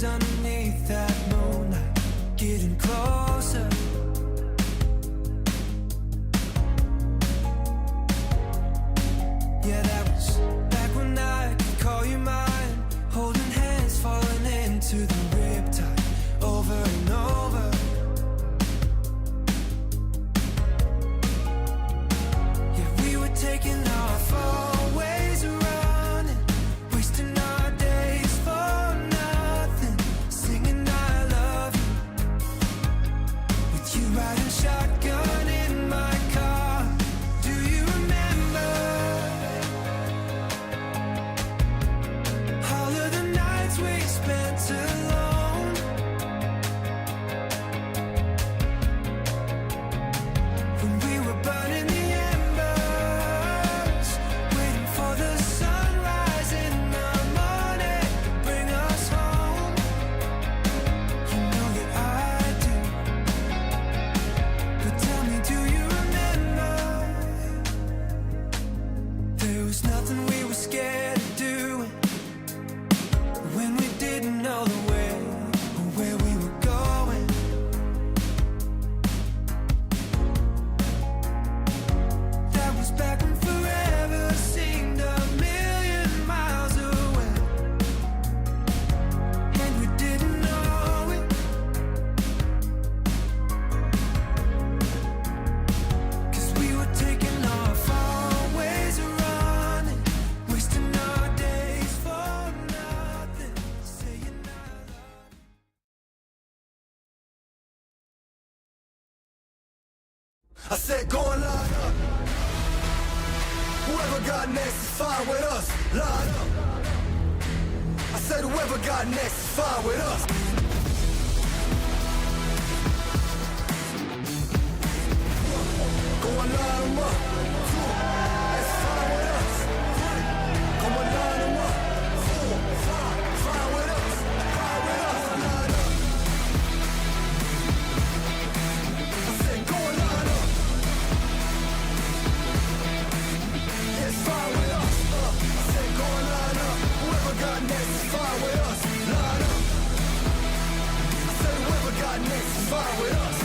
underneath that moonlight, getting closer. Yeah, that was back when I could call you mine, holding hands, falling into the riptide, over and over. Yeah, we were taking off always running, wasting our days for nothing, singing I love you, with you riding shotgun in my car. Do you remember all of the nights we spent alone, when we were burning the embers, waiting for the sunrise in the morning, bring us home. You know that I do, but tell me, do you remember? There was nothing we were scared of doing, when we didn't know the way or where we were going. That was back when forever seemed a million miles away, and we didn't know it, 'cause we were taking off always running, wasting our days for nothing, saying I love you. I said go and line up. Whoever got next is fine with us. Line up. I said whoever got next is fine with us. Go and line 'em up. That's fine with us. Go and line 'em up. Fine with us. Fine with us. Line up. I said go and line up. It's fine with us. I said go and line up. Whoever got next is fine with us. Line up. I said whoever got next is fine with us.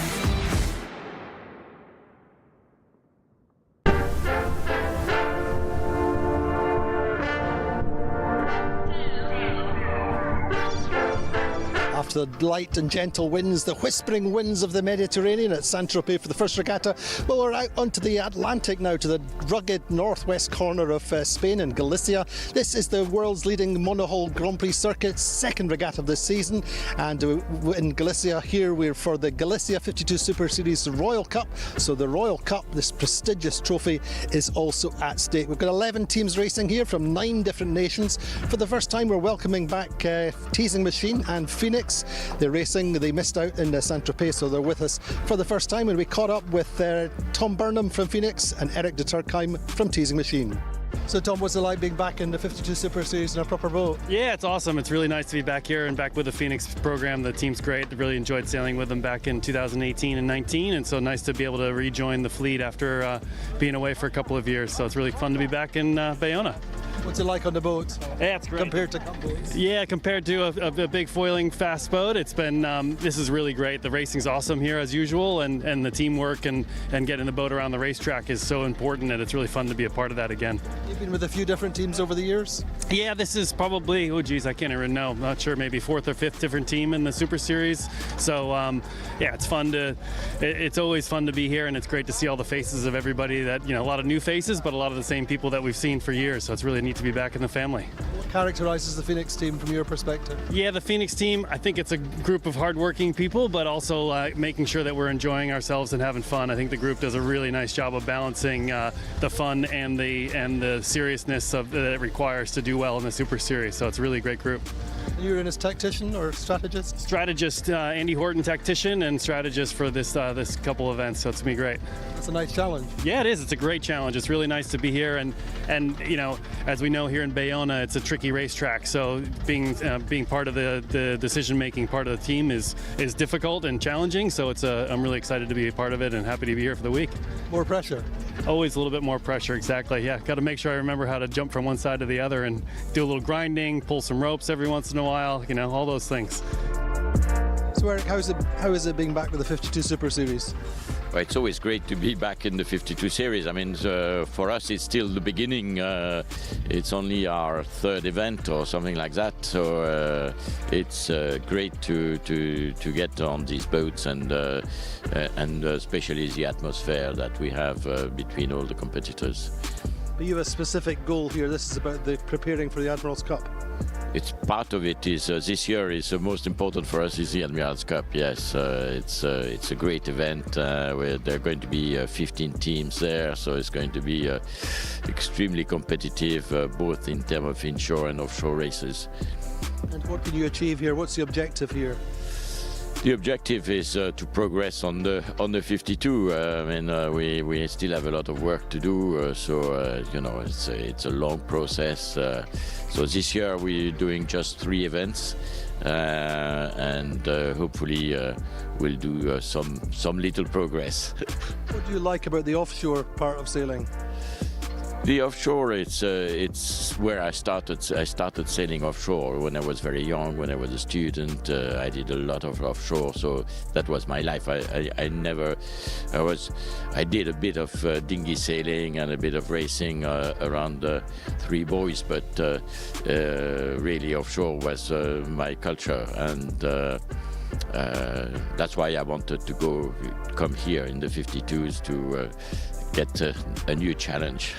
After the light and gentle winds, the whispering winds of the Mediterranean at Saint-Tropez for the first regatta, well, we're out onto the Atlantic now, to the rugged northwest corner of Spain in Galicia. This is the world's leading monohull Grand Prix circuit, second regatta of this season, and in Galicia here we're for the Galicia 52 Super Series Royal Cup. So the Royal Cup, this prestigious trophy, is also at stake. We've got 11 teams racing here from 9 different nations. For the first time we're welcoming back Teasing Machine and Phoenix. They're racing, they missed out in Saint-Tropez, so they're with us for the first time, and we caught up with Tom Burnham from Phoenix and Eric de Turkheim from Teasing Machine. So Tom, what's it like being back in the 52 Super Series in a proper boat? Yeah, it's awesome. It's really nice to be back here and back with the Phoenix program. The team's great. Really enjoyed sailing with them back in 2018 and 19, and so nice to be able to rejoin the fleet after being away for a couple of years. So it's really fun to be back in Bayona. What's it like on the boat? Yeah, it's great. Compared to boats? Yeah, compared to a big foiling fast boat, it's been, this is really great. The racing's awesome here as usual, and the teamwork and getting the boat around the racetrack is so important, and it's really fun to be a part of that again. You've been with a few different teams over the years? Yeah, this is probably, oh geez, I can't even know. I'm not sure, maybe 4th or 5th different team in the Super Series. So yeah, it's fun to, it's always fun to be here, and it's great to see all the faces of everybody that, you know, a lot of new faces, but a lot of the same people that we've seen for years. So it's really neat to be back in the family. What characterizes the Phoenix team from your perspective? Yeah, the Phoenix team, I think it's a group of hardworking people, but also making sure that we're enjoying ourselves and having fun. I think the group does a really nice job of balancing the fun and the seriousness that it requires to do well in the Super Series. So it's a really great group. You're in as tactician or strategist? Strategist, Andy Horton, tactician, and strategist for this couple events. So it's gonna be great. It's a nice challenge. Yeah, it is. It's a great challenge. It's really nice to be here, and you know, as we know here in Bayona, it's a tricky racetrack. So being part of the decision-making part of the team is difficult and challenging. So I'm really excited to be a part of it and happy to be here for the week. More pressure? Always a little bit more pressure, exactly. Yeah, got to make sure I remember how to jump from one side to the other and do a little grinding, pull some ropes every once in a while, you know, all those things. So Eric, how is it being back with the 52 Super Series? Well, it's always great to be back in the 52 series. I mean, for us, it's still the beginning. It's only our third event or something like that. So it's great to get on these boats and especially the atmosphere that we have between all the competitors. But you have a specific goal here. This is about the preparing for the Admiral's Cup. It's part of it. Is this year is the most important for us is the Admiral's Cup. Yes, it's a great event where there are going to be 15 teams there, so it's going to be extremely competitive, both in terms of inshore and offshore races. And what can you achieve here? What's the objective here? The objective is to progress on the 52. I mean, we still have a lot of work to do. So you know, it's a long process. So this year we're doing just 3 events, and hopefully we'll do some little progress. What do you like about the offshore part of sailing? The offshore, it's where I started. I started sailing offshore when I was very young. When I was a student, I did a lot of offshore. So that was my life. I did a bit of dinghy sailing and a bit of racing around 3 buoys, but really offshore was my culture, and that's why I wanted to come here in the 52s to get a new challenge.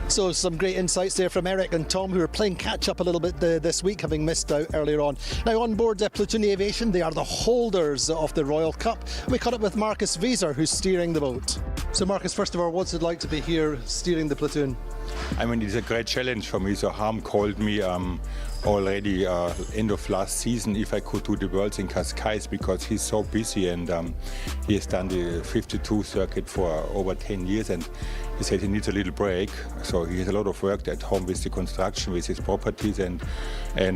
So some great insights there from Eric and Tom, who are playing catch up a little bit this week, having missed out earlier on. Now on board Platoon Aviation, they are the holders of the Royal Cup. We caught up with Marcus Wieser, who's steering the boat. So Marcus, first of all, what's it like to be here steering the Platoon? I mean, it's a great challenge for me. So Harm called me already end of last season if I could do the Worlds in Cascais, because he's so busy, and he has done the 52 circuit for over 10 years, and he said he needs a little break. So he has a lot of work at home with the construction, with his properties, and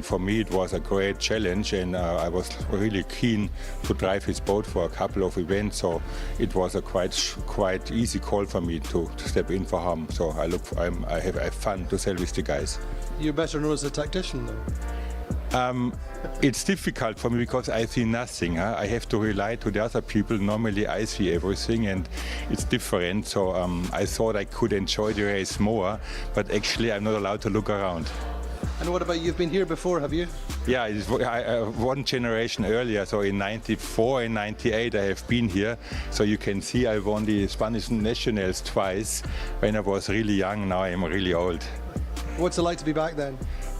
for me it was a great challenge, and I was really keen to drive his boat for a couple of events. So it was a quite easy call for me to step in for Harm. So I have fun to sail with the guys. You're better known as a tactician, though. It's difficult for me because I see nothing. I have to rely to the other people. Normally I see everything, and it's different. So I thought I could enjoy the race more, but actually I'm not allowed to look around. And what about, you've been here before, have you? Yeah, one generation earlier, so in 94 and 98 I have been here. So you can see I won the Spanish Nationals twice when I was really young. Now I'm really old. What's it like to be back then?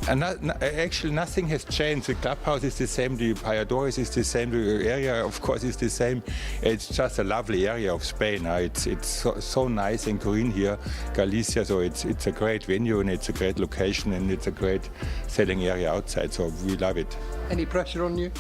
And actually nothing has changed. The clubhouse is the same, the Payadores is the same, the area of course is the same. It's just a lovely area of Spain. It's so nice and green here, Galicia, so it's a great venue, and it's a great location, and it's a great sailing area outside, so we love it. Any pressure on you?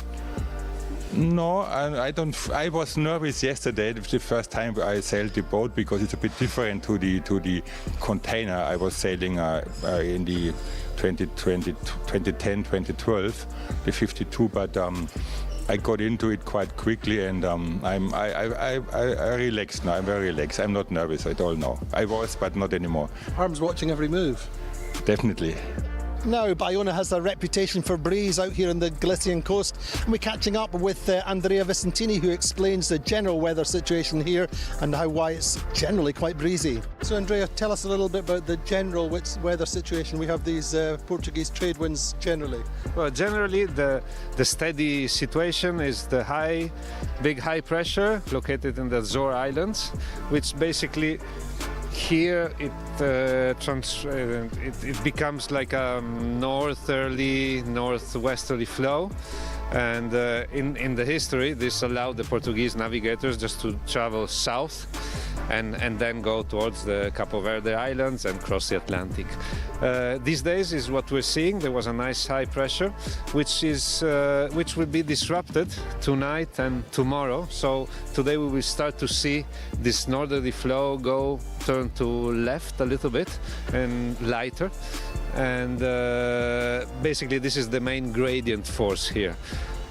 No, I don't. I was nervous yesterday, the first time I sailed the boat, because it's a bit different to the container I was sailing in the 2010, 2012, the 52. But I got into it quite quickly, and I relaxed now. I'm very relaxed. I'm not nervous at all now. I was, but not anymore. Harm's watching every move. Definitely. Now, Bayona has a reputation for breeze out here on the Galician coast, and we're catching up with Andrea Vicentini, who explains the general weather situation here and why it's generally quite breezy. So Andrea, tell us a little bit about the general weather situation. We have these Portuguese trade winds generally. Well, generally the steady situation is the big high pressure located in the Azore Islands, which basically here it becomes like a northwesterly flow, and in the history this allowed the Portuguese navigators just to travel south and then go towards the Capo Verde Islands and cross the Atlantic. These days is what we're seeing. There was a nice high pressure which will be disrupted tonight and tomorrow. So today we will start to see this northerly flow turn to left a little bit and lighter, and basically this is the main gradient force here.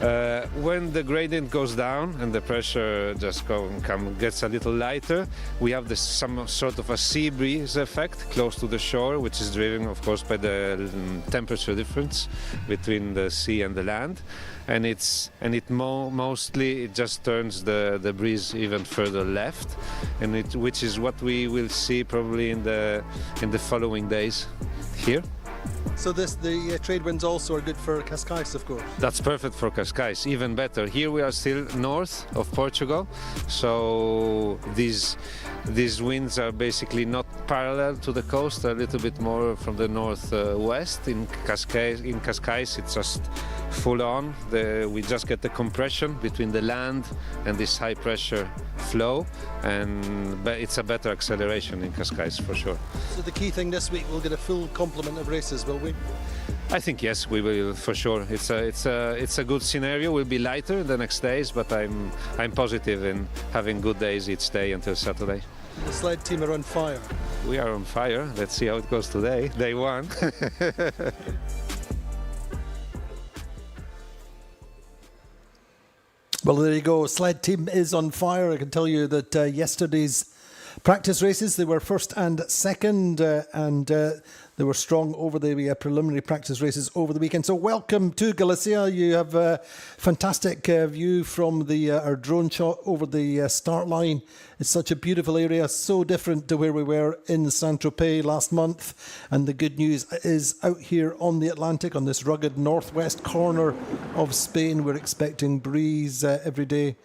When the gradient goes down and the pressure just gets a little lighter, we have some sort of a sea breeze effect close to the shore, which is driven, of course, by the temperature difference between the sea and the land, and mostly it just turns the breeze even further left, and which is what we will see probably in the following days here. So the trade winds also are good for Cascais, of course. That's perfect for Cascais, even better. Here we are still north of Portugal, so these winds are basically not parallel to the coast, a little bit more from the northwest. In Cascais it's just full on. We just get the compression between the land and this high pressure flow, but it's a better acceleration in Cascais for sure. So the key thing this week, we'll get a full complement of races, will we? I think yes, we will for sure. It's a good scenario. We'll be lighter the next days, but I'm positive in having good days each day until Saturday. The sled team are on fire. We are on fire. Let's see how it goes today. Day one. Well, there you go. Sled team is on fire. I can tell you that yesterday's practice races, they were first and second, and they were strong over the preliminary practice races over the weekend. So welcome to Galicia. You have a fantastic view from our drone shot over the start line. It's such a beautiful area, so different to where we were in Saint-Tropez last month. And the good news is out here on the Atlantic, on this rugged northwest corner of Spain, we're expecting breeze every day.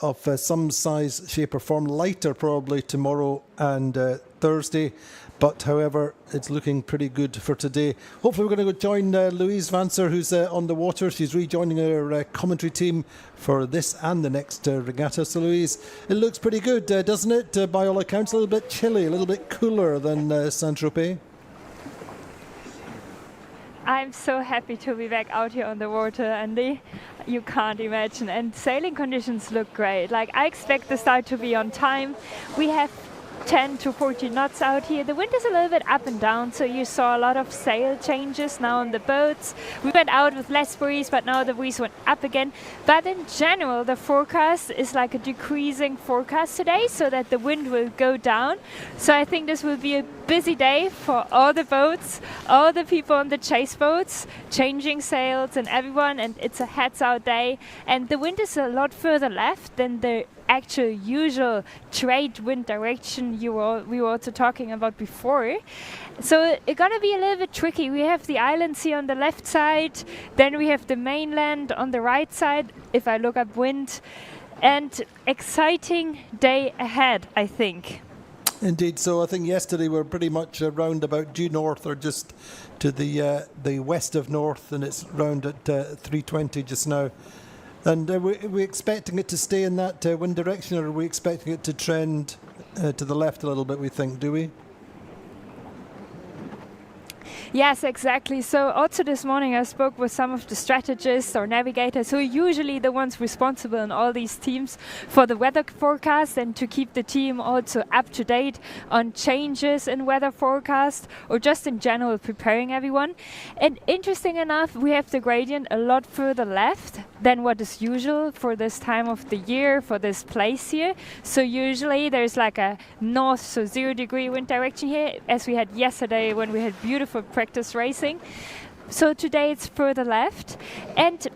Of some size, shape or form, lighter probably tomorrow and Thursday, but however it's looking pretty good for today. Hopefully we're going to go join Louise Vancer, who's on the water. She's rejoining our commentary team for this and the next regatta. So Louise, it looks pretty good, doesn't it? By all accounts, a little bit chilly, a little bit cooler than Saint-Tropez. I'm so happy to be back out here on the water, Andy. You can't imagine. And sailing conditions look great. Like, I expect the start to be on time. We have 10 to 14 knots out here. The wind is a little bit up and down, so you saw a lot of sail changes now on the boats. We went out with less breeze, but now the breeze went up again. But in general, the forecast is like a decreasing forecast today, so that the wind will go down. So I think this will be a busy day for all the boats, all the people on the chase boats, changing sails and everyone, and it's a heads out day. And the wind is a lot further left than the actual usual trade wind direction we were also talking about before. So it's gonna be a little bit tricky. We have the islands here on the left side, then we have the mainland on the right side, if I look up wind, and exciting day ahead, I think. Indeed, so I think yesterday we were pretty much round about due north, or just to the west of north, and it's round at 320 just now. And are we expecting it to stay in that wind direction, or are we expecting it to trend to the left a little bit, we think, do we? Yes, exactly. So also this morning I spoke with some of the strategists or navigators who are usually the ones responsible in all these teams for the weather forecast, and to keep the team also up to date on changes in weather forecast, or just in general preparing everyone. And interesting enough, we have the gradient a lot further left than what is usual for this time of the year, for this place here. So usually there's like a north, so 0 degree wind direction here, as we had yesterday when we had beautiful practice racing. So today it's further left, and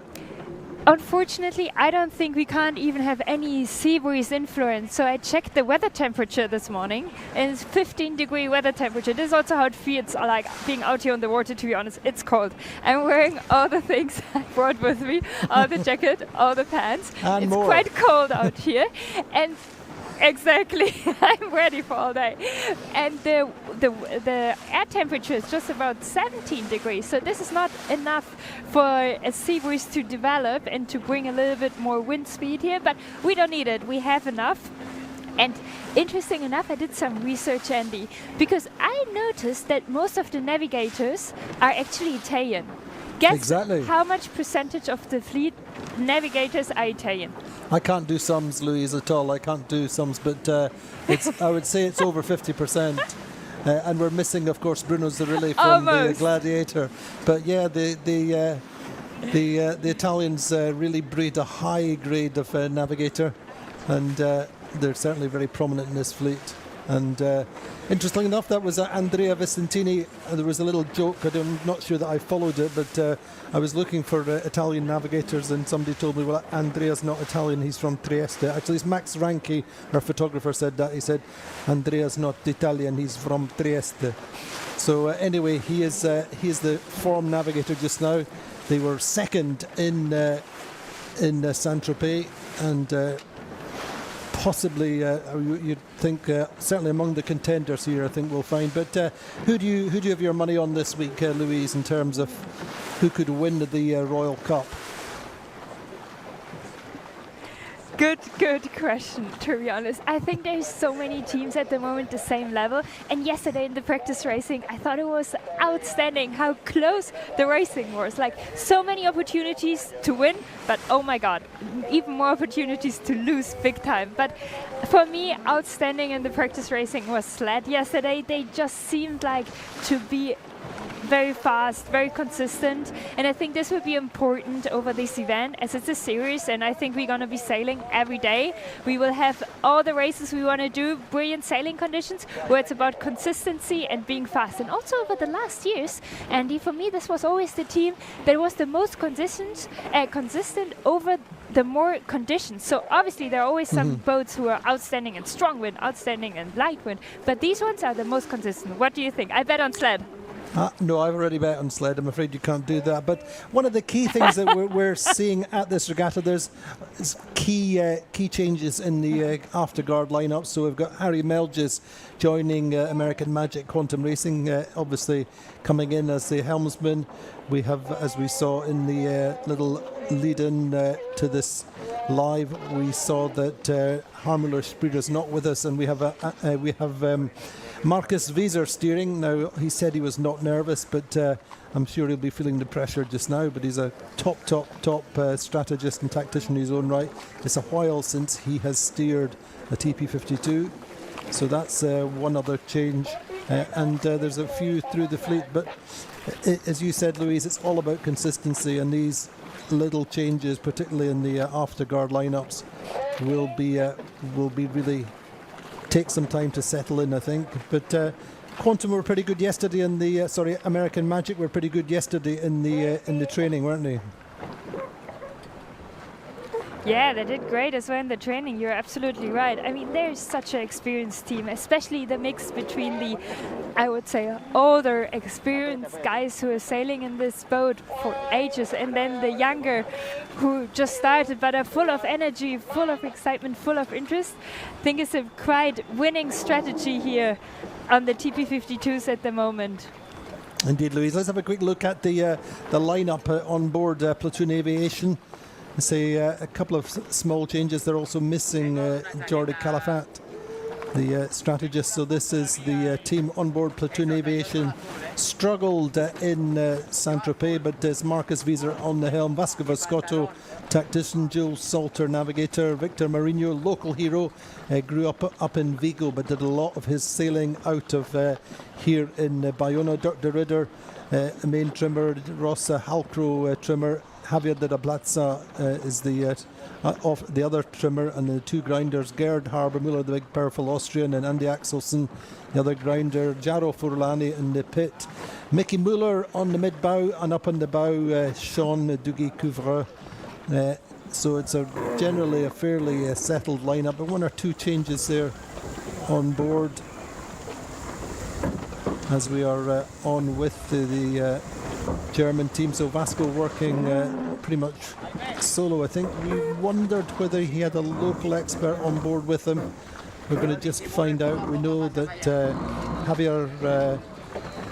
unfortunately I don't think we can't even have any sea breeze influence. So I checked the weather temperature this morning, and it's 15 degree weather temperature. This is also how it feels like being out here on the water, to be honest. It's cold. I'm wearing all the things I brought with me, all the jacket, all the pants. And it's more. quite cold out here, and exactly, I'm ready for all day. And the air temperature is just about 17 degrees, so this is not enough for a sea breeze to develop and to bring a little bit more wind speed here, but we don't need it, we have enough. And interesting enough, I did some research, Andy, because I noticed that most of the navigators are actually Italian. Guess exactly how much percentage of the fleet navigators are Italian? I can't do sums, Louise, at all. I can't do sums, but I would say it's over 50%. And we're missing, of course, Bruno Zerilli from the Gladiator. But yeah, the The Italians really breed a high grade of navigator, and they're certainly very prominent in this fleet. And interestingly enough, that was Andrea Vicentini. There was a little joke, I'm not sure that I followed it, but I was looking for Italian navigators, and somebody told me, well, Andrea's not Italian, he's from Trieste. Actually, it's Max Ranke, our photographer, said that. He said, Andrea's not Italian, he's from Trieste. So anyway, he is the form navigator just now. They were second in Saint-Tropez, and possibly you'd think certainly among the contenders here, I think we'll find. But who do you have your money on this week, Louise, in terms of who could win the Royal Cup? Good question, to be honest. I think there's so many teams at the moment the same level. And yesterday in the practice racing, I thought it was outstanding how close the racing was. Like, so many opportunities to win, but oh my God, even more opportunities to lose big time. But for me, outstanding in the practice racing was sled yesterday. They just seemed like to be very fast, very consistent, and I think this will be important over this event as it's a series, and I think we're going to be sailing every day. We will have all the races we want to do, brilliant sailing conditions, where it's about consistency and being fast. And also over the last years, Andy, for me this was always the team that was the most consistent over the more conditions. So obviously there are always some boats who are outstanding in strong wind, outstanding in light wind, but these ones are the most consistent. What do you think? I bet on sled. No, I've already bet on sled. I'm afraid you can't do that. But one of the key things that we're seeing at this regatta, there's key changes in the afterguard lineup. So we've got Harry Melges joining American Magic Quantum Racing, obviously coming in as the helmsman. We have, as we saw in the little lead-in to this live, we saw that Harmuller Spreeder's not with us, and we have Marcus Wieser steering. Now, he said he was not nervous, but I'm sure he'll be feeling the pressure just now. But he's a top strategist and tactician in his own right. It's a while since he has steered a TP52, so that's one other change. And there's a few through the fleet, but as you said, Louise, it's all about consistency, and these little changes, particularly in the afterguard lineups, will be really take some time to settle in, I think. But Quantum were pretty good yesterday in the American Magic were pretty good yesterday in the training, weren't they? Yeah, they did great as well in the training. You're absolutely right. I mean, there's such an experienced team, especially the mix between the, I would say, older, experienced guys who are sailing in this boat for ages, and then the younger who just started but are full of energy, full of excitement, full of interest. I think it's a quite winning strategy here on the TP52s at the moment. Indeed, Louise. Let's have a quick look at the lineup on board Platoon Aviation. Say a couple of small changes. They're also missing Jordi Calafat, the strategist. So this is the team on board Platoon Aviation. Struggled in Saint-Tropez, but there's Marcus Wieser on the helm, Vasco Vascotto, tactician, Jules Salter, navigator, Victor Marinho, local hero, grew up in Vigo, but did a lot of his sailing out of here in Bayona. Dirk de Ridder, main trimmer, Rossa Halcro trimmer. Javier de la Plaza is the other trimmer, and the two grinders, Gerd Habermüller, the big powerful Austrian, and Andy Axelsen, the other grinder, Jaro Furlani in the pit, Mickey Muller on the mid-bow, and up on the bow, Sean Duguay-Couvreux. So it's generally a fairly settled lineup, but one or two changes there on board as we are on with the German team. So Vasco working pretty much solo, I think. We wondered whether he had a local expert on board with him. We're going to just find out. We know that Javier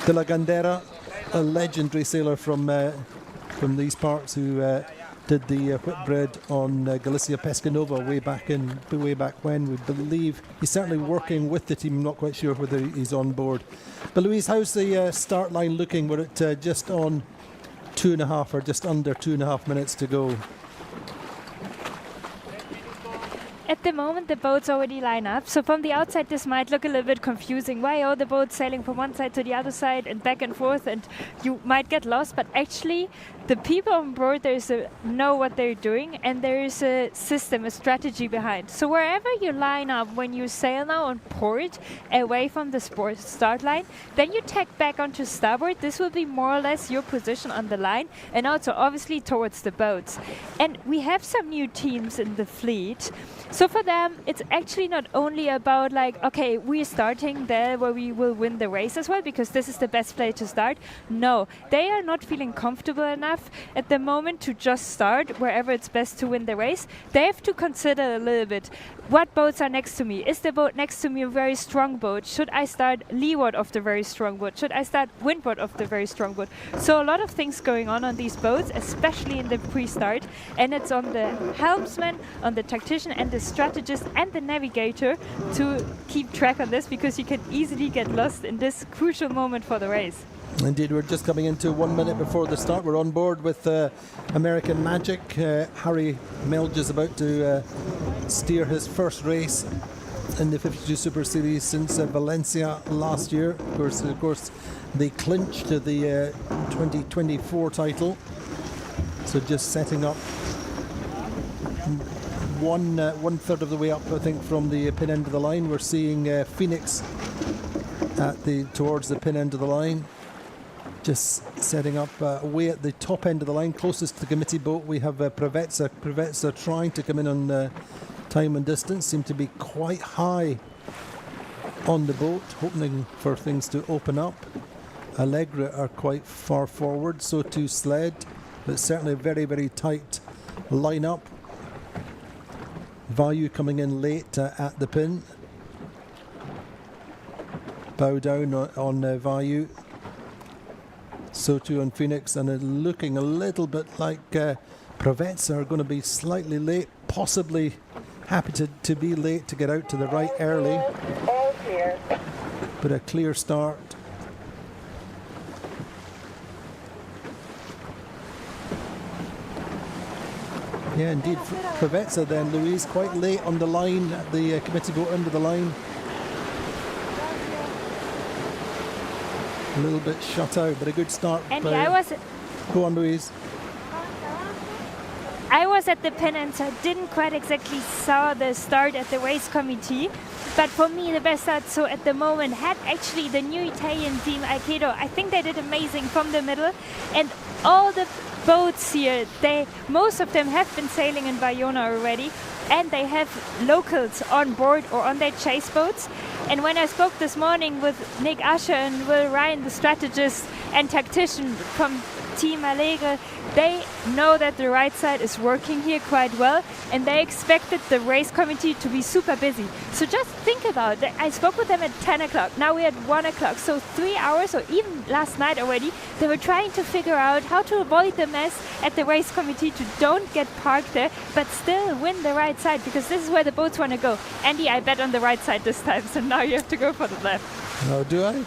de la Gandera, a legendary sailor from these parts, who did the Whitbread on Galicia Pescanova way back when. We believe he's certainly working with the team. I'm not quite sure whether he's on board. But Louise, how's the start line looking? We're at just on 2.5 or just under 2.5 minutes to go. At the moment, the boats already line up. So from the outside, this might look a little bit confusing. Why are the boats sailing from one side to the other side and back and forth? And you might get lost. But actually, the people on board know what they're doing, and there is a system, a strategy behind. So wherever you line up when you sail now on port, away from the start line, then you tack back onto starboard. This will be more or less your position on the line, and also obviously towards the boats. And we have some new teams in the fleet. So for them, it's actually not only about like, okay, we're starting there where we will win the race as well, because this is the best place to start. No, they are not feeling comfortable enough at the moment to just start wherever it's best to win the race. They have to consider a little bit, what boats are next to me? Is the boat next to me a very strong boat? Should I start leeward of the very strong boat? Should I start windward of the very strong boat? So a lot of things going on these boats, especially in the pre-start, and it's on the helmsman, on the tactician and the strategist and the navigator to keep track on this, because you can easily get lost in this crucial moment for the race. Indeed, we're just coming into 1 minute before the start. We're on board with American Magic. Harry Melge is about to steer his first race in the 52 Super Series since Valencia last year. Of course, they clinched the 2024 title. So just setting up one third of the way up, I think, from the pin end of the line. We're seeing Phoenix towards the pin end of the line. Just setting up way at the top end of the line, closest to the committee boat. We have Prevezza. Prevezza trying to come in on time and distance, seem to be quite high on the boat, hoping for things to open up. Allegra are quite far forward, so too Sled, but certainly a very, very tight line-up. Value coming in late at the pin. Bow down on Value. So too on Phoenix, and looking a little bit like Prevezza are going to be slightly late, possibly happy to be late to get out to the right early. All clear. But a clear start. Yeah, indeed, Prevezza then, Louise, quite late on the line at the committee boat under the line. A little bit shut out, but a good start. And Go on, Louise. I was at the pin end, so I didn't quite exactly saw the start at the race committee. But for me, the best start, so at the moment, had actually the new Italian team, Aikido. I think they did amazing from the middle. And all the boats here, most of them have been sailing in Bayona already. And they have locals on board or on their chase boats. And when I spoke this morning with Nick Asher and Will Ryan, the strategist and tactician from Team Allegra, they know that the right side is working here quite well, and they expected the race committee to be super busy. So just think about it. I spoke with them at 10 o'clock. Now we're at 1 o'clock. So 3 hours, or even last night already, they were trying to figure out how to avoid the mess at the race committee, to don't get parked there, but still win the right side, because this is where the boats want to go. Andy, I bet on the right side this time, so now you have to go for the left. Oh, do I?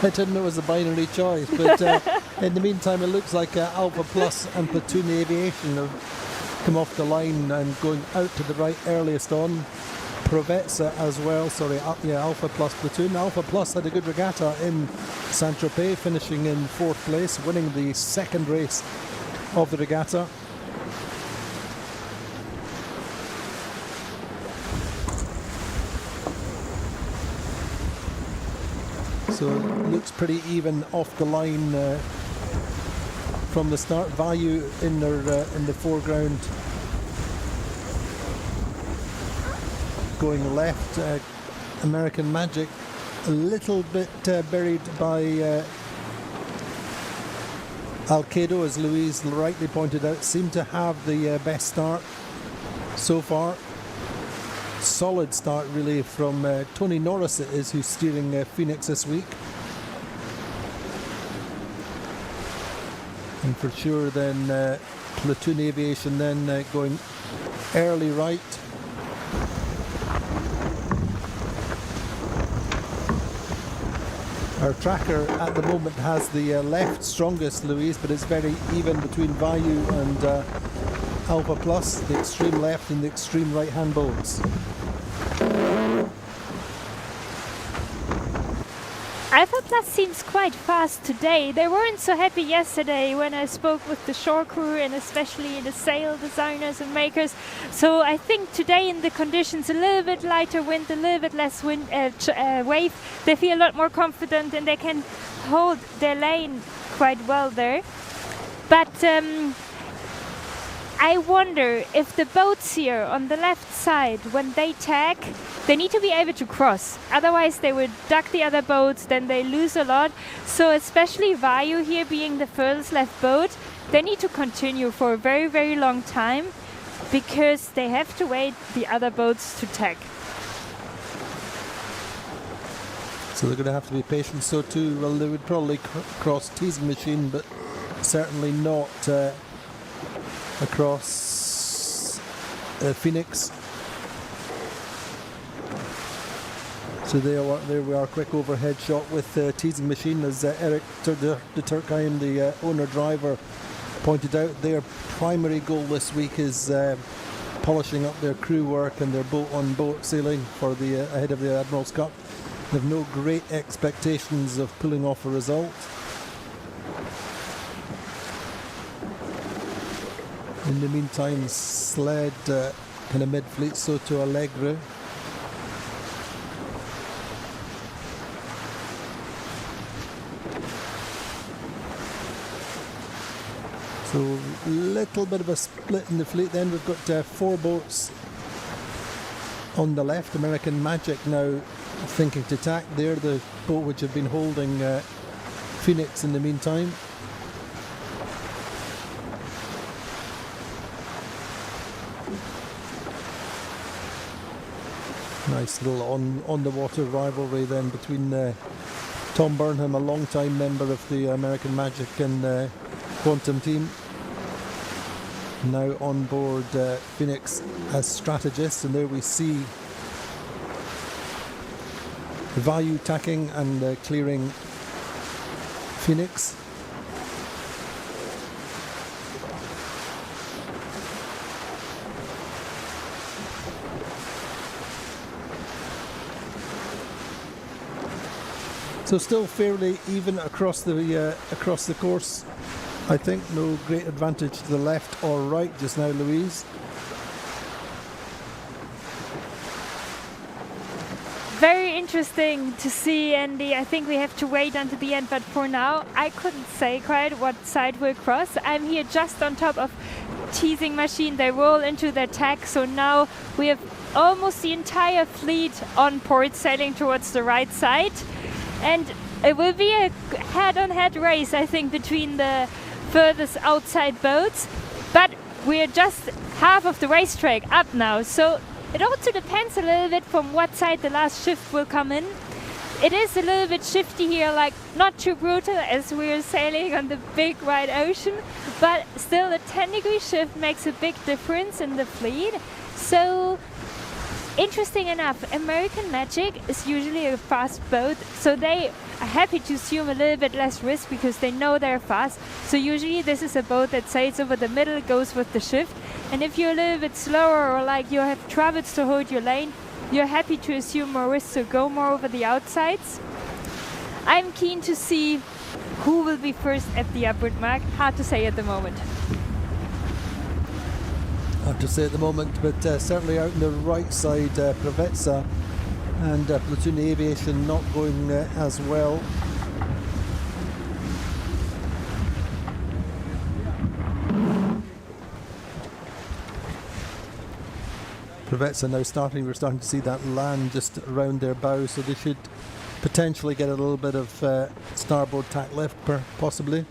I didn't know it was a binary choice, but in the meantime, it looks like Alpha Plus and Platoon Aviation have come off the line and going out to the right earliest on. Prevezza as well, Alpha Plus Platoon. Alpha Plus had a good regatta in Saint-Tropez, finishing in 4th place, winning the second race of the regatta. So it looks pretty even off the line from the start. Value in the foreground, going left. American Magic a little bit buried by Alcedo, as Louise rightly pointed out, seemed to have the best start so far. Solid start really from Tony Norris, it is, who's steering Phoenix this week. And for sure then Platoon Aviation then going early right. Our tracker at the moment has the left strongest, Louise, but it's very even between Value and Alpha Plus, the extreme left and the extreme right hand boats. I thought Plus seems quite fast today. They weren't so happy yesterday when I spoke with the shore crew and especially the sail designers and makers. So I think today in the conditions, a little bit lighter wind, a little bit less wind, wave, they feel a lot more confident and they can hold their lane quite well there. But I wonder if the boats here on the left side, when they tack, they need to be able to cross. Otherwise they will duck the other boats, then they lose a lot. So especially Vayu here being the furthest left boat, they need to continue for a very, very long time because they have to wait the other boats to tack. So they're going to have to be patient. So too, well, they would probably cross Teasing Machine, but certainly not across Phoenix. So there we are, quick overhead shot with Teasing Machine, as Eric de Turkheim, the owner-driver, pointed out. Their primary goal this week is polishing up their crew work and their boat-on-boat sailing for the ahead of the Admiral's Cup. They have no great expectations of pulling off a result. In the meantime, sled kind of mid-fleet, so to Allegro. So a little bit of a split in the fleet then. We've got 4 boats on the left. American Magic now thinking to tack there, the boat which had been holding Phoenix in the meantime. Nice little on the water rivalry then between Tom Burnham, a long-time member of the American Magic and Quantum team, now on board Phoenix as strategist. And there we see Vayu tacking and clearing Phoenix. So still fairly even across the course. I think no great advantage to the left or right just now, Louise. Very interesting to see, Andy. I think we have to wait until the end, but for now I couldn't say quite what side we'll cross. I'm here just on top of Teasing Machine. They roll into their tack, so now we have almost the entire fleet on port sailing towards the right side. And it will be a head-on-head race, I think, between the furthest outside boats. But we're just half of the racetrack up now, so it also depends a little bit from what side the last shift will come in. It is a little bit shifty here, like not too brutal as we're sailing on the big wide ocean, but still a 10-degree shift makes a big difference in the fleet. So interesting enough, American Magic is usually a fast boat, so they are happy to assume a little bit less risk because they know they're fast. So usually this is a boat that sails over the middle, goes with the shift. And if you're a little bit slower or like you have troubles to hold your lane, you're happy to assume more risk, so go more over the outsides. I'm keen to see who will be first at the upward mark. Hard to say at the moment. Hard to say at the moment, but certainly out on the right side, Prevetsa and Platoon Aviation not going as well. Prevetsa now starting, we're starting to see that land just around their bow, so they should potentially get a little bit of starboard tack lift possibly.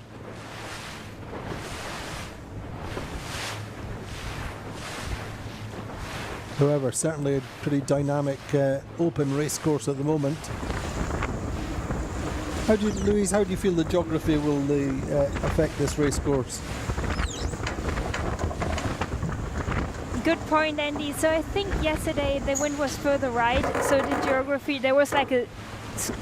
However, certainly a pretty dynamic open race course at the moment. Louise, how do you feel the geography will affect this race course? Good point, Andy. So I think yesterday the wind was further right, so the geography, there was like a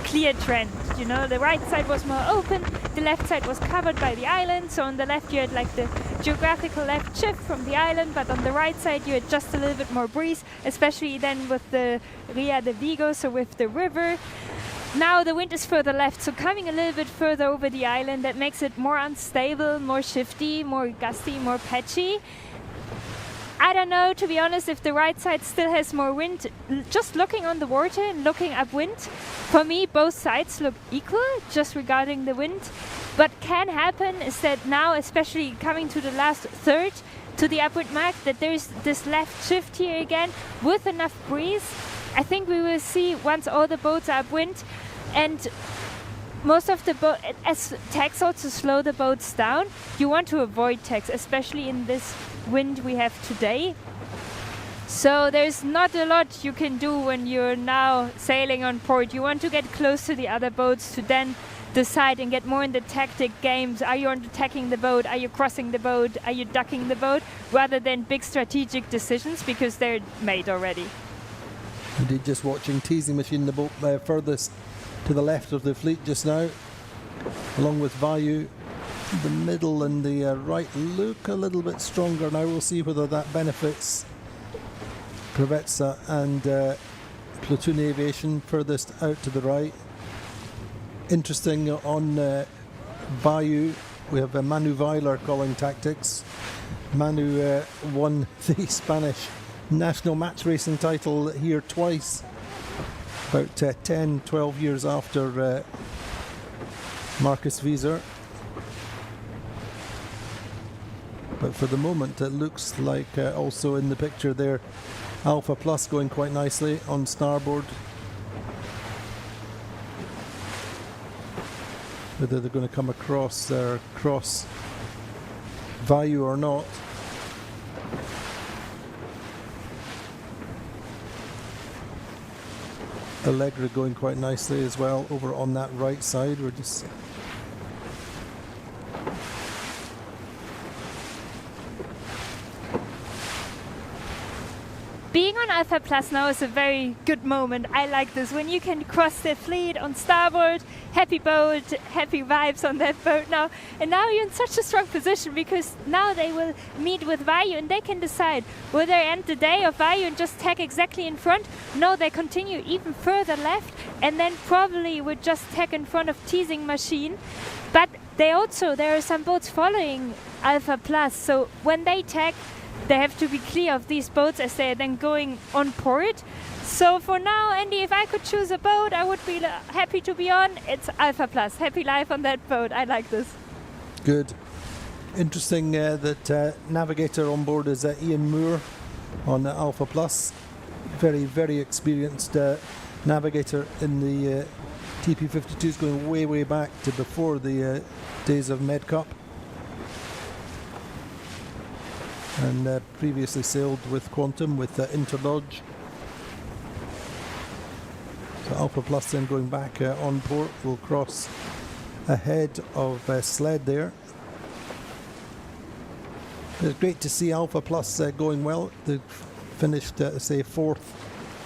clear trend. You know, the right side was more open, the left side was covered by the island. So on the left you had like the geographical left shift from the island, but on the right side you had just a little bit more breeze, especially then with the Ria de Vigo, so with the river. now the wind is further left, so coming a little bit further over the island, that makes it more unstable, more shifty, more gusty, more patchy. I don't know, to be honest, if the right side still has more wind. Just looking on the water and looking upwind, for me both sides look equal, just regarding the wind. What can happen is that now, especially coming to the last third, to the upwind mark, that there is this left shift here again with enough breeze. I think we will see once all the boats are upwind, and most of the boat, as tags also slow the boats down, you want to avoid tags, especially in this wind we have today. So there's not a lot you can do when you're now sailing on port. You want to get close to the other boats to then decide and get more in the tactic games. Are you attacking the boat? Are you crossing the boat? Are you ducking the boat? Rather than big strategic decisions, because they're made already. Indeed, just watching Teasing Machine, the boat furthest to the left of the fleet just now, along with Vayu. The middle and the right look a little bit stronger now. We'll see whether that benefits Prevetsa and Platoon Aviation furthest out to the right. Interesting on Vayu, we have Manu Weiler calling tactics. Manu won the Spanish national match racing title here twice, about 10-12 years after Marcus Wieser. But for the moment it looks like also in the picture there, Alpha Plus going quite nicely on starboard. Whether they're going to come across Vayu or not. Allegra going quite nicely as well over on that right side. We're just being on Alpha Plus now is a very good moment. I like this, when you can cross the fleet on starboard, happy boat, happy vibes on that boat now. And now you're in such a strong position, because now they will meet with Vayu and they can decide, will they end the day of Vayu and just tack exactly in front? No, they continue even further left and then probably would just tack in front of Teasing Machine. But there are some boats following Alpha Plus, so when they tack, they have to be clear of these boats as they are then going on port. So for now, Andy, if I could choose a boat I would be happy to be on, it's Alpha Plus. Happy life on that boat. I like this. good. Interesting that navigator on board is Ian Moore on Alpha Plus. Very, very experienced navigator in the TP52s, going way, way back to before the days of Med Cup. And previously sailed with Quantum, with Interlude. So Alpha Plus then going back on port, will cross ahead of Sled there. It's great to see Alpha Plus going well. They finished, say, 4th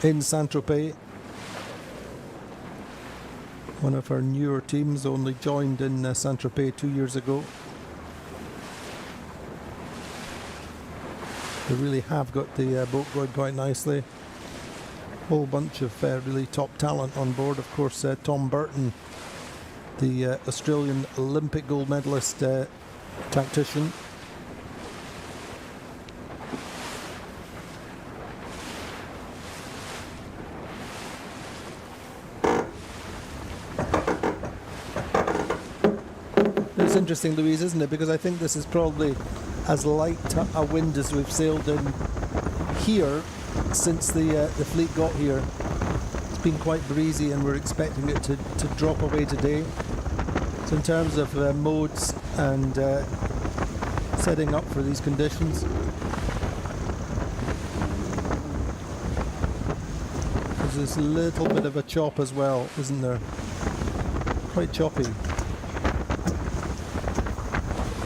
in Saint-Tropez. One of our newer teams, only joined in Saint-Tropez 2 years ago. They really have got the boat going quite nicely. Whole bunch of really top talent on board. Of course, Tom Burton, the Australian Olympic gold medalist tactician. It's interesting, Louise, isn't it? Because I think this is probably as light a wind as we've sailed in here since the fleet got here. It's been quite breezy and we're expecting it to drop away today. So in terms of modes and setting up for these conditions, there's this little bit of a chop as well, isn't there? Quite choppy.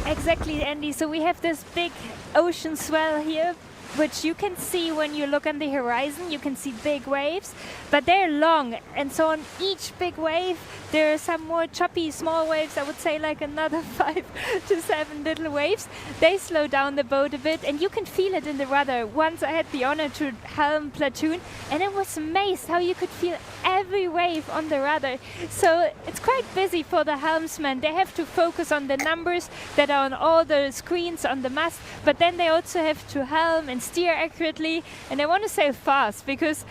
Exactly, Andy. So we have this big ocean swell here, which you can see when you look on the horizon. You can see big waves, but they're long, and so on each big wave there are some more choppy small waves. I would say like another 5 to 7 little waves. They slow down the boat a bit, and you can feel it in the rudder. Once I had the honor to helm platoon, and I was amazed how you could feel every wave on the rudder. So it's quite busy for the helmsman. They have to focus on the numbers that are on all the screens on the mast, but then they also have to helm and steer accurately. And I want to say fast, because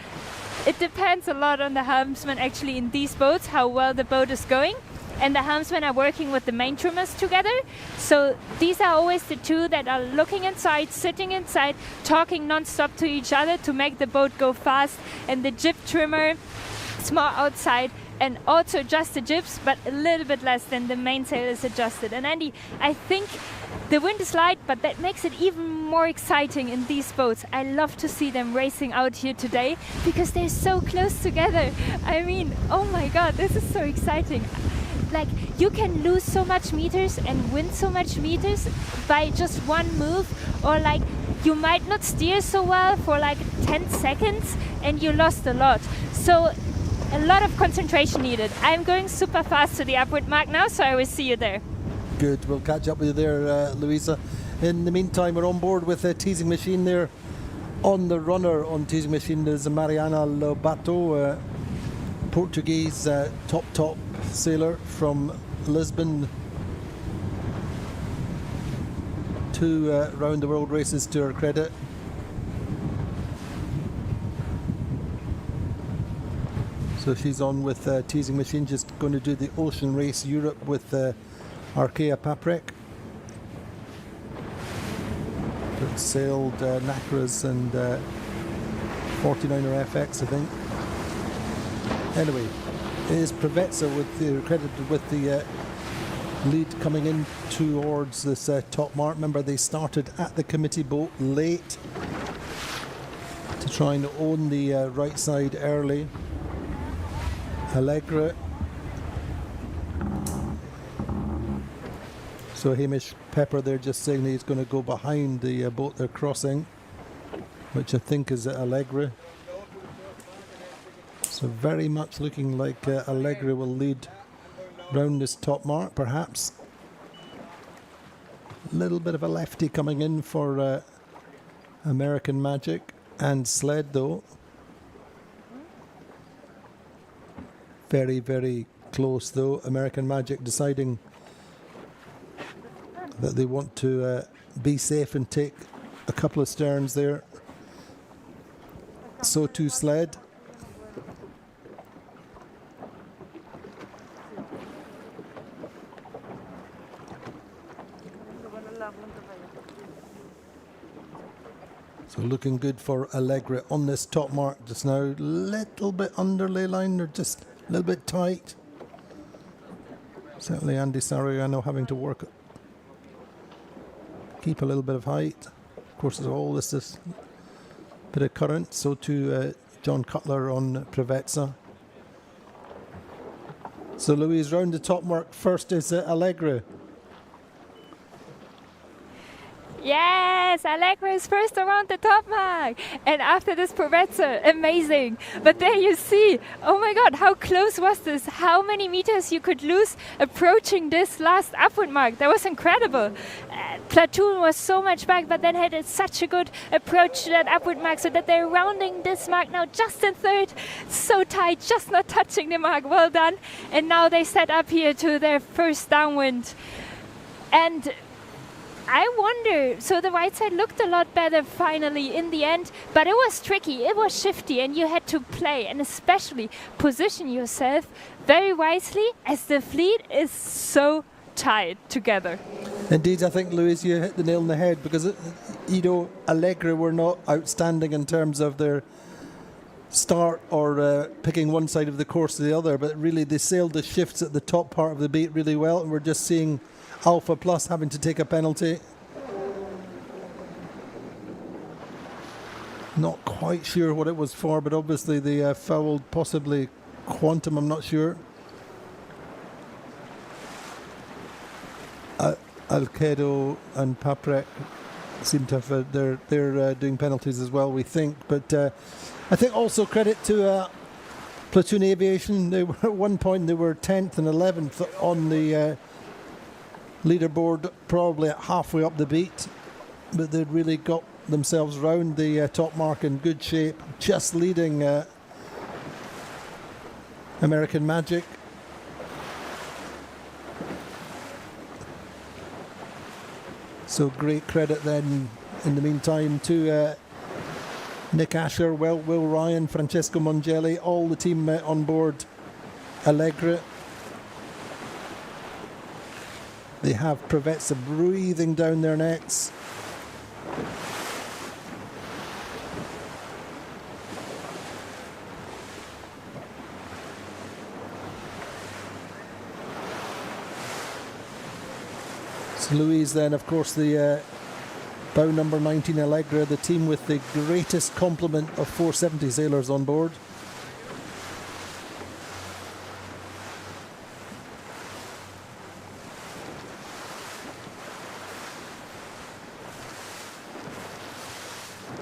it depends a lot on the helmsman actually in these boats, how well the boat is going. And the helmsmen are working with the main trimmers together. So these are always the two that are looking inside, sitting inside, talking non-stop to each other to make the boat go fast. And the jib trimmer is more outside and also adjust the jibs, but a little bit less than the mainsail is adjusted. And Andy, I think the wind is light, but that makes it even more exciting in these boats. I love to see them racing out here today because they're so close together. I mean, oh my God, this is so exciting. Like, you can lose so much meters and win so much meters by just one move, or like you might not steer so well for like 10 seconds and you lost a lot. So a lot of concentration needed. I'm going super fast to the upwind mark now, so I will see you there. Good, we'll catch up with you there, Louisa. In the meantime, we're on board with a teasing machine there. On the runner on teasing machine is Mariana Lobato, Portuguese top sailor from Lisbon. 2 round the world races to her credit. So she's on with teasing machine, just going to do the ocean race Europe with Arkea Paprec. That sailed Nacras and 49er FX, I think. Anyway, it is Prevetsa credited with the lead coming in towards this top mark. Remember, they started at the committee boat late to try and own the right side early. Allegra. So Hamish Pepper, they're just saying he's going to go behind the boat they're crossing, which I think is Allegra. So very much looking like Allegra will lead round this top mark, perhaps. A little bit of a lefty coming in for American Magic and Sled, though. Very, very close, though. American Magic deciding that they want to be safe and take a couple of sterns there. So too Sled. So looking good for Allegra on this top mark just now. Little bit under ley line, or just a little bit tight. Certainly Andy Sariano having to work, keep a little bit of height. Of course, there's all this bit of current. So too John Cutler on Prevetsa. So Louise, round the top mark first is Allegra. Yes, Allegra is first around the top mark. And after this, Prevetsa, amazing. But there you see, oh my God, how close was this? How many meters you could lose approaching this last upwind mark. That was incredible. Platoon was so much back, but then had such a good approach to that upwind mark, so that they're rounding this mark now just in third. So tight, just not touching the mark. Well done. And now they set up here to their first downwind. And I wonder, so the right side looked a lot better finally in the end, but it was tricky, it was shifty, and you had to play and especially position yourself very wisely, as the fleet is so tied together. Indeed, I think, Louise, you hit the nail on the head, because Allegra were not outstanding in terms of their start or picking one side of the course to the other, but really they sailed the shifts at the top part of the beat really well, and we're just seeing Alpha Plus having to take a penalty. Not quite sure what it was for, but obviously they fouled possibly Quantum, I'm not sure. Alcedo and Paprec seem to have they're doing penalties as well, we think. But I think also credit to Platoon Aviation. They were at one point they were 10th and 11th on the leaderboard, probably at halfway up the beat, but they'd really got themselves round the top mark in good shape, just leading American Magic. So great credit then in the meantime to Nick Asher, Will Ryan, Francesco Mongelli, all the team on board Allegra. They have Prevezza breathing down their necks. So Louise then, of course, the bow number 19 Allegra, the team with the greatest complement of 470 sailors on board.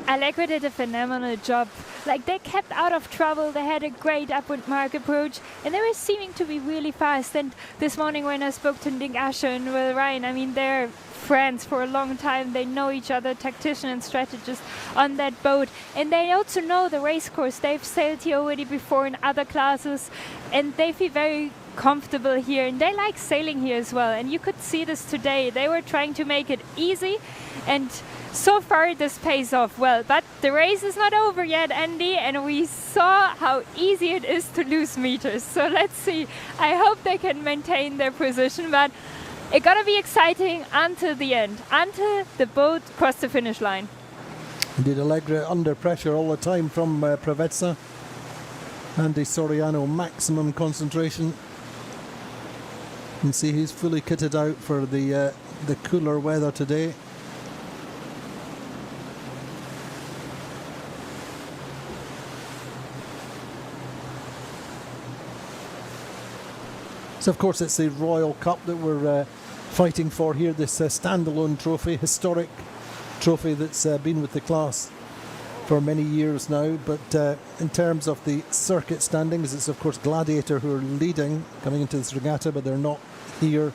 Allegra did a phenomenal job. Like, they kept out of trouble, they had a great upwind mark approach, and they were seeming to be really fast. And this morning when I spoke to Nick Asher and Will Ryan, I mean, they're friends for a long time, they know each other, tactician and strategist on that boat, and they also know the race course. They've sailed here already before in other classes, and they feel very comfortable here, and they like sailing here as well. And you could see this today, they were trying to make it easy, and so far this pays off well. But the race is not over yet, Andy, and we saw how easy it is to lose meters. So let's see. I hope they can maintain their position, but it's gonna be exciting until the end, until the boat crossed the finish line. Indeed, Allegra under pressure all the time from Prevezza. Andy Soriano, maximum concentration. You can see he's fully kitted out for the cooler weather today. So of course it's the Royal Cup that we're fighting for here, this standalone trophy, historic trophy that's been with the class for many years now. But in terms of the circuit standings, it's of course Gladiator who are leading coming into this regatta, but they're not here,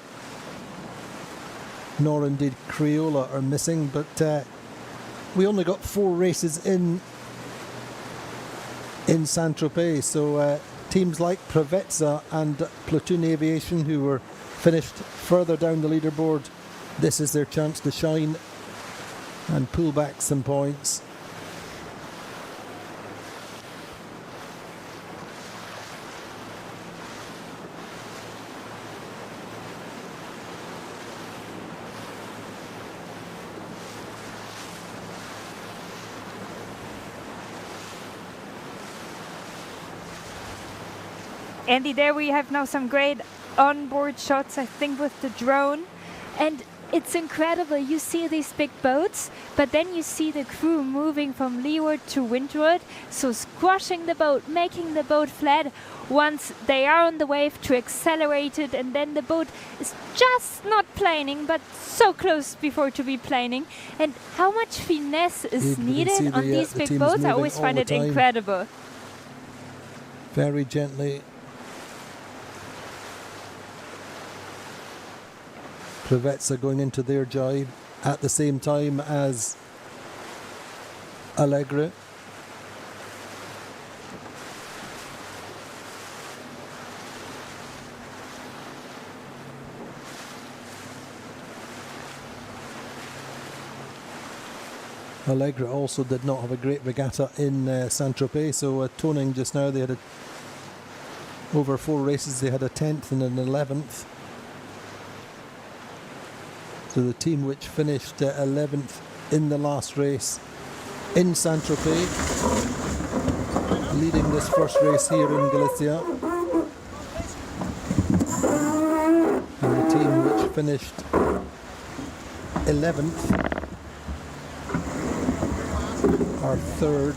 nor indeed Criolla are missing. But we only got 4 races in Saint-Tropez, so teams like Prevezza and Platoon Aviation, who were finished further down the leaderboard, this is their chance to shine and pull back some points. Andy, there we have now some great onboard shots, I think, with the drone. And it's incredible. You see these big boats, but then you see the crew moving from leeward to windward, so squashing the boat, making the boat flat once they are on the wave to accelerate it, and then the boat is just not planing, but so close before to be planing. And how much finesse is needed on these big boats, I always find it incredible. Very gently. Prevezza going into their jibe at the same time as Allegra. Allegra also did not have a great regatta in Saint-Tropez, so toning just now, they had over 4 races, they had a 10th and an 11th. So the team which finished 11th in the last race in Saint-Tropez, leading this first race here in Galicia. And the team which finished 11th are 3rd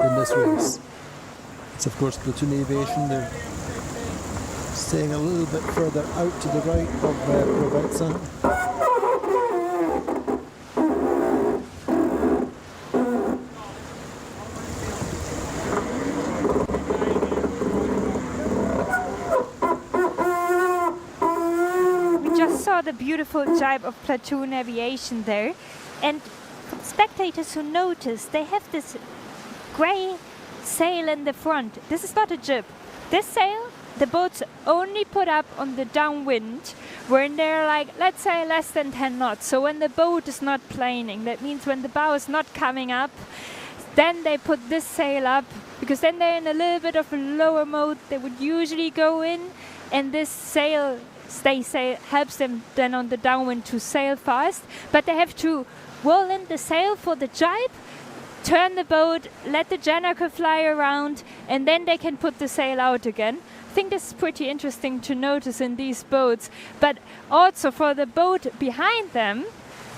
in this race. It's of course Platoon Aviation. They're staying a little bit further out to the right of Prevezza. the beautiful jibe of platoon aviation there. And spectators who notice, they have this grey sail in the front. This is not a jib. This sail, the boats only put up on the downwind when they're like, let's say, less than 10 knots. So when the boat is not planing, that means when the bow is not coming up, then they put this sail up, because then they're in a little bit of a lower mode they would usually go in, and this sail, stay sail, helps them then on the downwind to sail fast. But they have to roll in the sail for the jibe, turn the boat, let the gennaker fly around, and then they can put the sail out again. I think this is pretty interesting to notice in these boats. But also for the boat behind them,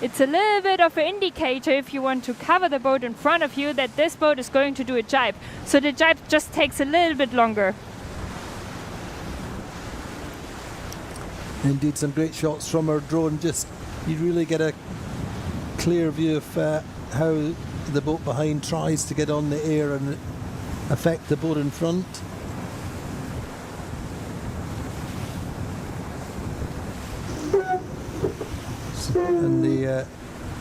it's a little bit of an indicator, if you want to cover the boat in front of you, that this boat is going to do a jibe. So the jibe just takes a little bit longer. Indeed, some great shots from our drone. Just, you really get a clear view of how the boat behind tries to get on the air and affect the boat in front. And the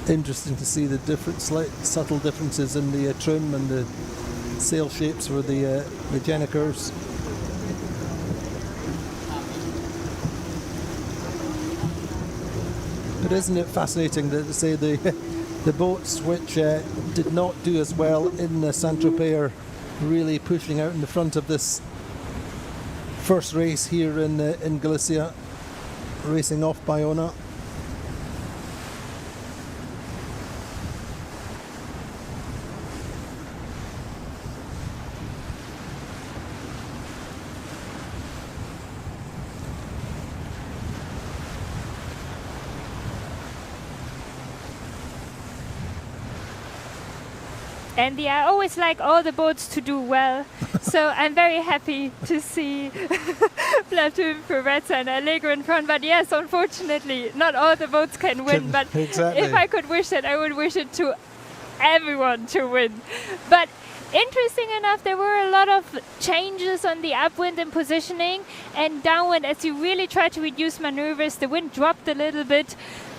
interesting to see the different, slight, subtle differences in the trim and the sail shapes for the jennakers. But isn't it fascinating that, say, the boats which did not do as well in Saint-Tropez are really pushing out in the front of this first race here in Galicia, racing off Bayona. And I always like all the boats to do well. So I'm very happy to see Platoon, Pre-regatta and Allegro in front. But yes, unfortunately, not all the boats can win. But exactly. If I could wish it, I would wish it to everyone to win. But interesting enough, there were a lot of changes on the upwind and positioning. And downwind, as you really try to reduce maneuvers, the wind dropped a little bit.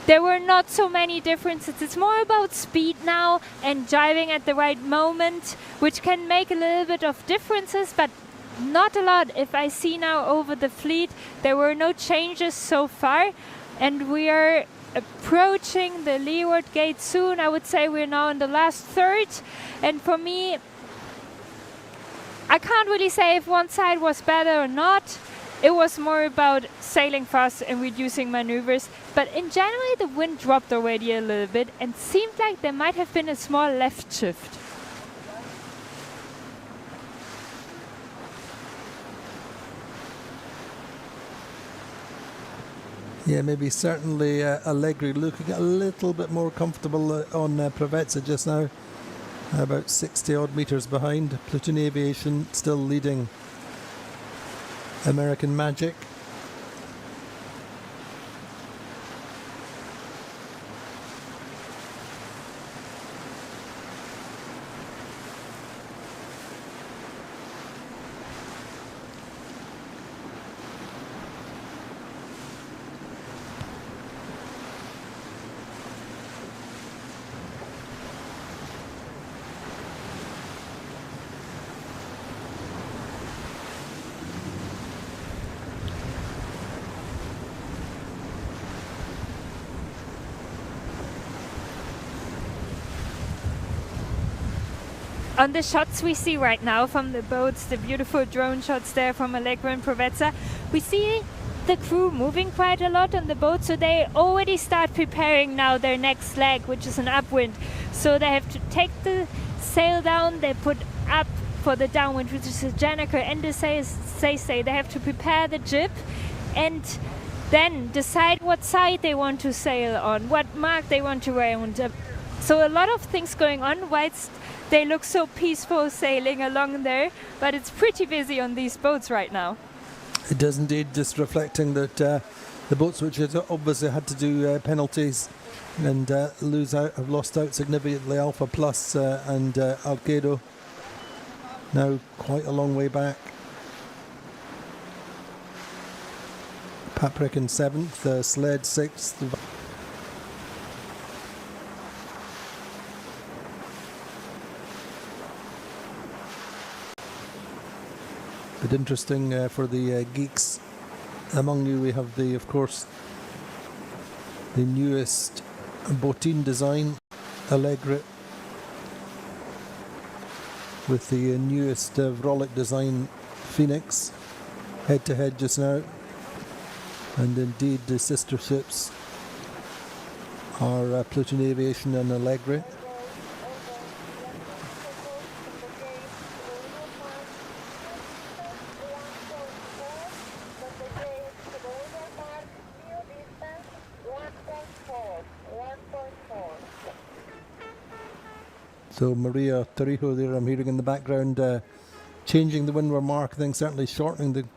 There were not so many differences. It's more about speed now and driving at the right moment, which can make a little bit of differences, but not a lot. If I see now over the fleet, there were no changes so far, and we are approaching the leeward gate soon. I would say we're now in the last third, and for me, I can't really say if one side was better or not. It was more about sailing fast and reducing maneuvers, but in general the wind dropped already a little bit and seemed like there might have been a small left shift. Yeah, maybe certainly Allegri looking a little bit more comfortable on Pre-regatta just now, about 60 odd metres behind. Platoon Aviation still leading American Magic. On the shots we see right now from the boats, the beautiful drone shots there from Allegro and Pre-regatta, we see the crew moving quite a lot on the boat, so they already start preparing now their next leg, which is an upwind. So they have to take the sail down, they put up for the downwind, which is a gennaker, and the say they have to prepare the jib and then decide what side they want to sail on, what mark they want to round. So a lot of things going on whilst they look so peaceful sailing along there, but it's pretty busy on these boats right now. It does indeed, just reflecting that the boats which had obviously had to do penalties and have lost out significantly, Alpha Plus and Algedo, now quite a long way back. Patrick in 7th, Sled 6th. But interesting for the geeks among you, we have of course, the newest bottine design, Allegre, with the newest Vrolic design, Phoenix, head-to-head just now. And indeed the sister ships are Platoon Aviation and Allegre. So Maria Torrijos there, I'm hearing in the background, changing the windward mark, I think certainly shortening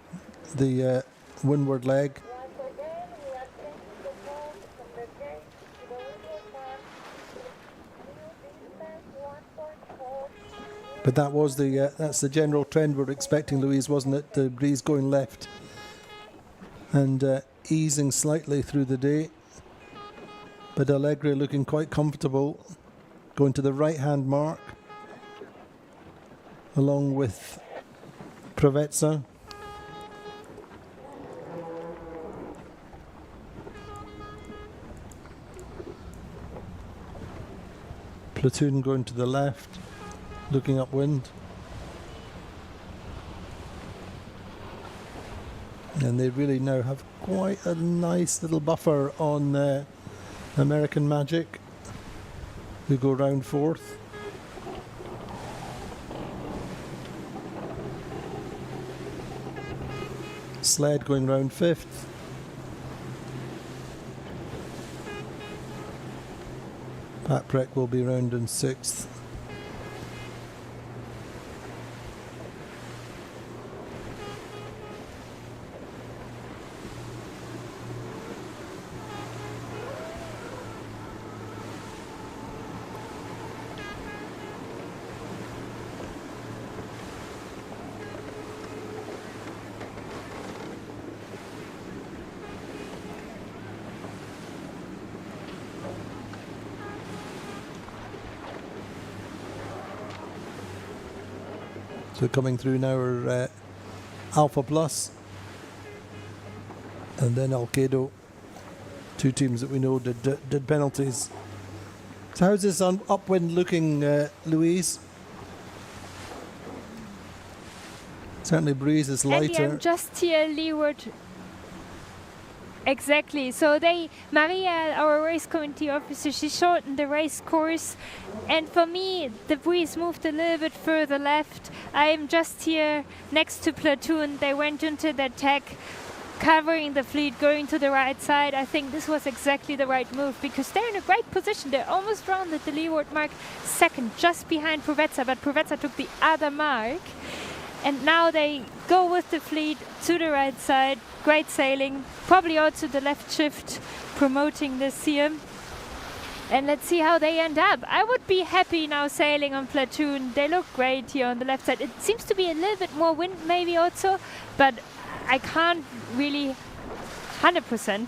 the windward leg. But that was that's the general trend we're expecting, Louise, wasn't it? The breeze going left and easing slightly through the day. But Allegre looking quite comfortable, going to the right-hand mark, along with Provezza. Platoon going to the left, looking upwind. And they really now have quite a nice little buffer on American Magic, who go round 4th. Sled going round 5th. Patrick will be round in 6th. So coming through now are Alpha Plus and then Alcedo, two teams that we know did penalties. So how's this on upwind looking, Louise? Certainly breeze is lighter. Andy, I'm just here leeward. Exactly. So Maria, our race committee officer, she shortened the race course, and for me the breeze moved a little bit further left. I am just here next to Platoon. They went into the attack, covering the fleet, going to the right side. I think this was exactly the right move because they're in a great position. They're almost rounded the leeward mark, second, just behind Provezza, but Provezza took the other mark. And now they go with the fleet to the right side. Great sailing, probably also the left shift promoting this here. And let's see how they end up. I would be happy now sailing on Platoon. They look great here on the left side. It seems to be a little bit more wind maybe also, but I can't really 100%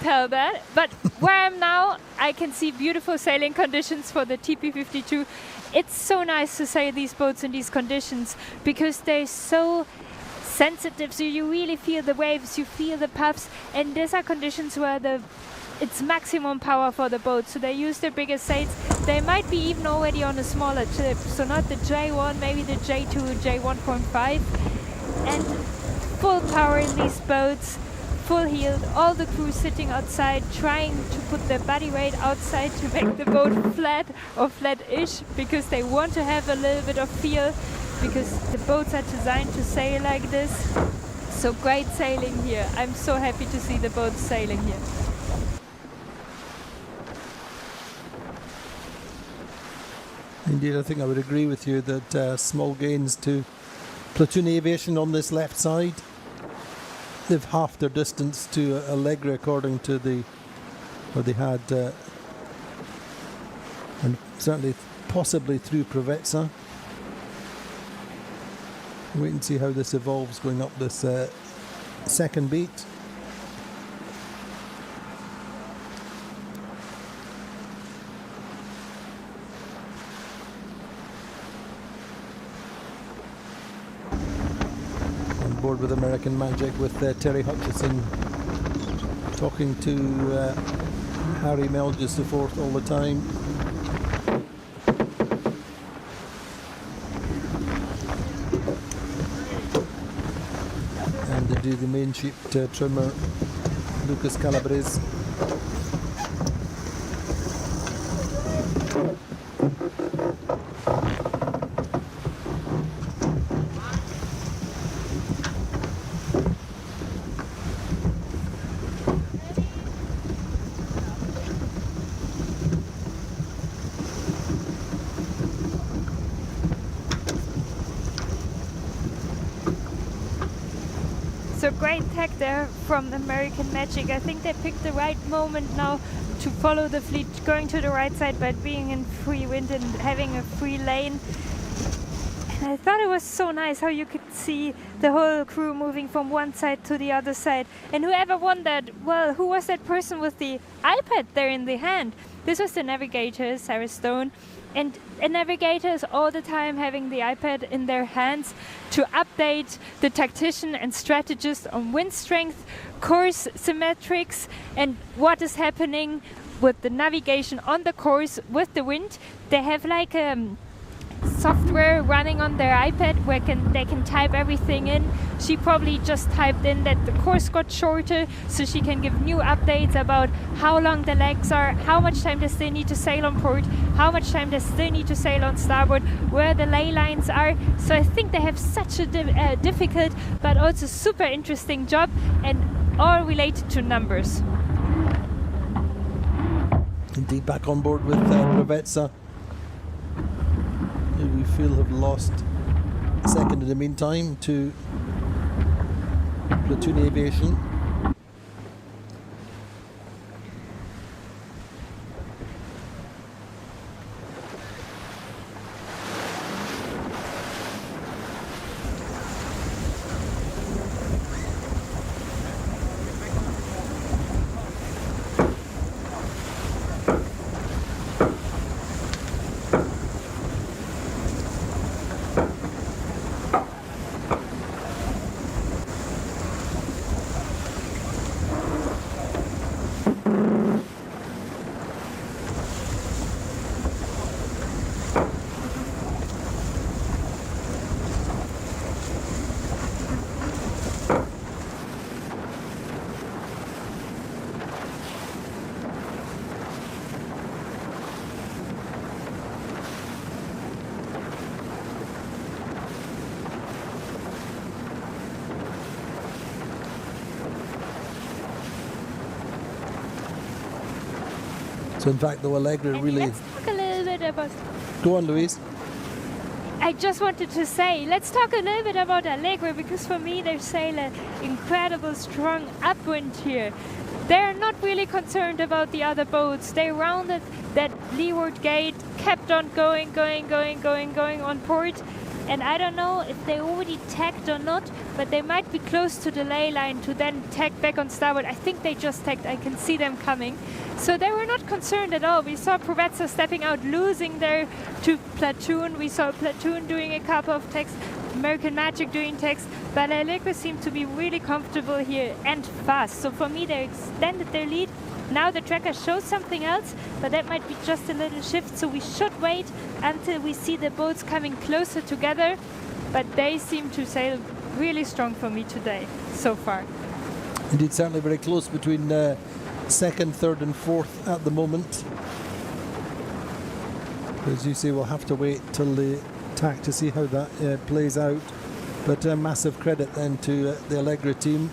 tell that. But where I'm now, I can see beautiful sailing conditions for the TP52. It's so nice to sail these boats in these conditions because they're so sensitive, so you really feel the waves, you feel the puffs, and these are conditions where it's maximum power for the boat, so they use their biggest sails. They might be even already on a smaller ship, so not the J1, maybe the J2, J1.5, and full power in these boats, full heeled, all the crew sitting outside trying to put their body weight outside to make the boat flat or flat-ish because they want to have a little bit of feel because the boats are designed to sail like this. So great sailing here. I'm so happy to see the boats sailing here. Indeed, I think I would agree with you that small gains to Platoon Aviation on this left side. They've halved their distance to Allegre according to what they had, and certainly possibly through Provezza. Wait and see how this evolves going up this second beat. On board with American Magic with Terry Hutchison talking to Harry Melges IV all the time. And they do the main sheet trimmer, Lucas Calabrese. So great tech there from American Magic. I think they picked the right moment now to follow the fleet going to the right side by being in free wind and having a free lane. And I thought it was so nice how you could see the whole crew moving from one side to the other side. And whoever won that, well, who was that person with the iPad there in the hand? This was the navigator, Sarah Stone. And navigators all the time having the iPad in their hands to update the tactician and strategist on wind strength, course symmetrics, and what is happening with the navigation on the course with the wind. They have like software running on their iPad where they can type everything in. She probably just typed in that the course got shorter, so she can give new updates about how long the legs are, how much time they still need to sail on port, how much time they still need to sail on starboard, where the ley lines are. So I think they have such a difficult but also super interesting job, and all related to numbers. Indeed, back on board with Brevetza, who we feel have lost second in the meantime to Platoon Aviation. So in fact, though, Allegra And really... let's talk a little bit about... Go on, Louise. I just wanted to say, let's talk a little bit about Allegra, because for me they sail an incredible strong upwind here. They're not really concerned about the other boats. They rounded that leeward gate, kept on going on port. And I don't know if they already tacked or not, but they might be close to the ley line to then tack back on starboard. I think they just tacked. I can see them coming. So they were not concerned at all. We saw Brevetza stepping out, losing there to Platoon. We saw Platoon doing a couple of tacks, American Magic doing tacks, but Allegra seemed to be really comfortable here and fast. So for me, they extended their lead. Now the tracker shows something else, but that might be just a little shift, so we should wait until we see the boats coming closer together. But they seem to sail really strong for me today, so far. Indeed, certainly very close between second, third and fourth at the moment. As you say, we'll have to wait till the tack to see how that plays out. But massive credit then to the Allegra team.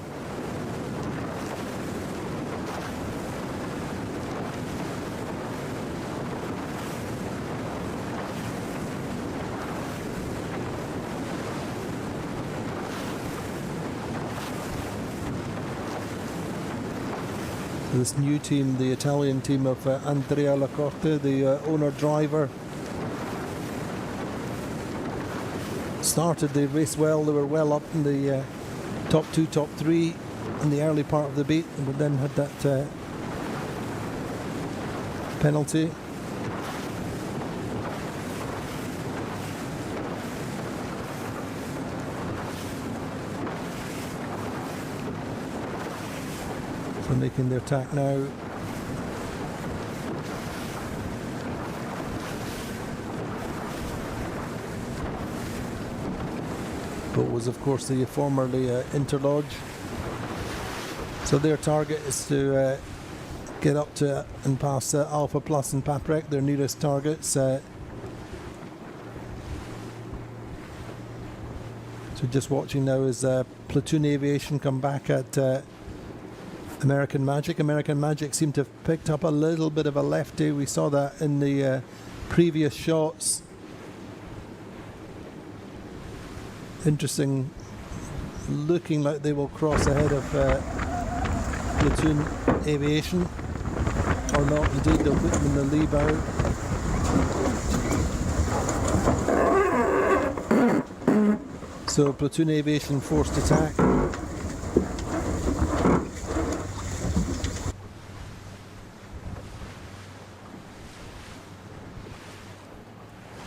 This new team, the Italian team of Andrea Lacorte, the owner-driver, started the race well. They were well up in the top two, top three. in the early part of the beat, but then had that penalty. So making their attack now. But was of course the formerly interlude. So their target is to get up to and pass Alpha Plus and Paprec, their nearest targets. So just watching now as Platoon Aviation come back at American Magic. American Magic seem to have picked up a little bit of a lefty. We saw that in the previous shots. Interesting, looking like they will cross ahead of Platoon Aviation, or not indeed, they'll put them in the lee bow. So Platoon Aviation forced attack.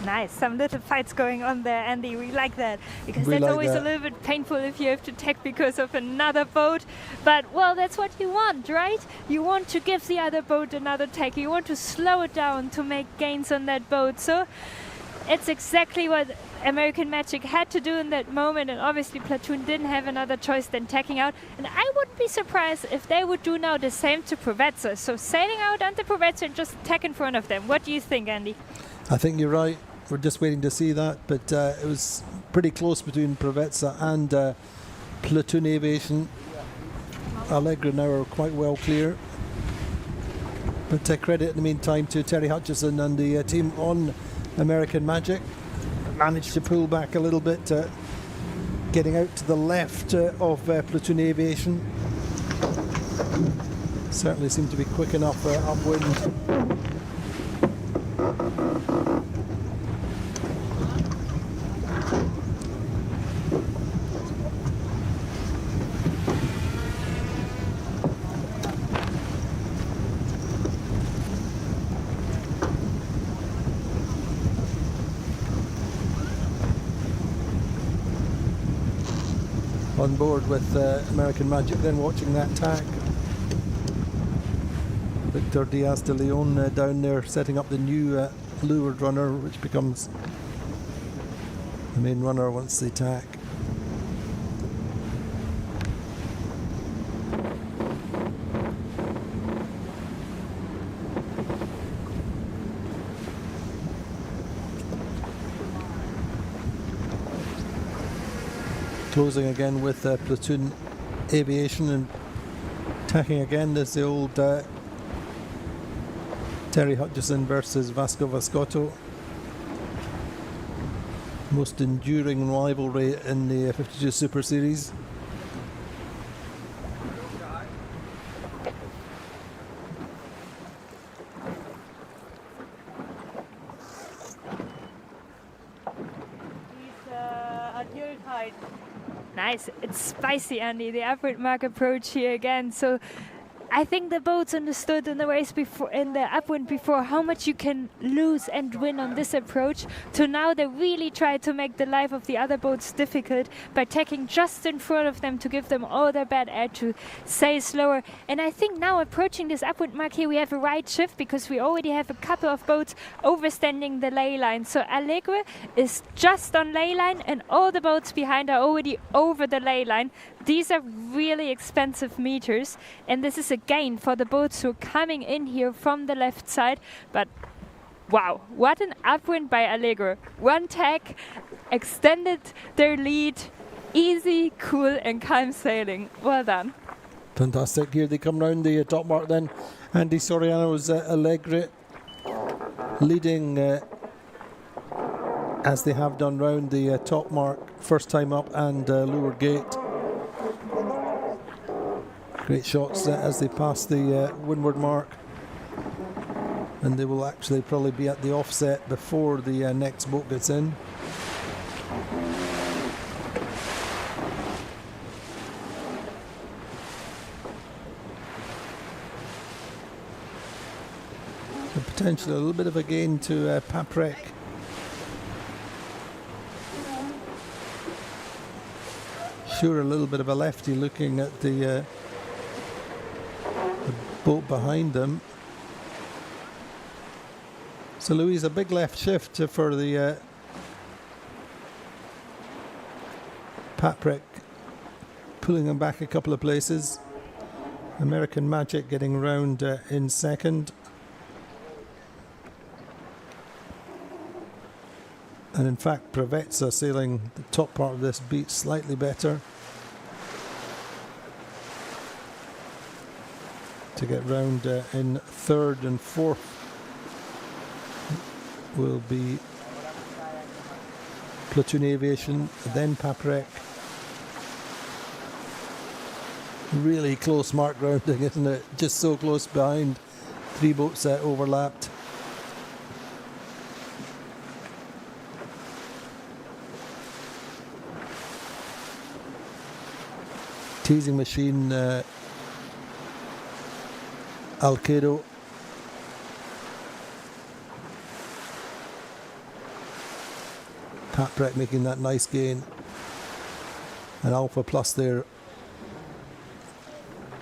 Nice, some little fights going on there, Andy. We like that, because We that's like always that. a little bit painful if you have to attack because of another boat. But, well, that's what you want, right? You want to give the other boat another attack. You want to slow it down to make gains on that boat. So it's exactly what American Magic had to do in that moment, and obviously Platoon didn't have another choice than tacking out. And I wouldn't be surprised if they would do now the same to Provezza. So sailing out onto Provezza and just tack in front of them. What do you think, Andy? I think you're right. We're just waiting to see that, but it was pretty close between Provezza and Platoon Aviation. Allegra now are quite well clear. But credit in the meantime to Terry Hutchison and the team on American Magic. Managed to pull back a little bit, getting out to the left of Platoon Aviation. Certainly seemed to be quick enough upwind. On board with American Magic, then watching that tack. Victor Diaz de Leon down there setting up the new leeward runner, which becomes the main runner once they tack. Closing again with Platoon Aviation and tacking again. There's the old Terry Hutchison versus Vasco Vascotto. Most enduring rivalry in the 52 Super Series. Nice, it's spicy, Andy, the upwind mark approach here again. So I think the boats understood in the race before, in the upwind before, how much you can lose and win on this approach. To now they really try to make the life of the other boats difficult by tacking just in front of them to give them all their bad air to sail slower. And I think now approaching this upwind mark here, we have a right shift because we already have a couple of boats overstanding the ley line. So Allegre is just on ley line and all the boats behind are already over the ley line. These are really expensive meters, and this is a gain for the boats who are coming in here from the left side. But wow, what an upwind by Allegro. One tack, extended their lead, easy, cool and calm sailing. Well done. Fantastic. Here they come round the top mark then. Andy Soriano's Allegre leading as they have done round the top mark, first time up and leeward gate. Great shots as they pass the windward mark, and they will actually probably be at the offset before the next boat gets in. Potentially a little bit of a gain to Paprec. Sure, a little bit of a lefty looking at the boat behind him. So Louise, a big left shift for the Paprec, pulling him back a couple of places. American Magic getting round in second. And in fact, Prevezza sailing the top part of this beat slightly better to get round in third, and fourth will be Platoon Aviation, then Paprec. Really close mark grounding, isn't it? Just so close behind. 3 boats overlapped. Teasing machine, Alcedo. Paprec making that nice gain. And Alpha Plus there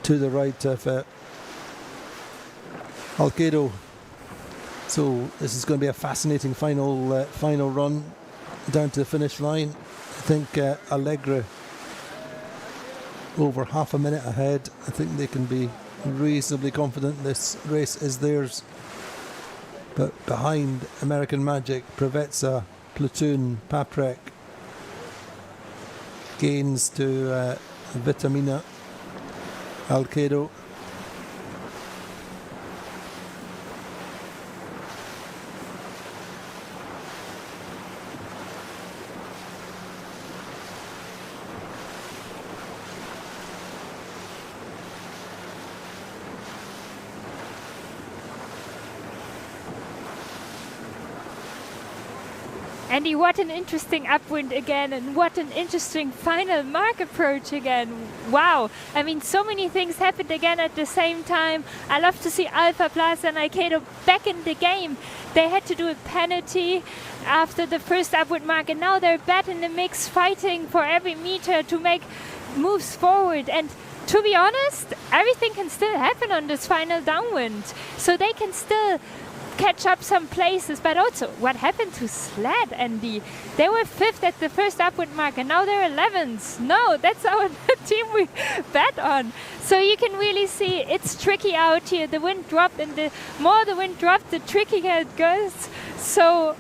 to the right of Alcedo. So this is going to be a fascinating final run down to the finish line. I think Allegra over half a minute ahead. I think they can be reasonably confident this race is theirs. But behind American Magic, Prevezza, Platoon, Paprec, gains to Vitamina, Alcedo. Andy, what an interesting upwind again, and what an interesting final mark approach again. Wow, I mean, so many things happened again at the same time. I love to see Alpha Plus and Alcedo back in the game. They had to do a penalty after the first upwind mark, and now they're back in the mix, fighting for every meter to make moves forward. And to be honest, everything can still happen on this final downwind. So they can still catch up some places, but also what happened to Sled, Andy? They were 5th at the first upwind mark and now they're 11th. No, that's our team we bet on. So you can really see it's tricky out here. The wind dropped, and the more the wind dropped, the trickier it goes. So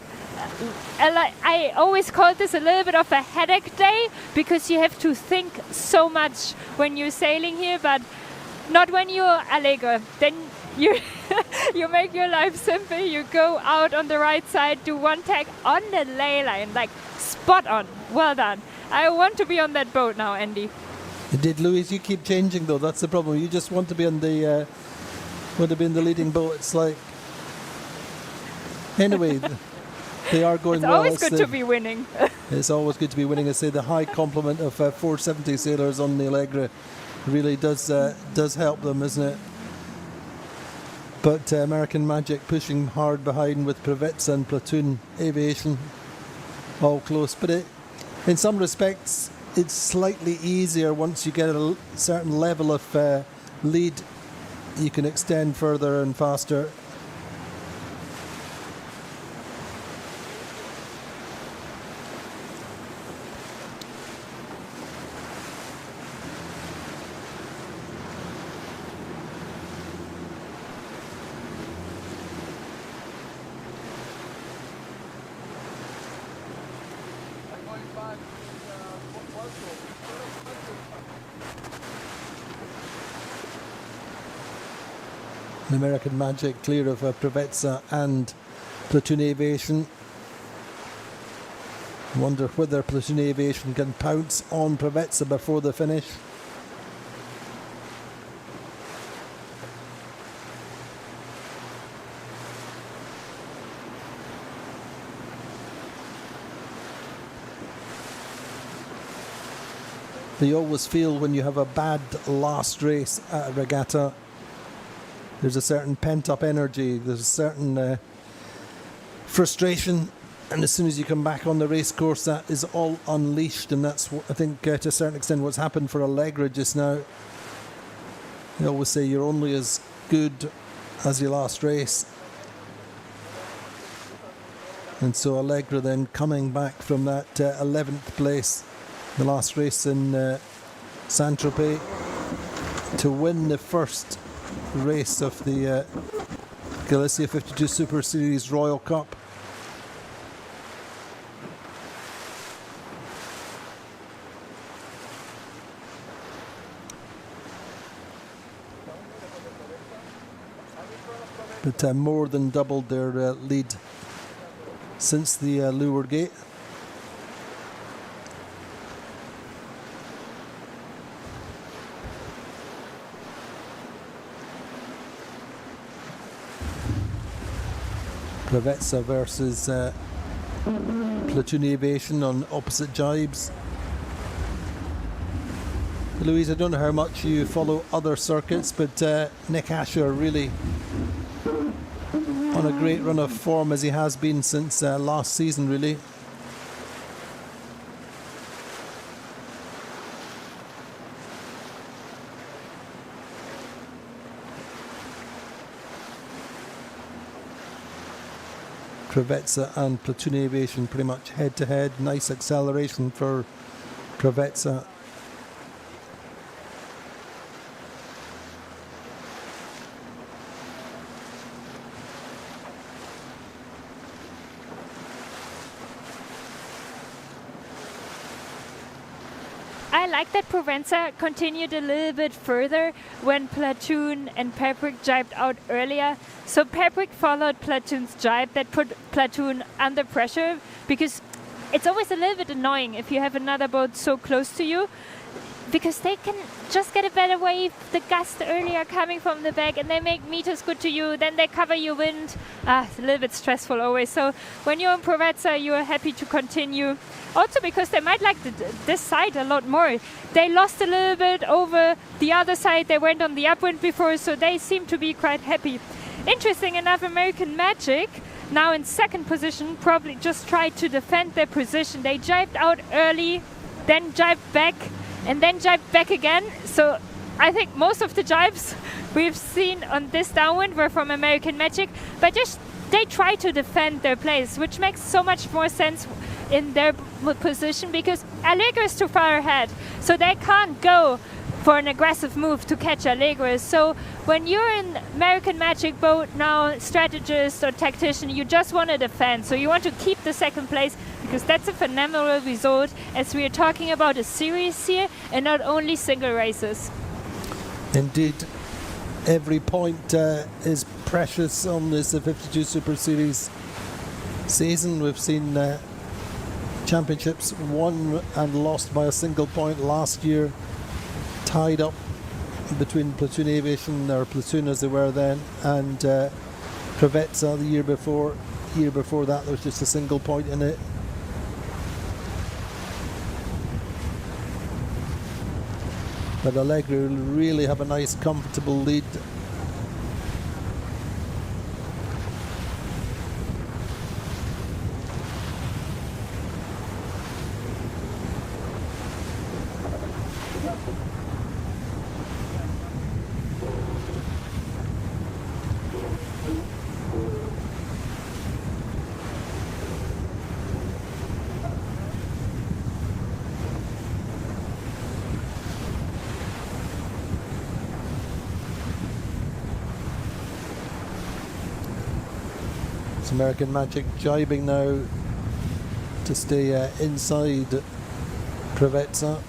I always call this a little bit of a headache day, because you have to think so much when you're sailing here, but not when you're Allegra. Then you you make your life simple. You go out on the right side, do one tag on the ley line, like spot on. Well done. I want to be on that boat now, Andy. Indeed, Louise, you keep changing though. That's the problem. You just want to be on the in the leading boat. It's like, anyway, they are going it's well. Always good to be winning. It's always good to be winning. I say the high complement of 470 sailors on the Allegra really does help them, isn't it? But American Magic pushing hard behind with Prevezza and Platoon Aviation all close. But in some respects, it's slightly easier once you get a certain level of lead. You can extend further and faster. American Magic clear of Prevezza and Platoon Aviation. Wonder whether Platoon Aviation can pounce on Prevezza before the finish. You always feel when you have a bad last race at a regatta, There's a certain pent-up energy. There's a certain frustration. And as soon as you come back on the race course, that is all unleashed. And that's, I think, to a certain extent, what's happened for Allegra just now. They always say you're only as good as your last race. And so Allegra then coming back from that 11th place, the last race in Saint-Tropez, to win the first race of the Galicia 52 Super Series Royal Cup. But more than doubled their lead since the Leeward Gate. Provezza versus Platoon Aviation on opposite jibes. Louise, I don't know how much you follow other circuits, but Nick Asher really on a great run of form as he has been since last season, really. Provezza and Platoon Aviation pretty much head to head. Nice acceleration for Provezza. I like that Provenza continued a little bit further when Platoon and Paprick jibed out earlier. So Paprick followed Platoon's jibe that put Platoon under pressure, because it's always a little bit annoying if you have another boat so close to you, because they can just get a better wave, the gust earlier coming from the back, and they make meters good to you, then they cover your wind. It's a little bit stressful always. So when you're in Provezza, you are happy to continue. Also because they might like this side a lot more. They lost a little bit over the other side. They went on the upwind before, so they seem to be quite happy. Interesting enough, American Magic, now in second position, probably just tried to defend their position. They jibed out early, then jibed back, and then jibed back again. So I think most of the jibes we've seen on this downwind were from American Magic, but just they try to defend their place, which makes so much more sense in their position, because Allegra is too far ahead, so they can't go for an aggressive move to catch Allegra. So when you're in American Magic boat now, strategist or tactician, you just want to defend. So you want to keep the second place, because that's a phenomenal result, as we are talking about a series here and not only single races. Indeed, every point is precious on this 52 Super Series season. We've seen championships won and lost by a single point last year, tied up between Platoon Aviation, or Platoon as they were then, and Provezza the year before. Year before that, there was just a single point in it. But Allegra really have a nice, comfortable lead. American Magic jibing now to stay inside Provezza.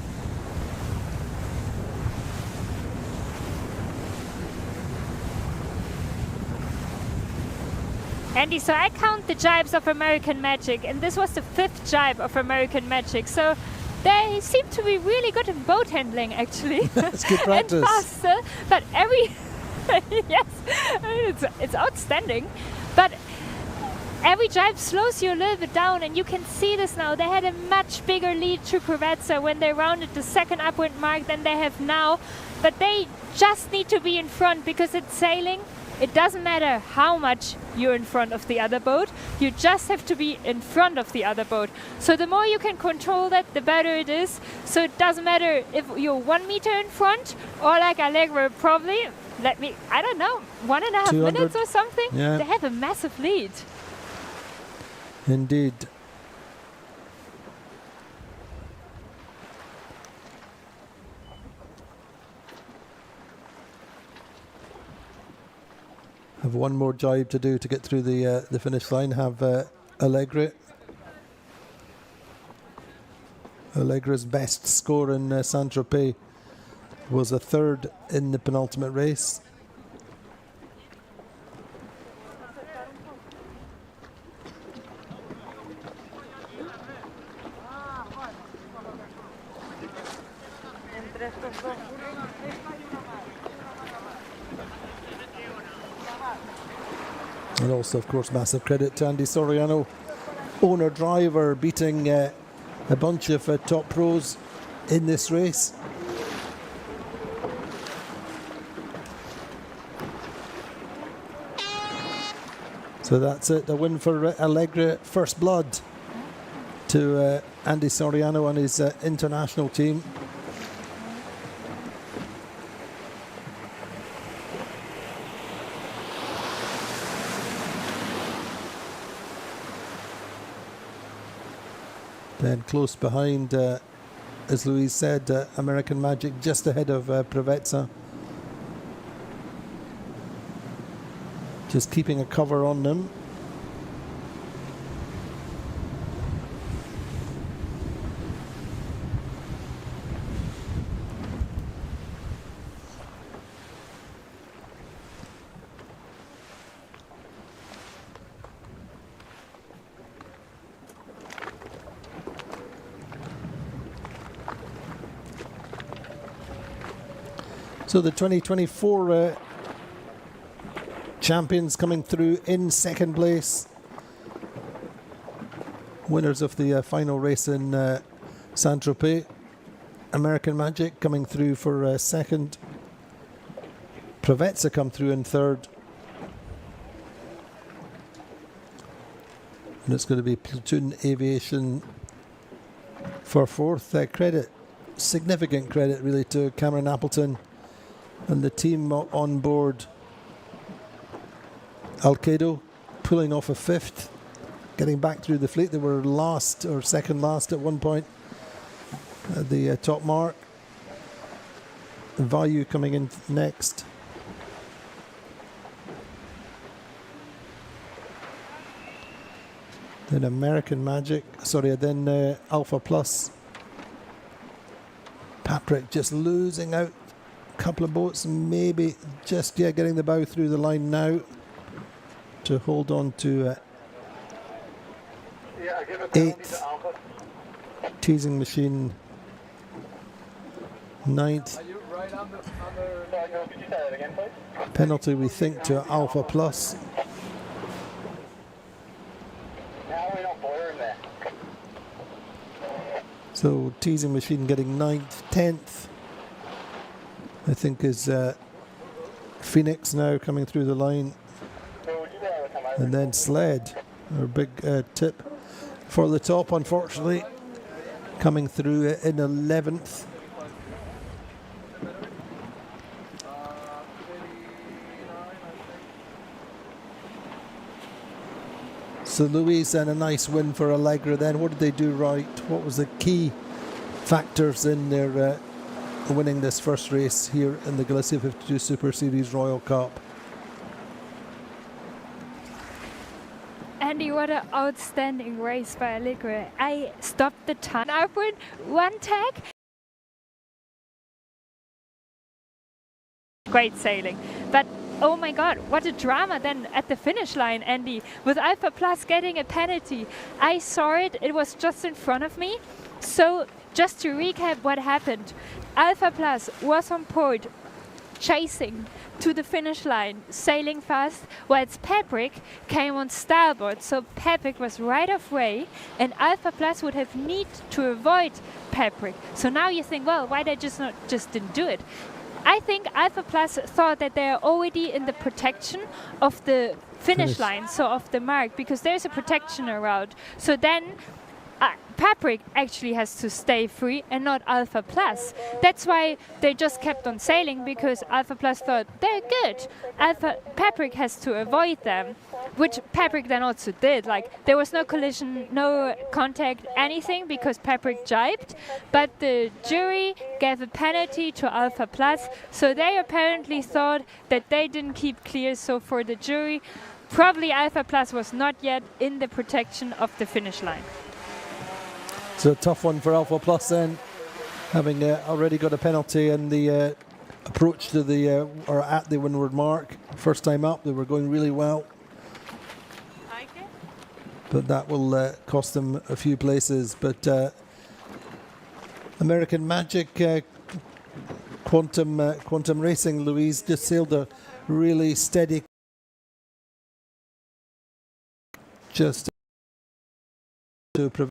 Andy, so I count the jibes of American Magic, and this was the 5th jibe of American Magic. So they seem to be really good in boat handling, actually. That's good practice. And faster, but every yes, it's outstanding. But every jibe slows you a little bit down, and you can see this now. They had a much bigger lead to Provezza when they rounded the second upwind mark than they have now. But they just need to be in front, because it's sailing it doesn't matter how much you're in front of the other boat, you just have to be in front of the other boat. So the more you can control that, the better it is. So it doesn't matter if you're 1 meter in front, or like Allegra probably, I don't know, 1.5 minutes or something. Yeah. They have a massive lead. Indeed. Have one more jibe to do to get through the finish line. Have Allegra. Allegra's best score in Saint-Tropez was a third in the penultimate race. And also, of course, massive credit to Andy Soriano, owner-driver, beating a bunch of top pros in this race. So that's it, a win for Allegra, first blood to Andy Soriano and his international team. Then close behind, as Louise said, American Magic just ahead of Pre-regatta. Just keeping a cover on them. So the 2024 champions coming through in second place. Winners of the final race in Saint-Tropez. American Magic coming through for second. Pre-regatta come through in third. And it's going to be Platoon Aviation for fourth. Credit, significant credit really to Cameron Appleton and the team on board. Alcedo pulling off a fifth, getting back through the fleet. They were last or second last at one point at the top mark. Value coming in next. Then American Magic, then Alpha Plus. Patrick just losing out. Couple of boats, maybe just getting the bow through the line now to hold on to eighth. Teasing Machine ninth. Penalty, we think, to Alpha Plus. So Teasing Machine getting 9th, 10th. I think is Phoenix now coming through the line. And then Sled, our big tip for the top, unfortunately, coming through in 11th. So Louise, and a nice win for Allegra then. What did they do right? What was the key factors in their winning this first race here in the Galicia 52 Super Series Royal Cup? Andy, what an outstanding race by Allegra. I stopped the time. Upwind, one tag. Great sailing. But oh my God, what a drama then at the finish line, Andy, with Alpha Plus getting a penalty. I saw it, it was just in front of me. So just to recap what happened, Alpha Plus was on port, chasing to the finish line, sailing fast, whilst Patrick came on starboard. So Patrick was right of way, and Alpha Plus would have need to avoid Patrick. So now you think, well, why they just didn't do it? I think Alpha Plus thought that they're already in the protection of the finish line, so of the mark, because there's a protection around. So then Paprick actually has to stay free and not Alpha Plus. That's why they just kept on sailing, because Alpha Plus thought they're good. Paprick has to avoid them, which Paprick then also did. Like, there was no collision, no contact, anything, because Paprick jibed. But the jury gave a penalty to Alpha Plus, so they apparently thought that they didn't keep clear. So for the jury, probably Alpha Plus was not yet in the protection of the finish line. It's a tough one for Alpha Plus then, having already got a penalty in the approach to the or at the windward mark. First time up, they were going really well, but that will cost them a few places. But American Magic Quantum Racing, Louise, just sailed a really steady, just to prevent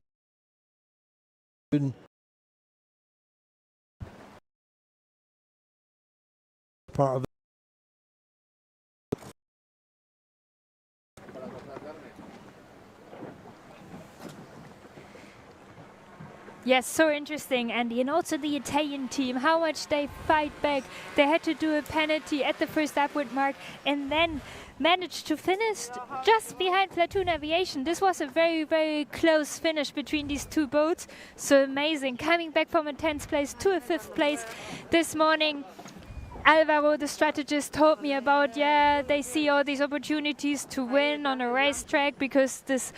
part of it. Yes, so interesting, Andy. And also the Italian team, how much they fight back. They had to do a penalty at the first upwind mark and then managed to finish just behind Platoon Aviation. This was a very, very close finish between these two boats. So amazing. Coming back from a 10th place to a 5th place this morning. Alvaro, the strategist, told me about, they see all these opportunities to win on a racetrack because this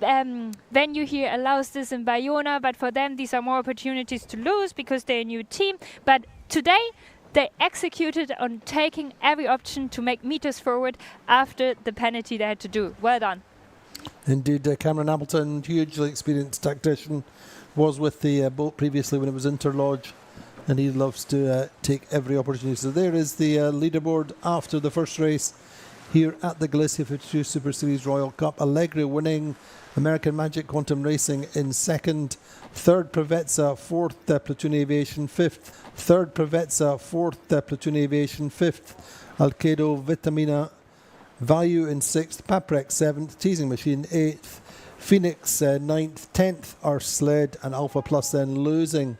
venue here allows this in Bayona, but for them these are more opportunities to lose because they're a new team. But today they executed on taking every option to make meters forward after the penalty they had to do. Well done. Indeed, Cameron Appleton, hugely experienced tactician, was with the boat previously when it was interlude, and he loves to take every opportunity. So there is the leaderboard after the first race here at the Galicia 52 Super Series Royal Cup. Allegri winning, American Magic Quantum Racing in second, third Prevezza, fourth Platoon Aviation, fifth, third Prevezza, fourth Platoon Aviation, fifth Alcedo Vitamina Value in sixth, Paprec seventh, Teasing Machine eighth, Phoenix ninth, 10th are Sled, and Alpha Plus then losing,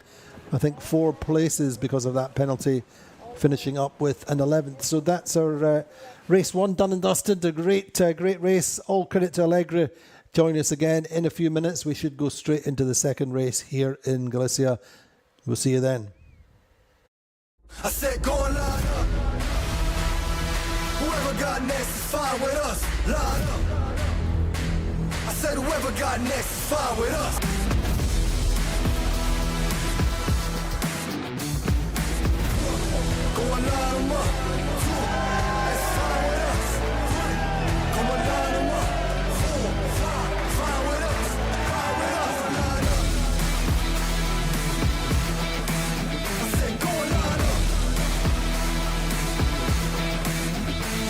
I think, 4 places because of that penalty, finishing up with an 11th. So that's our race one done and dusted. A great race. All credit to Allegri. Join us again in a few minutes. We should go straight into the second race here in Galicia. We'll see you then. I said go and line up. Whoever got next is fine with us. Line up. I said whoever got next is fine with us. Go and line them up. That's fine with us. Come and line them up. Fine with us. Fine with us. Line up. I said go and line up.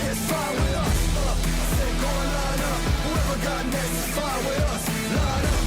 It's fine with us. I said go and line up. Whoever got next is fine with us. Line up.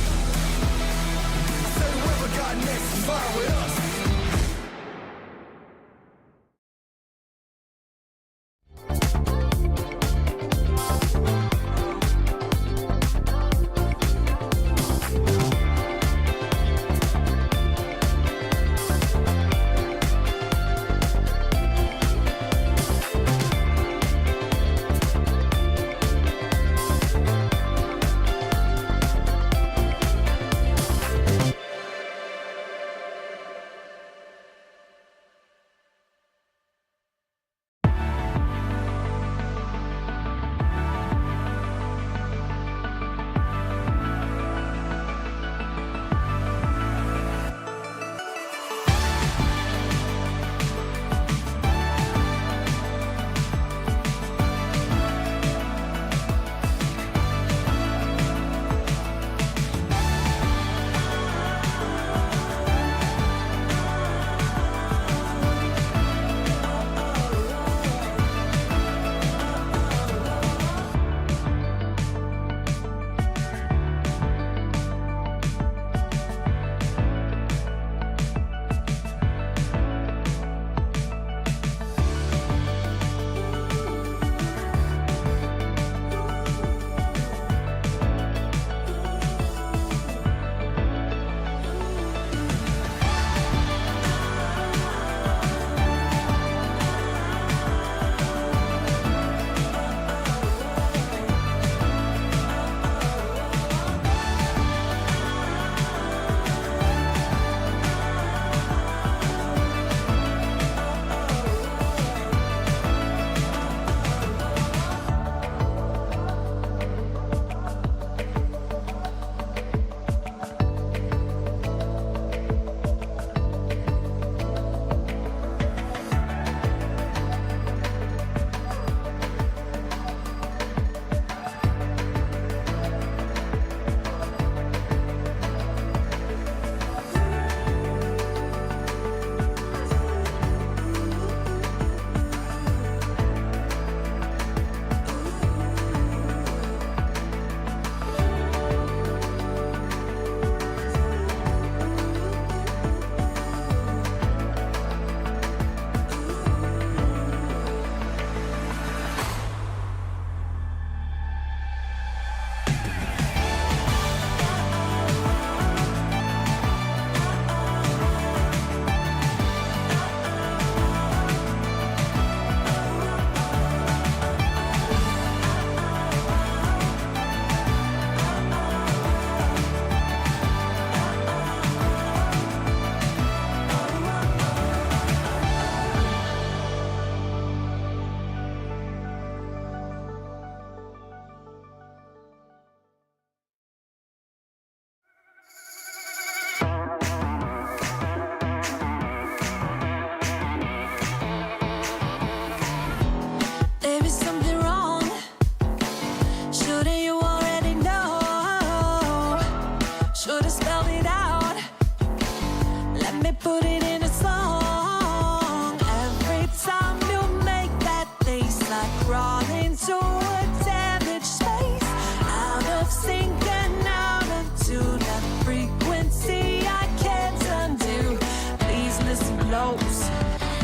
put it in a song. Every time you make that face, like crawling to a damaged space, out of sync and out of tune, that frequency I can't undo. Please listen close.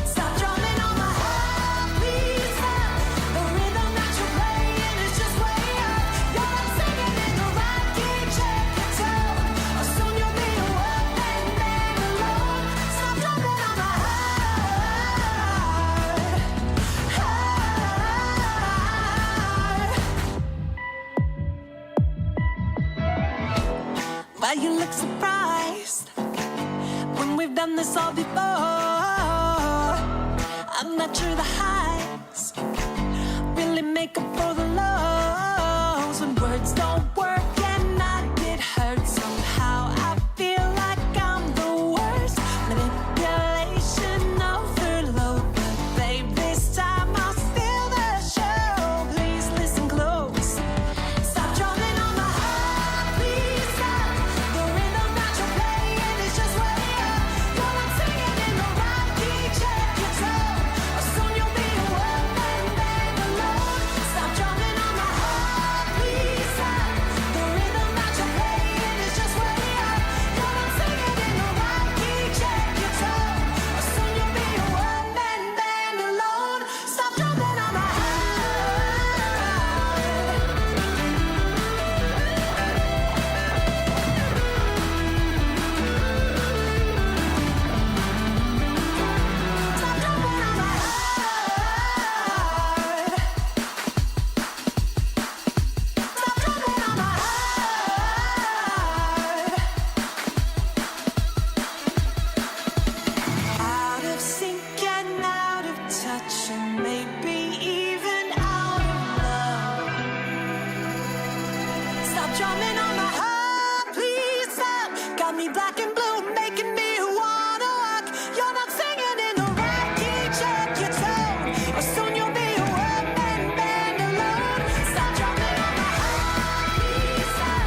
Stop drumming on my heart, please stop. The rhythm that you're playing is just way up. You're not singing in the right key, check your tone, or soon you'll be a one-man band alone. Stop drumming on my heart. Why you look surprised when we've done this all before? I'm not sure the highs really make up for the lows. When words don't work and I get hurt, somehow I feel like I'm the worst. Manipulation overload, but babe, this time I'll steal the show. Please listen close. Stop drumming on my heart, please stop. The rhythm that you're playing is just way up. You're not singing in the right key, check your tone, or soon you'll be a one-man band alone. Stop drumming on my heart, please stop. The rhythm that you're playing is just way up. You're not singing in the right key, check your tone, or soon you'll be a one-man band alone. Stop drumming on my heart. Stop drumming on my heart. Stop drumming on my heart. Out of sync and out of touch, and maybe even out of love. Stop drumming on my heart, please stop. Got me black and blue, making me wanna walk. You're not singing in the right key, check your tone, or soon you'll be a one-man band alone. Stop drumming on my heart, please stop.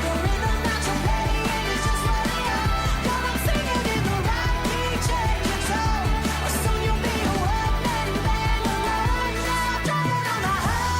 The rhythm that you're playing is just way up. You're not singing in the right key, check your tone, or soon you'll be a one-man band alone. Stop drumming on my heart.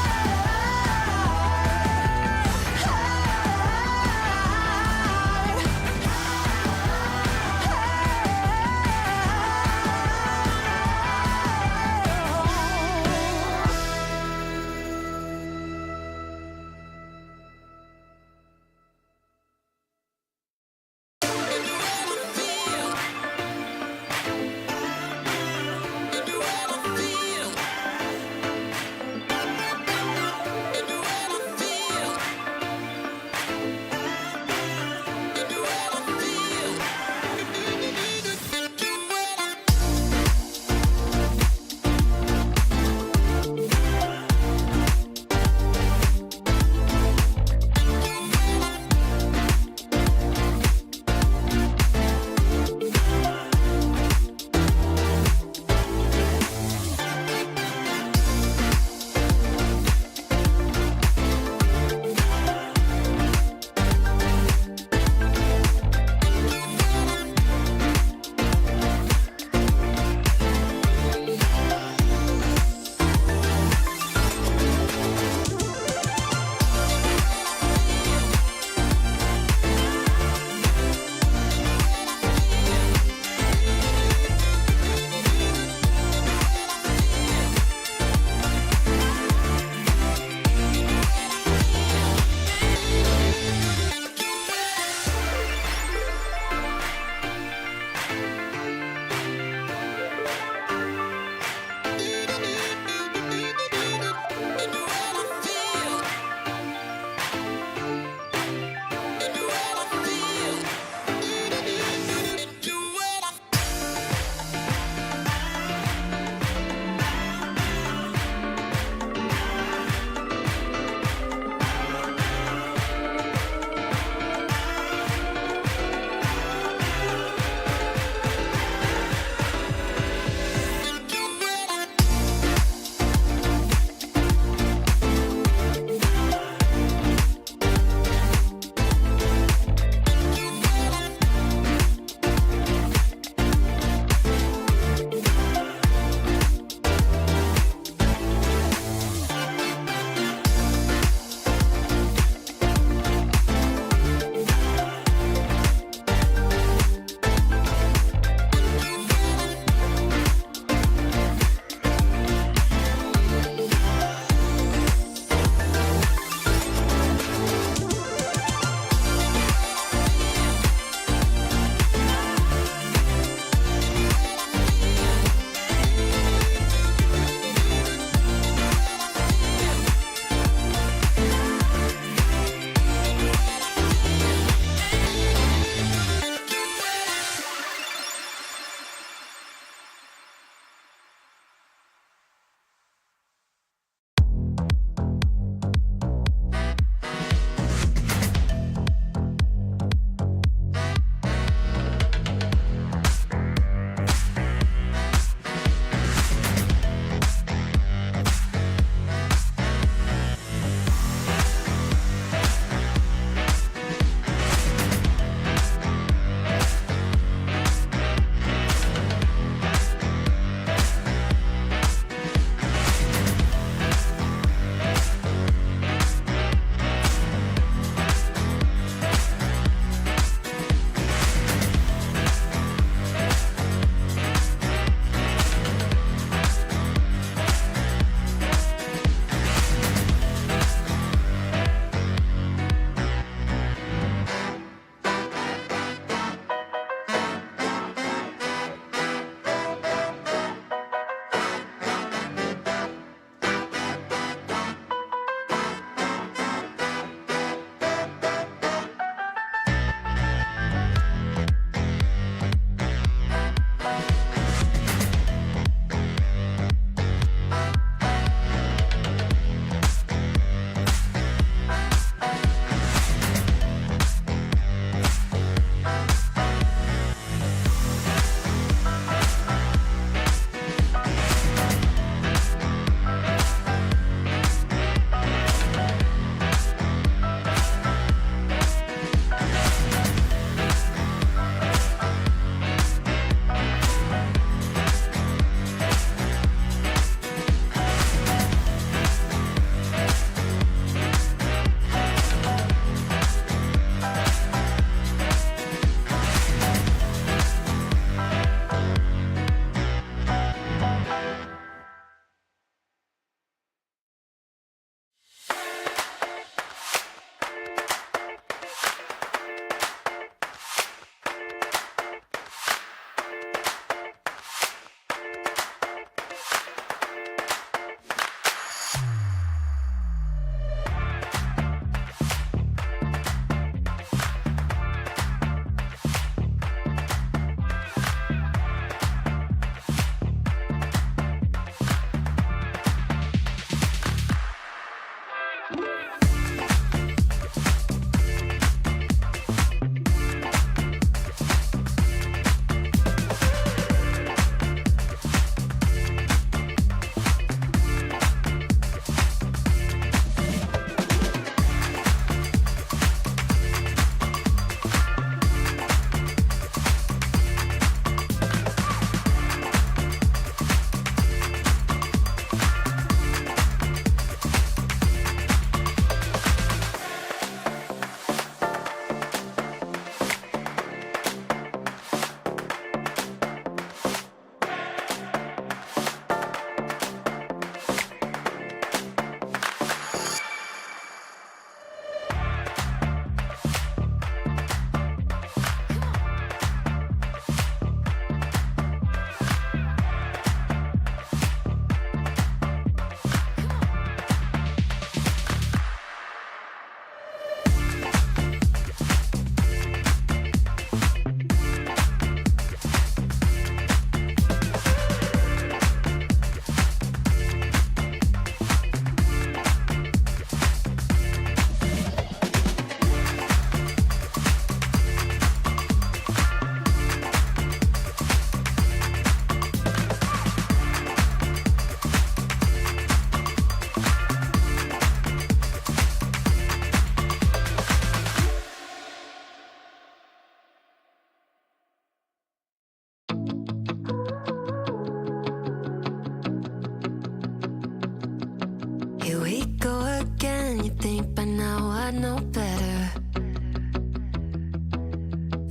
I know better.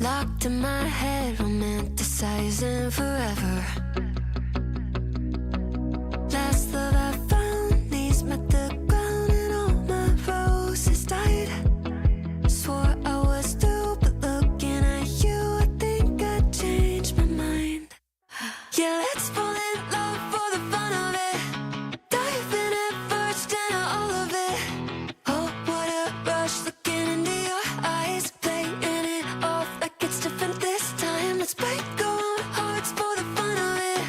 Locked in my head, romanticizing forever. Last love I found, knees met the ground and all my roses died. Swore I was through, but looking at you, I think I changed my mind. Yeah, let's fall in love for the fun of it. Diving at first into all of it. Oh, what a rush, looking into your eyes, playing it off like it's different this time. Let's break our own hearts for the fun of it.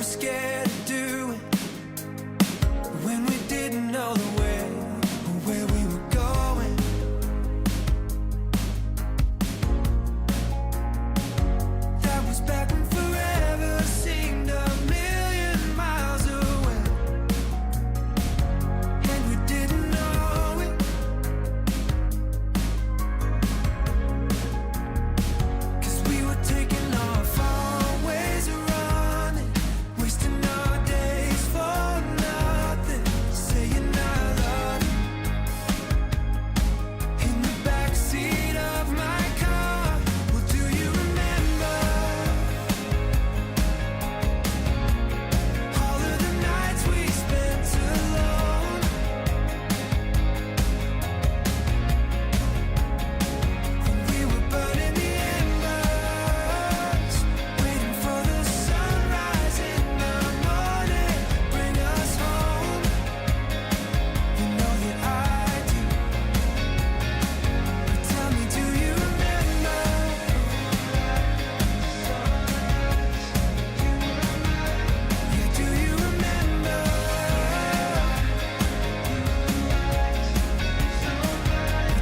scared to do it. When we didn't know the way or where we were going. That was back when forever seemed a million miles away. And we didn't know it. 'Cause we were taking off always running, wasting our days for nothing, saying I love you in the backseat of my car. Well, do you remember all of the nights we spent alone? When we were burning the embers, waiting for the sunrise in the morning, bring us home. You know that I do. But tell me, do you remember? Yeah, do you remember?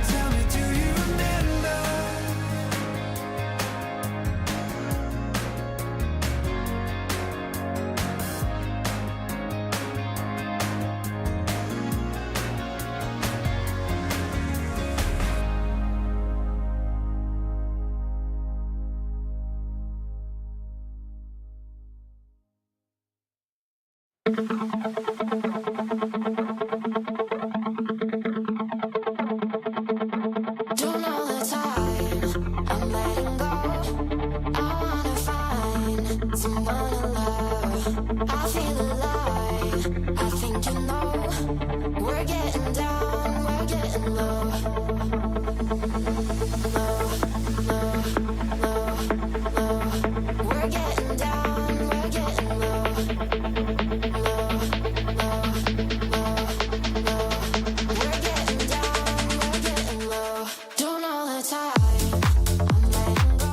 Tell me, do you remember? Don't know the time, I'm letting go. I wanna find someone to love. I feel alive, I think you know. We're getting down, we're getting low. Low, low, low, low. We're getting down, we're getting low. Low, low, low, low. We're getting down, we're getting low. Don't know the time, I'm letting go.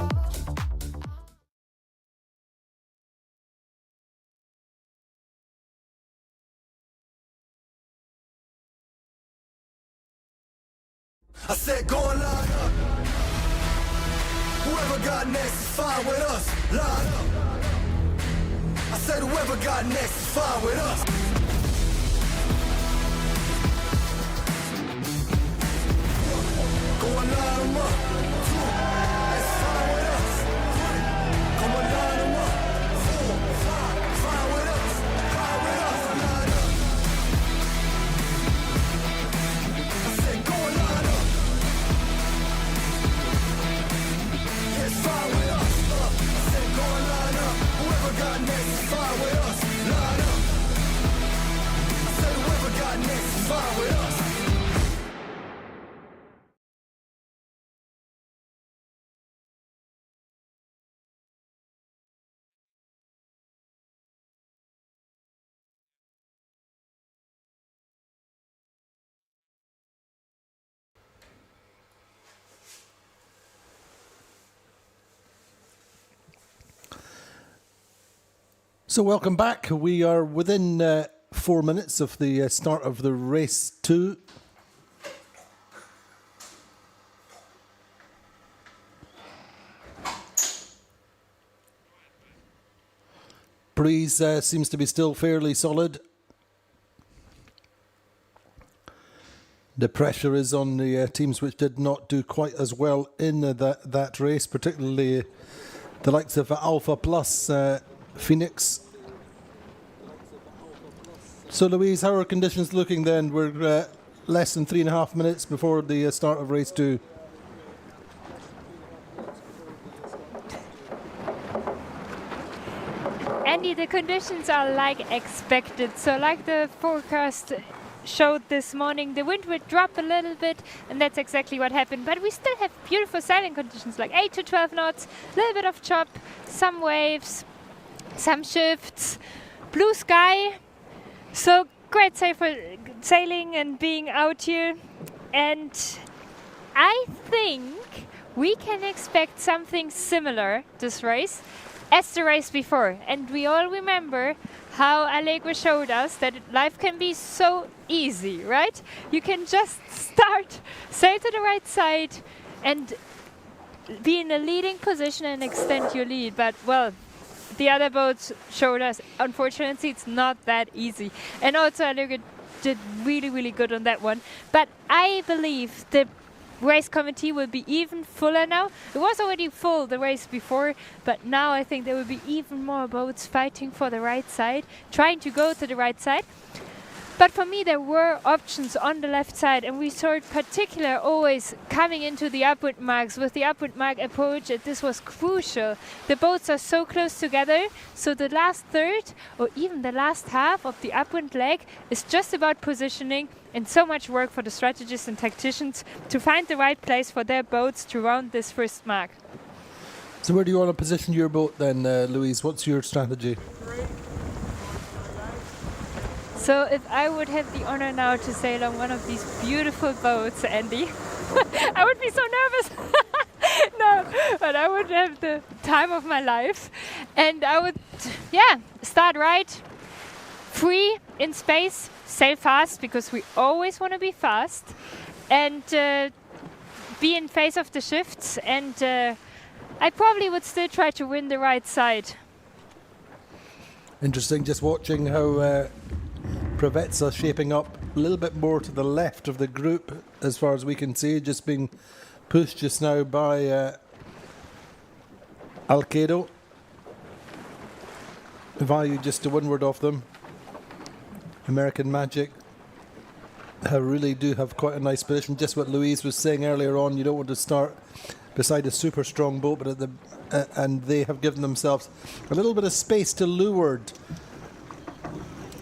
I said go and line up. Whoever got next is fine with us. Line up. I said whoever got next is fine with us. Go and line them up. That's fine with us. Come and line them up. 4, 5, fine with us. Fine with us. Line up. I said go and line up. It's fine with us. I said go and line up. Whoever got next is fine with us. Line up. I said whoever got next is fine with us. So welcome back. We are within 4 minutes of the start of the race 2. Prix seems to be still fairly solid. The pressure is on the teams which did not do quite as well in that race, particularly the likes of Alpha Plus, Phoenix. So Louise, how are conditions looking then? We're less than 3.5 minutes before the start of race 2. Andy, the conditions are like expected. So like the forecast showed this morning, the wind would drop a little bit, and that's exactly what happened. But we still have beautiful sailing conditions, like 8 to 12 knots, a little bit of chop, some some shifts, blue sky. So great sailing and being out here. And I think we can expect something similar this race. as the race before. And we all remember how Allegra showed us that life can be so easy, right? You can just start, sail to the right side, and be in a leading position and extend your lead. But, well, the other boats showed us, unfortunately, it's not that easy. And also, Allegra did really, really good on that one. But I believe the race committee will be even fuller now. It was already full the race before, but now I think there will be even more boats fighting for the right side, trying to go to the right side. But for me, there were options on the left side, and we saw it particular always coming into the upwind marks. With the upwind mark approach, this was crucial. The boats are so close together, so the last third, or even the last half of the upwind leg is just about positioning, and so much work for the strategists and tacticians to find the right place for their boats to round this first mark. So where do you want to position your boat then, Louise? What's your strategy? So if I would have the honor now to sail on one of these beautiful boats, Andy, I would be so nervous. No, but I would have the time of my life. And I would, start right, free in space, sail fast, because we always want to be fast, and be in face of the shifts. And I probably would still try to win the right side. Interesting, just watching how Prevetsa shaping up a little bit more to the left of the group as far as we can see, just being pushed just now by Alcedo. Value just to windward of them. American Magic really do have quite a nice position. Just what Louise was saying earlier on, you don't want to start beside a super strong boat, but at the and they have given themselves a little bit of space to leeward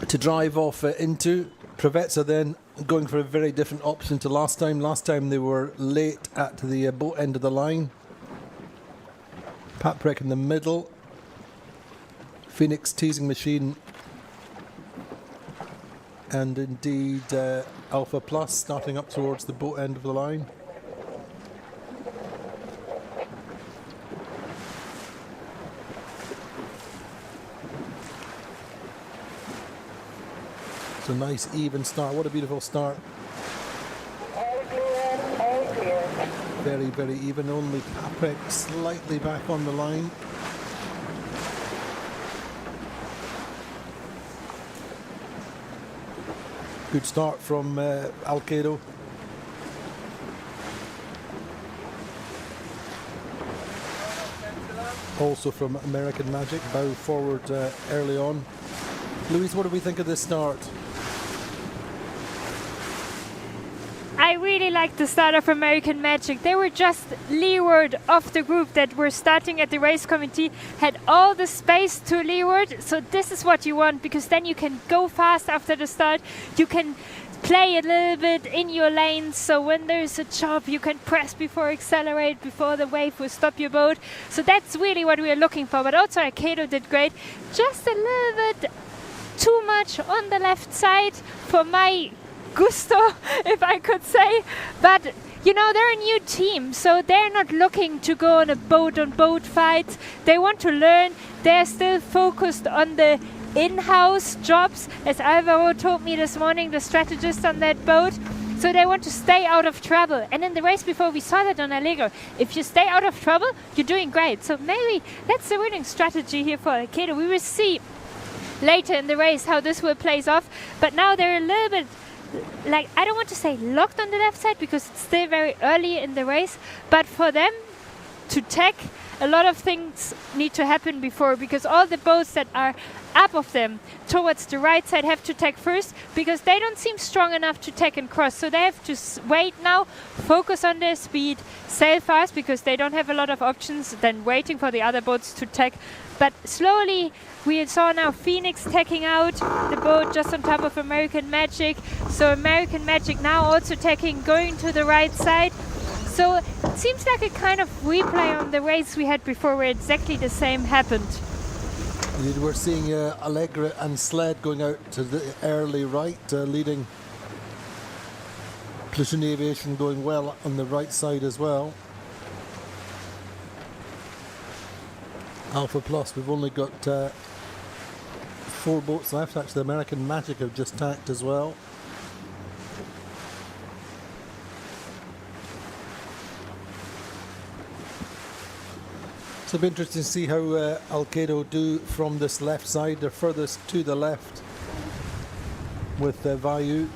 to drive off into. Prevetsa then going for a very different option to last time. Last time they were late at the boat end of the line. Paprec in the middle. Phoenix teasing machine. And indeed Alpha Plus starting up towards the boat end of the line. A nice even start. What a beautiful start. Very, very even. Only Paprec slightly back on the line. Good start from Alcedo. Also from American Magic. Bow forward early on. Louise, what do we think of this start? I really liked the start of American Magic. They were just leeward of the group that were starting at the race committee, had all the space to leeward. So this is what you want, because then you can go fast after the start. You can play a little bit in your lanes, so when there's a chop you can press before accelerate, before the wave will stop your boat. So that's really what we are looking for. But also Alcedo did great. Just a little bit too much on the left side for my gusto, if I could say. But you know, they're a new team, so they're not looking to go on a boat fight. They want to learn. They're still focused on the in-house jobs, as Alvaro told me this morning, the strategist on that boat. So they want to stay out of trouble. And in the race before, we saw that on Allegro. If you stay out of trouble, you're doing great. So maybe that's the winning strategy here for Alcedo. We will see later in the race how this will play off. But now they're a little bit, like, I don't want to say locked on the left side, because it's still very early in the race. But for them to tack, a lot of things need to happen before, because all the boats that are up of them towards the right side have to tack first, because they don't seem strong enough to tack and cross. So they have to wait now, focus on their speed, sail fast, because they don't have a lot of options than waiting for the other boats to tack. But slowly we saw now Phoenix tacking out the boat just on top of American Magic. So American Magic now also tacking, going to the right side. So it seems like a kind of replay on the race we had before, where exactly the same happened. We're seeing Allegra and Sled going out to the early right, leading. Platoon Aviation going well on the right side as well. Alpha Plus. We've only got 4 boats left. Actually, American Magic have just tacked as well. So it'll be interesting to see how Alcedo do from this left side. They're furthest to the left with Vayu.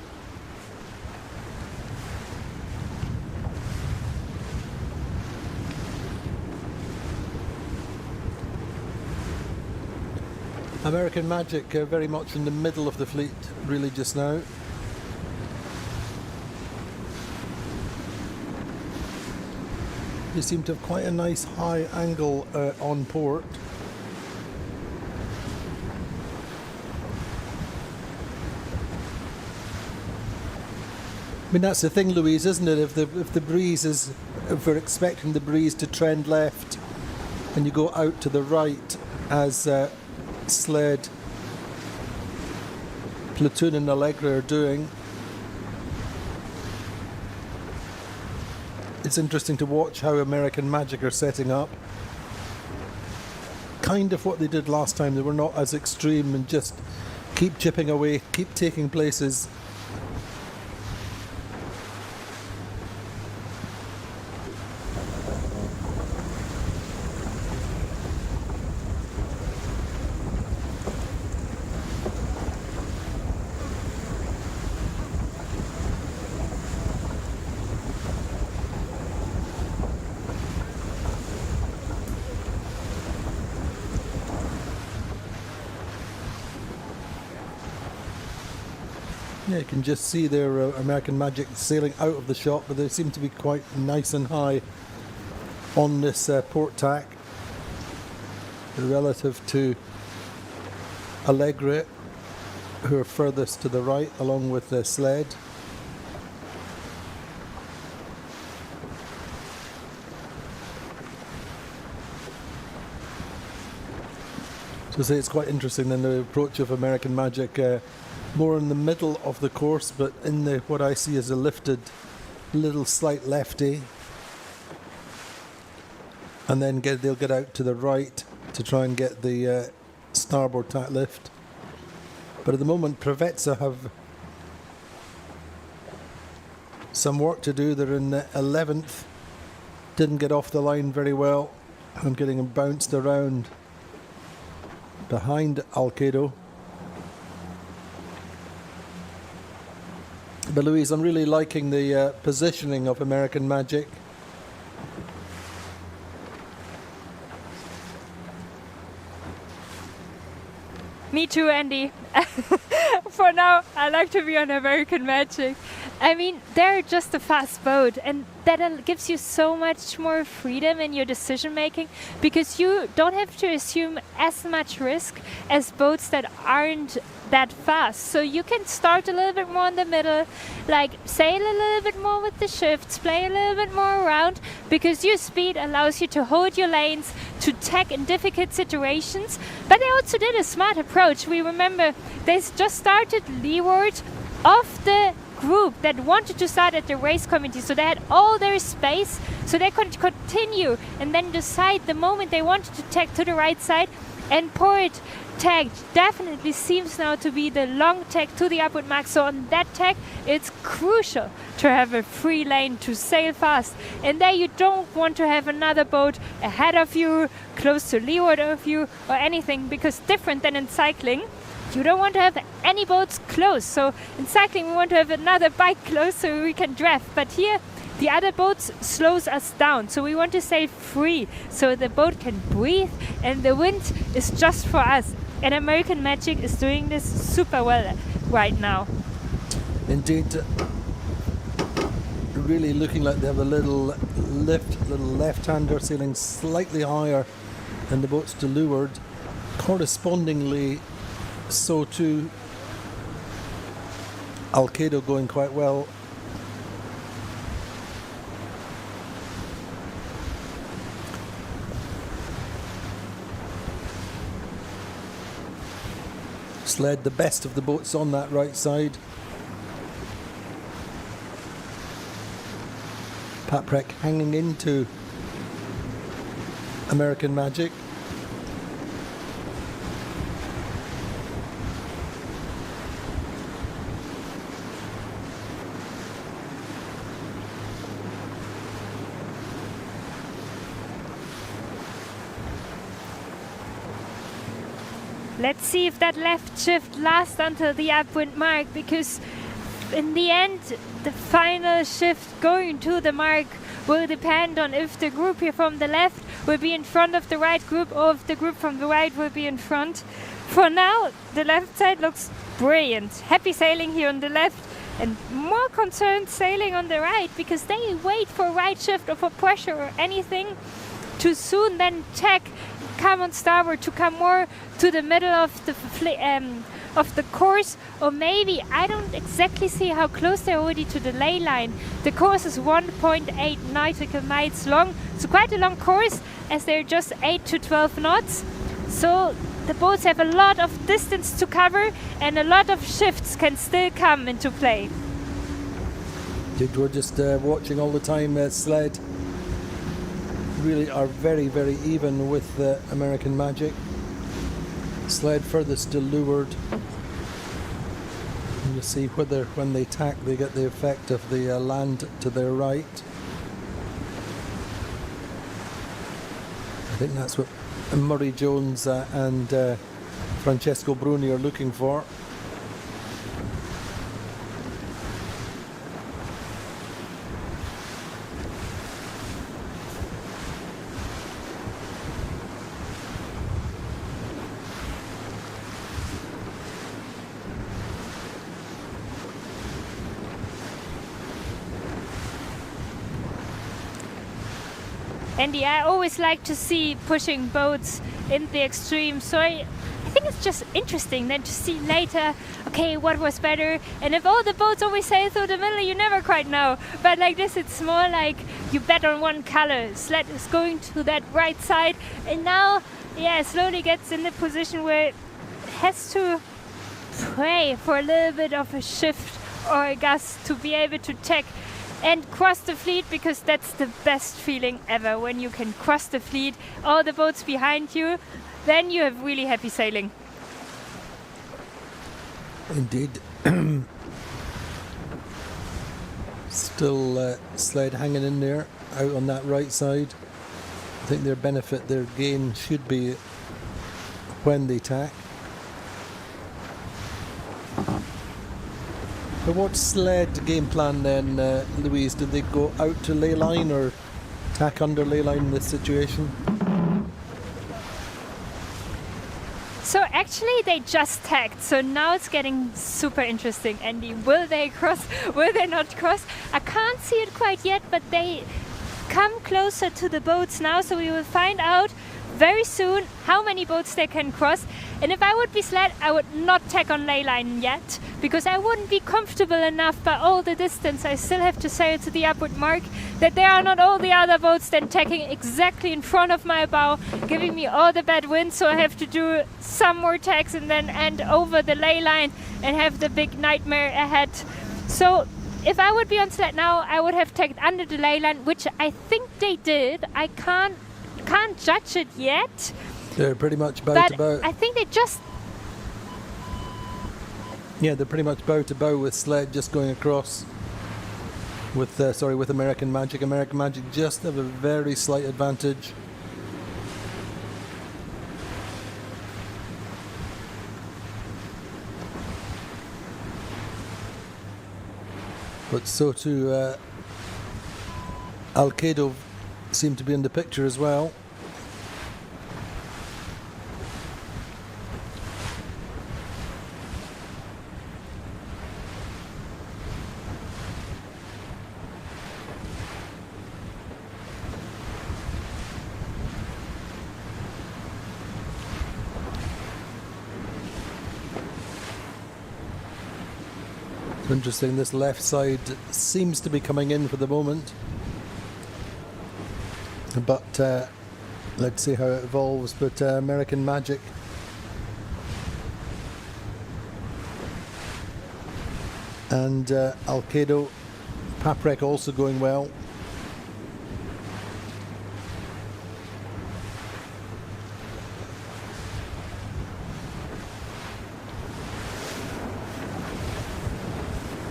American Magic very much in the middle of the fleet really just now. They seem to have quite a nice high angle on port. I mean, that's the thing, Louise, isn't it? If the breeze is, if we're expecting the breeze to trend left and you go out to the right as Sled, Platoon and Allegra are doing, it's interesting to watch how American Magic are setting up. Kind of what they did last time. They were not as extreme and just keep chipping away, keep taking places. Yeah, you can just see their American Magic sailing out of the shot, but they seem to be quite nice and high on this port tack relative to Allegra, who are furthest to the right, along with the Sled. So I say it's quite interesting then, the approach of American Magic, more in the middle of the course, but in the what I see as a lifted little slight lefty, and then they'll get out to the right to try and get the starboard tack lift. But at the moment Prevezza have some work to do. They're in 11th, didn't get off the line very well and getting them bounced around behind Alcedo. But Louise, I'm really liking the positioning of American Magic. Me too, Andy. For now, I like to be on American Magic. I mean, they're just a fast boat, and that gives you so much more freedom in your decision making, because you don't have to assume as much risk as boats that aren't that fast. So you can start a little bit more in the middle, like sail a little bit more with the shifts, play a little bit more around, because your speed allows you to hold your lanes, to tack in difficult situations. But they also did a smart approach. We remember they just started leeward of the group that wanted to start at the race committee, so they had all their space, so they could continue and then decide the moment they wanted to tack to the right side. And port tack definitely seems now to be the long tack to the upward mark. So on that tack, it's crucial to have a free lane to sail fast. And there you don't want to have another boat ahead of you, close to leeward of you, or anything, because different than in cycling, you don't want to have any boats close. So in cycling, we want to have another bike close so we can draft. But here, the other boats slows us down, so we want to sail free, so the boat can breathe and the wind is just for us. And American Magic is doing this super well right now. Indeed, really looking like they have a little lift, little left-hander sailing slightly higher than the boats to leeward. Correspondingly, so too Alcedo going quite well. Sled the best of the boats on that right side. Paprec hanging into American Magic. Let's see if that left shift lasts until the upwind mark, because in the end, the final shift going to the mark will depend on if the group here from the left will be in front of the right group or if the group from the right will be in front. For now, the left side looks brilliant. Happy sailing here on the left, and more concerned sailing on the right, because they wait for right shift or for pressure or anything to soon then tack, come on starboard to come more to the middle of the course, or maybe I don't exactly see how close they're already to the ley line. The course is 1.8 nautical miles long, so quite a long course, as they're just 8 to 12 knots. So the boats have a lot of distance to cover, and a lot of shifts can still come into play. We're just watching all the time. Sled really are very, very even with the American Magic. Sled furthest to leeward. And you see whether when they tack they get the effect of the land to their right. I think that's what Murray Jones and Francesco Bruni are looking for. Andy, I always like to see pushing boats in the extreme, so I think it's just interesting then to see later, okay, what was better. And if all the boats always sail through the middle, you never quite know. But like this, it's more like you bet on one color. Sled is going to that right side, and now, yeah, slowly gets in the position where it has to pray for a little bit of a shift or a gust to be able to tack and cross the fleet, because that's the best feeling ever, when you can cross the fleet, all the boats behind you, then you have really happy sailing. Indeed. Still Sled hanging in there out on that right side. I think their benefit, their gain should be when they tack. But what's Sled game plan then, Louise? Did they go out to ley line or tack under ley line in this situation? So actually they just tacked, so now it's getting super interesting. Andy, will they cross? Will they not cross? I can't see it quite yet, but they come closer to the boats now, so we will find out very soon how many boats they can cross. And if I would be Sled, I would not tack on ley line yet, because I wouldn't be comfortable enough by all the distance I still have to sail to the upward mark, that there are not all the other boats then tacking exactly in front of my bow, giving me all the bad wind, so I have to do some more tacks and then end over the ley line and have the big nightmare ahead. So if I would be on Sled now, I would have tacked under the ley line, which I think they did. I can't judge it yet. They're pretty much bow to bow. I think they just... Yeah, they're pretty much bow to bow with Sled just going across with with American Magic. American Magic just have a very slight advantage. But so too Alcedo seem to be in the picture as well. It's interesting, this left side seems to be coming in for the moment, but let's see how it evolves. But American Magic and Alcedo, Paprec also going well.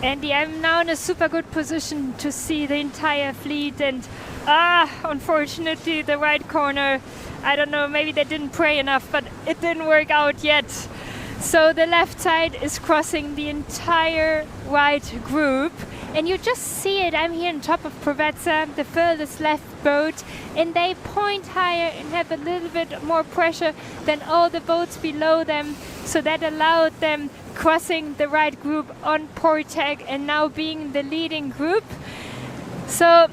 Andy, I'm now in a super good position to see the entire fleet, and unfortunately the right corner, I don't know, maybe they didn't pray enough, but it didn't work out yet. So the left side is crossing the entire right group, and you just see it. I'm here on top of Pre-regatta, the furthest left boat, and they point higher and have a little bit more pressure than all the boats below them. So that allowed them crossing the right group on port tack and now being the leading group. So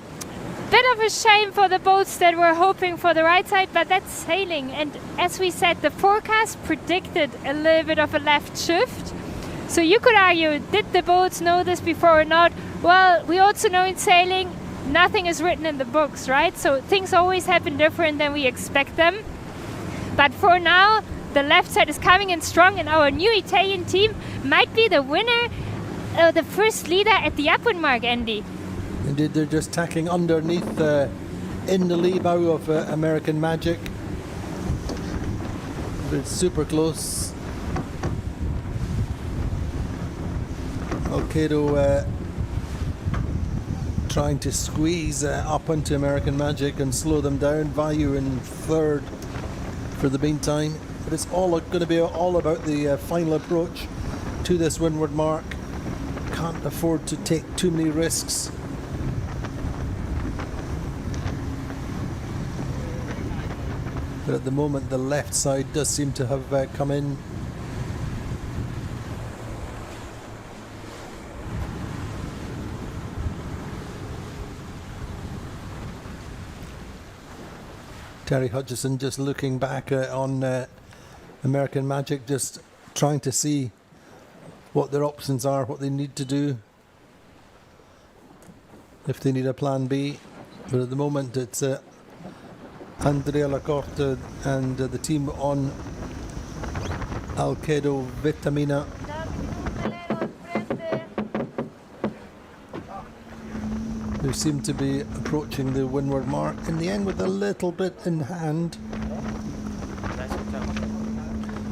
bit of a shame for the boats that were hoping for the right side, but that's sailing. And as we said, the forecast predicted a little bit of a left shift. So you could argue, did the boats know this before or not? Well, we also know in sailing, nothing is written in the books, right? So things always happen different than we expect them. But for now, the left side is coming in strong, and our new Italian team might be the winner, the first leader at the Upwind mark, Andy. Indeed, they're just tacking underneath in the lee bow of American Magic. It's super close. Alcedo trying to squeeze up onto American Magic and slow them down. Value in third for the meantime. But it's all going to be all about the final approach to this windward mark. Can't afford to take too many risks. But at the moment, the left side does seem to have come in. Terry Hutchison just looking back on American Magic, just trying to see what their options are, what they need to do, if they need a plan B. But at the moment, it's Andrea Lacorte and the team on Alcedo Vitamina. Who seem to be approaching the windward mark in the end with a little bit in hand.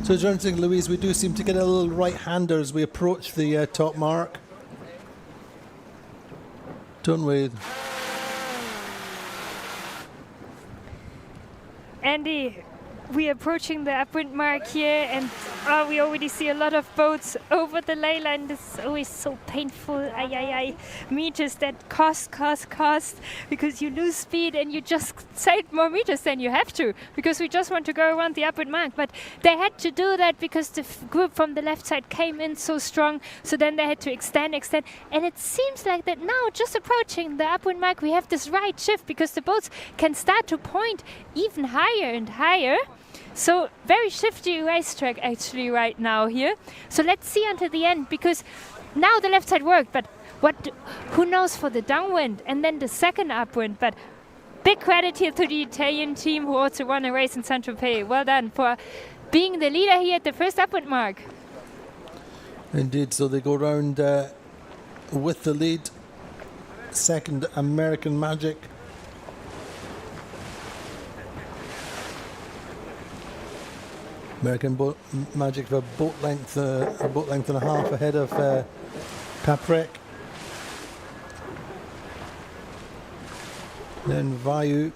So as you're saying, Louise, we do seem to get a little right-hander as we approach the top mark. Don't we? Andy, we're approaching the Upwind mark here, and we already see a lot of boats over the ley line. This is always so painful. Meters that cost, because you lose speed and you just sailed more meters than you have to, because we just want to go around the Upwind mark. But they had to do that because the group from the left side came in so strong, so then they had to extend. And it seems like that now, just approaching the Upwind mark, we have this right shift because the boats can start to point even higher and higher. So very shifty racetrack actually right now here. So let's see until the end, because now the left side worked, but who knows for the downwind and then the second upwind. But big credit here to the Italian team who also won a race in Saint-Tropez. Well done for being the leader here at the first upwind mark. Indeed, so they go round with the lead. Second, American Magic. American Magic for a boat length and a half ahead of Paprec. Then Vayu.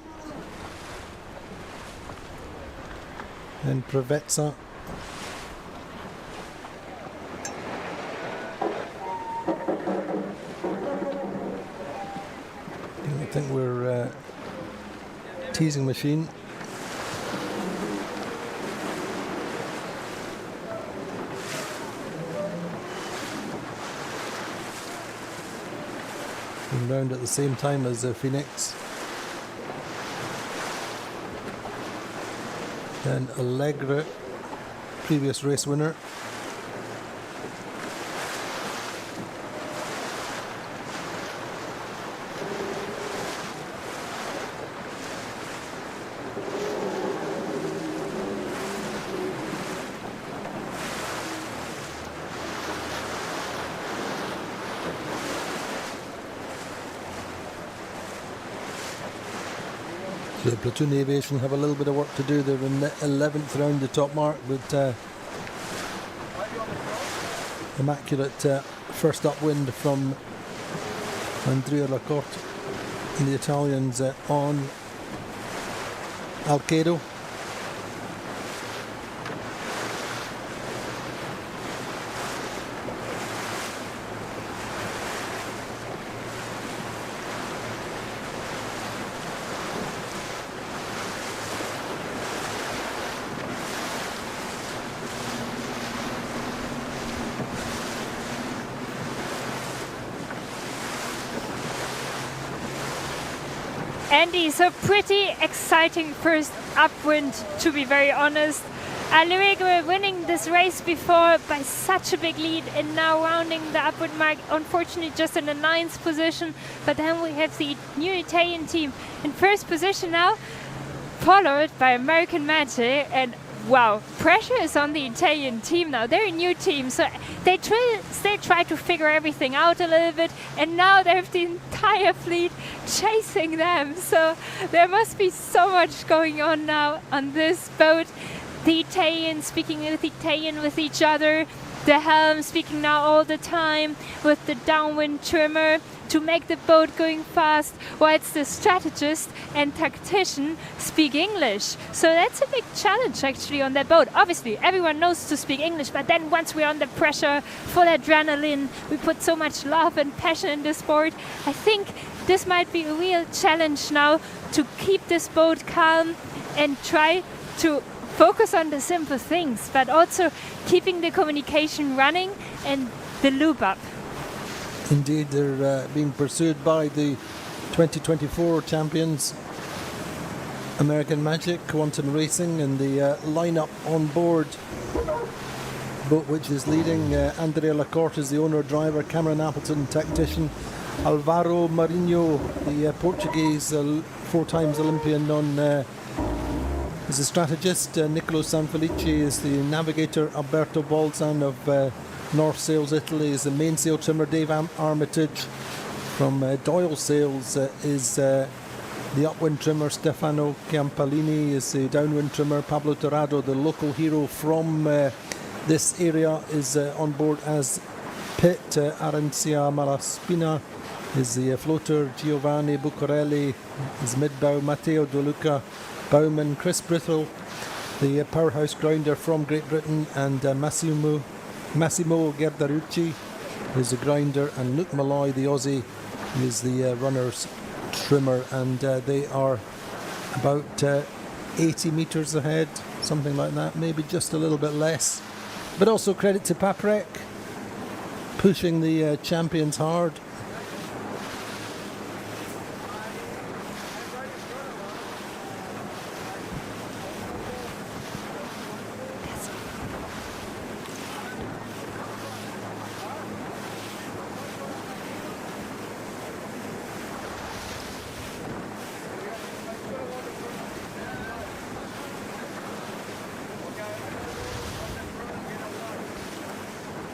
Then Pre-regatta. I think we're teasing machine. Round at the same time as Phoenix. Then Allegra, previous race winner. So the Platoon Aviation have a little bit of work to do. They're in the 11th round the top mark, but immaculate first upwind from Andrea Lacorte and the Italians on Alcedo. Andy, so pretty exciting first Upwind, to be very honest. Lyric were winning this race before by such a big lead, and now rounding the Upwind mark, unfortunately just in the 9th position. But then we have the new Italian team in first position now, followed by American Magic. And wow, pressure is on the Italian team now. They're a new team, so they try to figure everything out a little bit, and now they have the entire fleet chasing them. So there must be so much going on now on this boat. The Italians speaking with Italian with each other, the helm speaking now all the time with the downwind trimmer to make the boat going fast, whilst the strategist and tactician speak English. So that's a big challenge actually on that boat. Obviously everyone knows to speak English, but then once we're under pressure, full adrenaline, we put so much love and passion in the sport. I think this might be a real challenge now to keep this boat calm and try to focus on the simple things, but also keeping the communication running and the loop up. Indeed, they're being pursued by the 2024 champions, American Magic, Quantum Racing, and the lineup on board. Boat which is leading, Andrea Lacorte is the owner, driver, Cameron Appleton, tactician, Alvaro Marinho, the Portuguese 4 times Olympian is a strategist, Nicolo Sanfelice is the navigator, Alberto Balzan of North Sails Italy is the mainsail trimmer, Dave Armitage from Doyle Sails is the upwind trimmer, Stefano Chiampalini is the downwind trimmer, Pablo Torrado, the local hero from this area, is on board as pit, Arancia Malaspina is the floater, Giovanni Buccarelli is mid-bow, Matteo De Luca Bowman, Chris Brittle, the powerhouse grounder from Great Britain, and Massimo Gerdarucci is the grinder, and Luke Malloy, the Aussie, is the runner's trimmer, and they are about 80 metres ahead, something like that, maybe just a little bit less. But also credit to Paprec, pushing the champions hard.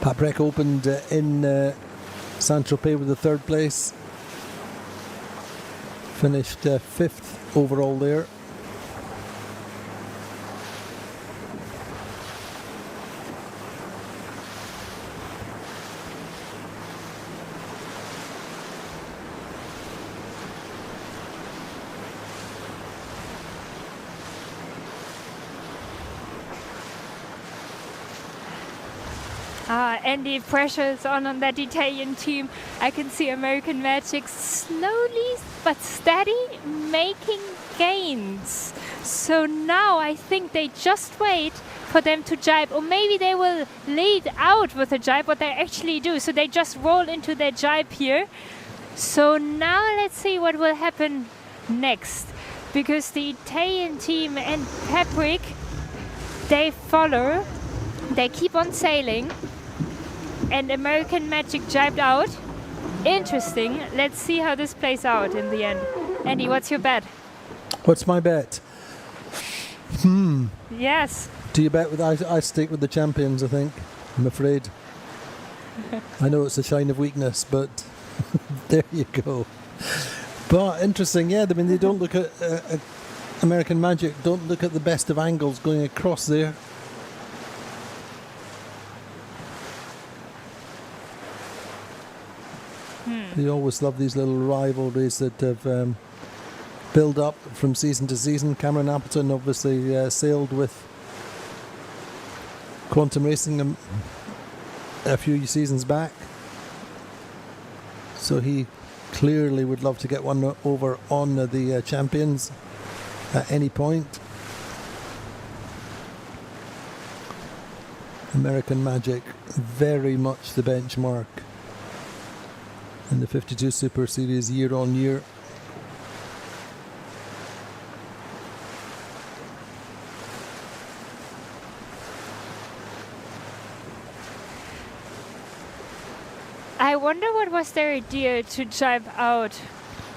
Paprec opened in Saint-Tropez with the 3rd place, finished 5th overall there. And the pressure is on that Italian team. I can see American Magic slowly but steady making gains. So now I think they just wait for them to jibe, or maybe they will lead out with a jibe, what they actually do. So they just roll into their jibe here. So now let's see what will happen next, because the Italian team and Paprec, they follow, they keep on sailing. And American Magic jibed out. Interesting. Let's see how this plays out in the end. Andy, what's your bet? What's my bet? Yes. Do you bet with I stick with the champions, I think. I'm afraid. I know it's a sign of weakness, but there you go. But interesting, yeah. I mean, they don't look at American Magic. Don't look at the best of angles going across there. They always love these little rivalries that have built up from season to season. Cameron Appleton obviously sailed with Quantum Racing a few seasons back, so he clearly would love to get one over on the champions at any point. American Magic, very much the benchmark in the 52 Super Series year on year. I wonder what was their idea to jibe out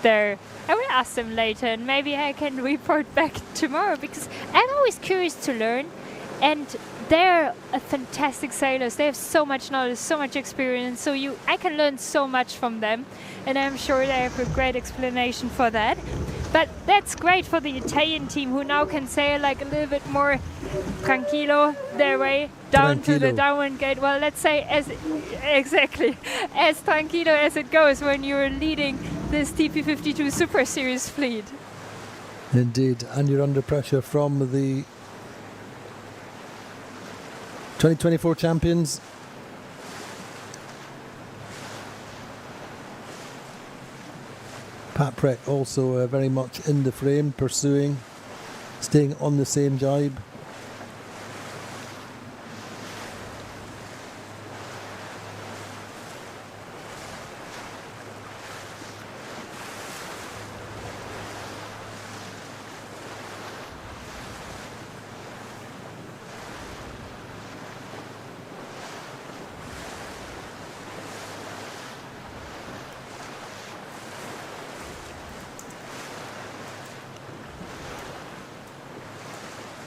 there. I will ask them later and maybe I can report back tomorrow because I'm always curious to learn, and they're fantastic sailors. They have so much knowledge, so much experience, so I can learn so much from them, and I'm sure they have a great explanation for that. But that's great for the Italian team, who now can sail like a little bit more tranquilo their way down to the downwind gate. Well, let's say as tranquilo as it goes when you're leading this TP52 Super Series fleet. Indeed, and you're under pressure from the 2024 champions. Paprec also very much in the frame, pursuing, staying on the same jibe.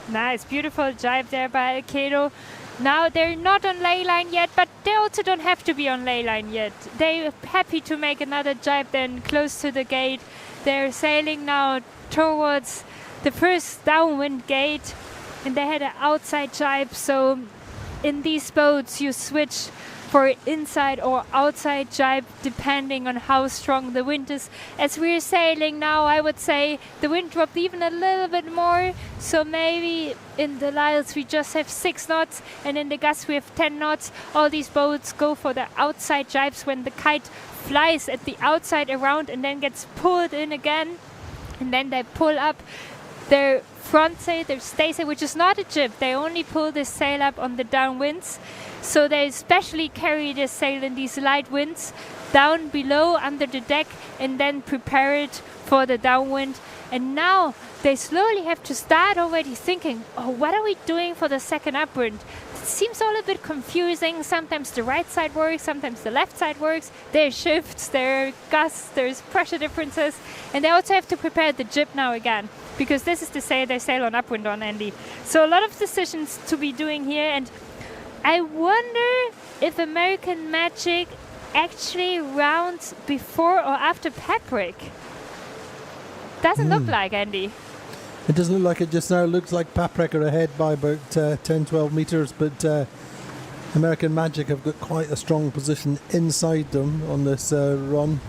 Nice, beautiful jibe there by Alcedo. Now they're not on ley line yet, but they also don't have to be on ley line yet. They're happy to make another jibe then close to the gate. They're sailing now towards the first downwind gate, and they had an outside jibe. So in these boats you switch for inside or outside jibe depending on how strong the wind is. As we're sailing now, I would say the wind dropped even a little bit more, so maybe in the Lyles we just have 6 knots and in the Gus we have 10 knots. All these boats go for the outside jibes when the kite flies at the outside around and then gets pulled in again, and then they pull up their front sail, their staysail, which is not a jib. They only pull this sail up on the downwinds. So they especially carry this sail in these light winds down below under the deck and then prepare it for the downwind. And now they slowly have to start already thinking, oh, what are we doing for the second upwind? It seems all a bit confusing. Sometimes the right side works, sometimes the left side works. There are shifts, there are gusts, there's pressure differences. And they also have to prepare the jib now again, because this is the sail they sail on upwind on, Andy. So a lot of decisions to be doing here, and I wonder if American Magic actually rounds before or after Paprec. Doesn't look like, Andy. It doesn't look like it just now. It looks like Paprec are ahead by about 10-12 metres, but American Magic have got quite a strong position inside them on this run.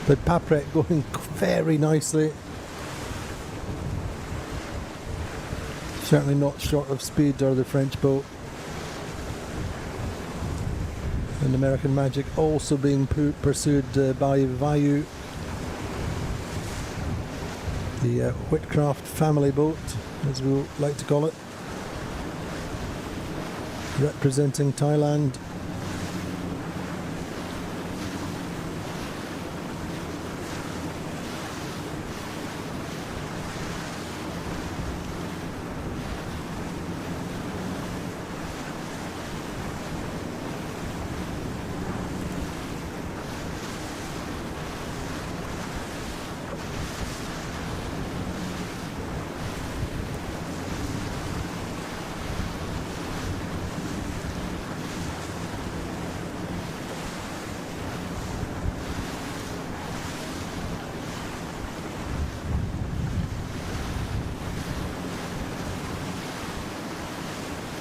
But Paprec going very nicely. Certainly not short of speed or the French boat. And American Magic also being pursued by Vayu, the Whitcraft family boat, as we like to call it, representing Thailand.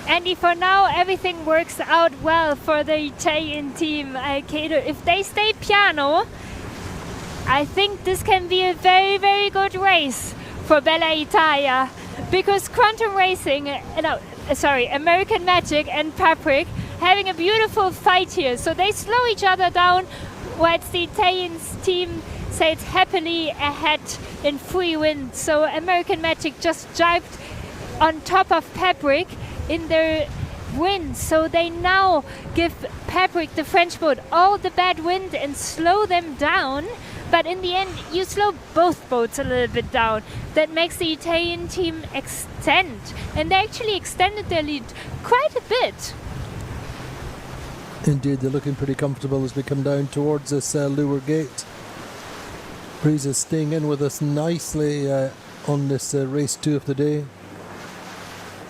Andy, for now everything works out well for the Italian team. Alcedo, if they stay piano, I think this can be a very, very good race for Bella Italia, because Quantum Racing, American Magic and Paprec having a beautiful fight here. So they slow each other down, whilst the Italian team sails happily ahead in free wind. So American Magic just jibed on top of Paprec in their wind, so they now give Paprec, the French boat, all the bad wind and slow them down. But in the end, you slow both boats a little bit down. That makes the Italian team extend, and they actually extended their lead quite a bit. Indeed, they're looking pretty comfortable as we come down towards this leeward gate. Breeze is staying in with us nicely on this race 2 of the day.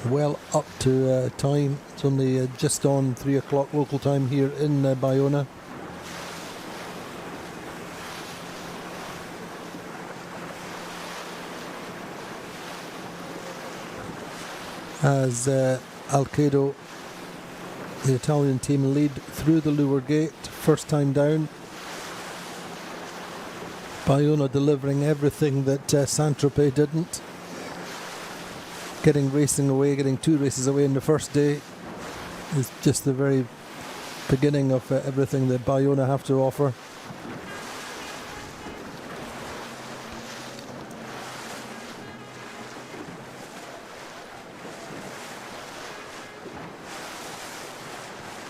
Well up to time. It's only just on 3 o'clock local time here in Bayona. As Alcedo, the Italian team, lead through the leeward gate, first time down. Bayona delivering everything that Saint-Tropez didn't. Getting 2 races away in the first day is just the very beginning of everything that Bayona have to offer.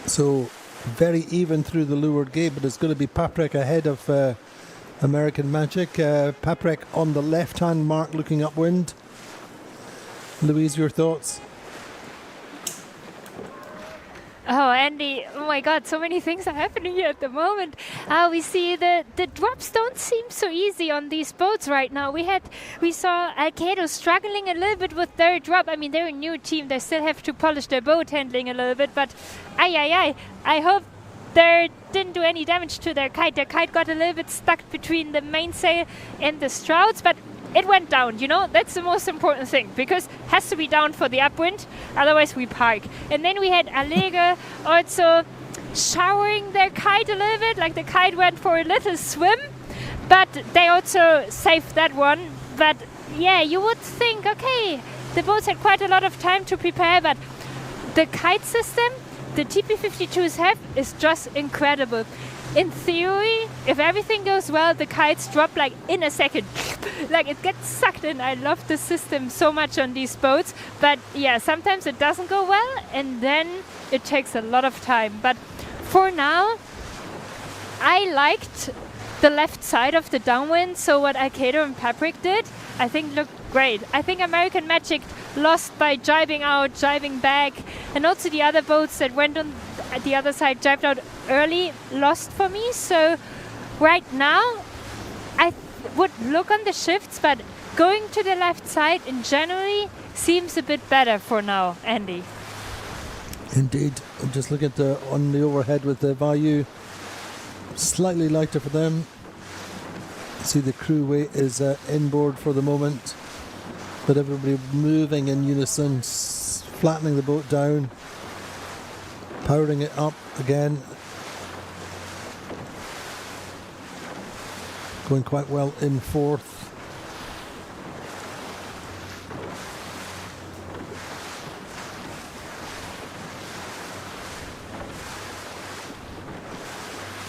So very even through the leeward gate, but it's going to be Paprec ahead of American Magic. Paprec on the left-hand mark looking upwind. Louise, your thoughts? Oh, Andy, oh my God, so many things are happening here at the moment. We see the drops don't seem so easy on these boats right now. We saw Alcedo struggling a little bit with their drop. I mean, they're a new team. They still have to polish their boat handling a little bit, but I hope they didn't do any damage to their kite. Their kite got a little bit stuck between the mainsail and the shrouds, but it went down, you know, that's the most important thing, because it has to be down for the upwind, otherwise we park. And then we had Allega also showering their kite a little bit, like the kite went for a little swim, but they also saved that one. But yeah, you would think, okay, the boats had quite a lot of time to prepare, but the kite system the TP52s have is just incredible. In theory, if everything goes well, the kites drop like in a second. Like it gets sucked in. I love the system so much on these boats. But yeah, sometimes it doesn't go well and then it takes a lot of time. But for now, I liked the left side of the downwind. So what Alcedo and Paprec did, I think looked great. I think American Magic lost by jibing out, jibing back. And also the other boats that went on the other side jibed out early lost for me. So right now I would look on the shifts, but going to the left side in generally seems a bit better for now, Andy. Indeed. I'm just looking at on the overhead with the Value, slightly lighter for them. See the crew weight is inboard for the moment, but everybody moving in unison, flattening the boat down, powering it up again. Going quite well in fourth.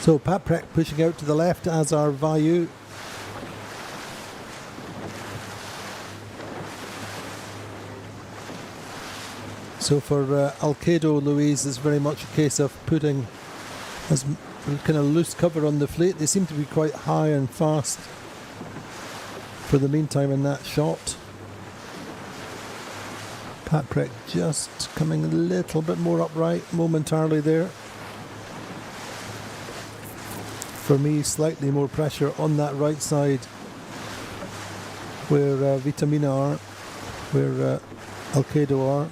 So Paprec pushing out to the left, as are Value. So for Alcedo, Louise, is very much a case of putting as kind of loose cover on the fleet. They seem to be quite high and fast for the meantime in that shot. Paprec just coming a little bit more upright momentarily there. For me, slightly more pressure on that right side where Vitamina are, where Alcedo are.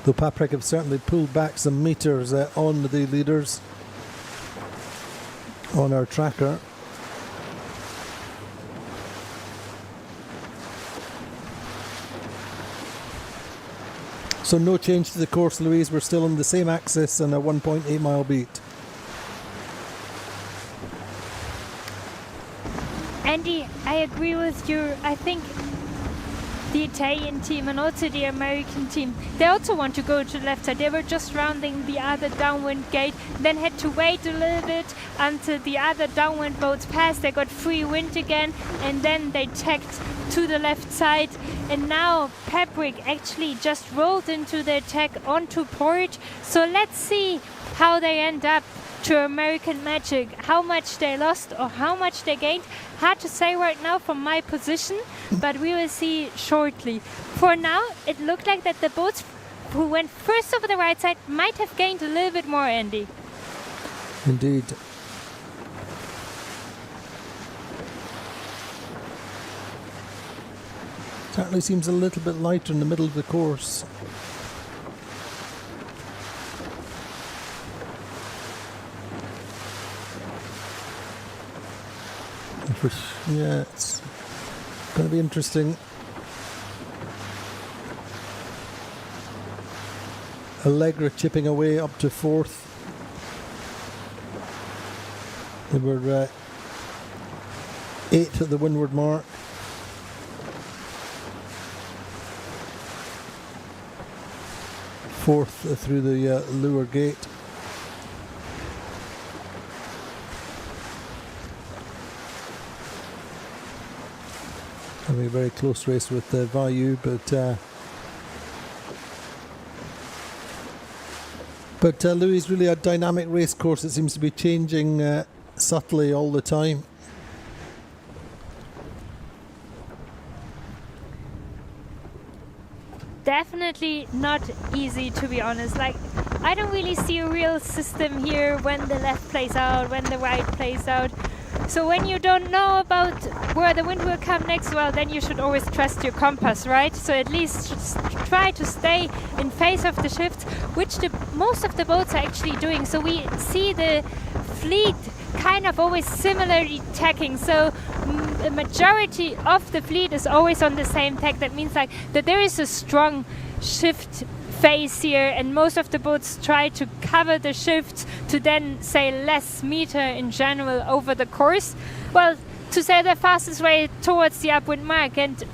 Though Paprec have certainly pulled back some meters on the leaders on our tracker. So no change to the course, Louise. We're still on the same axis and a 1.8 mile beat. Andy, I agree with you. I think the Italian team and also the American team, they also want to go to the left side. They were just rounding the other downwind gate, then had to wait a little bit until the other downwind boats passed. They got free wind again, and then they tacked to the left side. And now Paprec actually just rolled into their tack onto port. So let's see how they end up to American Magic, how much they lost or how much they gained. Hard to say right now from my position, but we will see shortly. For now, it looked like that the boats who went first over the right side might have gained a little bit more, Andy. Indeed. Certainly seems a little bit lighter in the middle of the course. Yeah, it's going to be interesting. Allegra chipping away up to fourth. They were 8th at the windward mark. Fourth through the Lure Gate. Having a very close race with Vayu, but Louis, really a dynamic race course. It seems to be changing subtly all the time. Definitely not easy, to be honest. Like, I don't really see a real system here when the left plays out, when the right plays out. So when you don't know about where the wind will come next, well, then you should always trust your compass, right? So at least try to stay in phase of the shifts, which most of the boats are actually doing. So we see the fleet kind of always similarly tacking. So the majority of the fleet is always on the same tack. That means like that there is a strong shift phase here, and most of the boats try to cover the shifts to then say less meter in general over the course. Well, to say the fastest way towards the upwind mark. And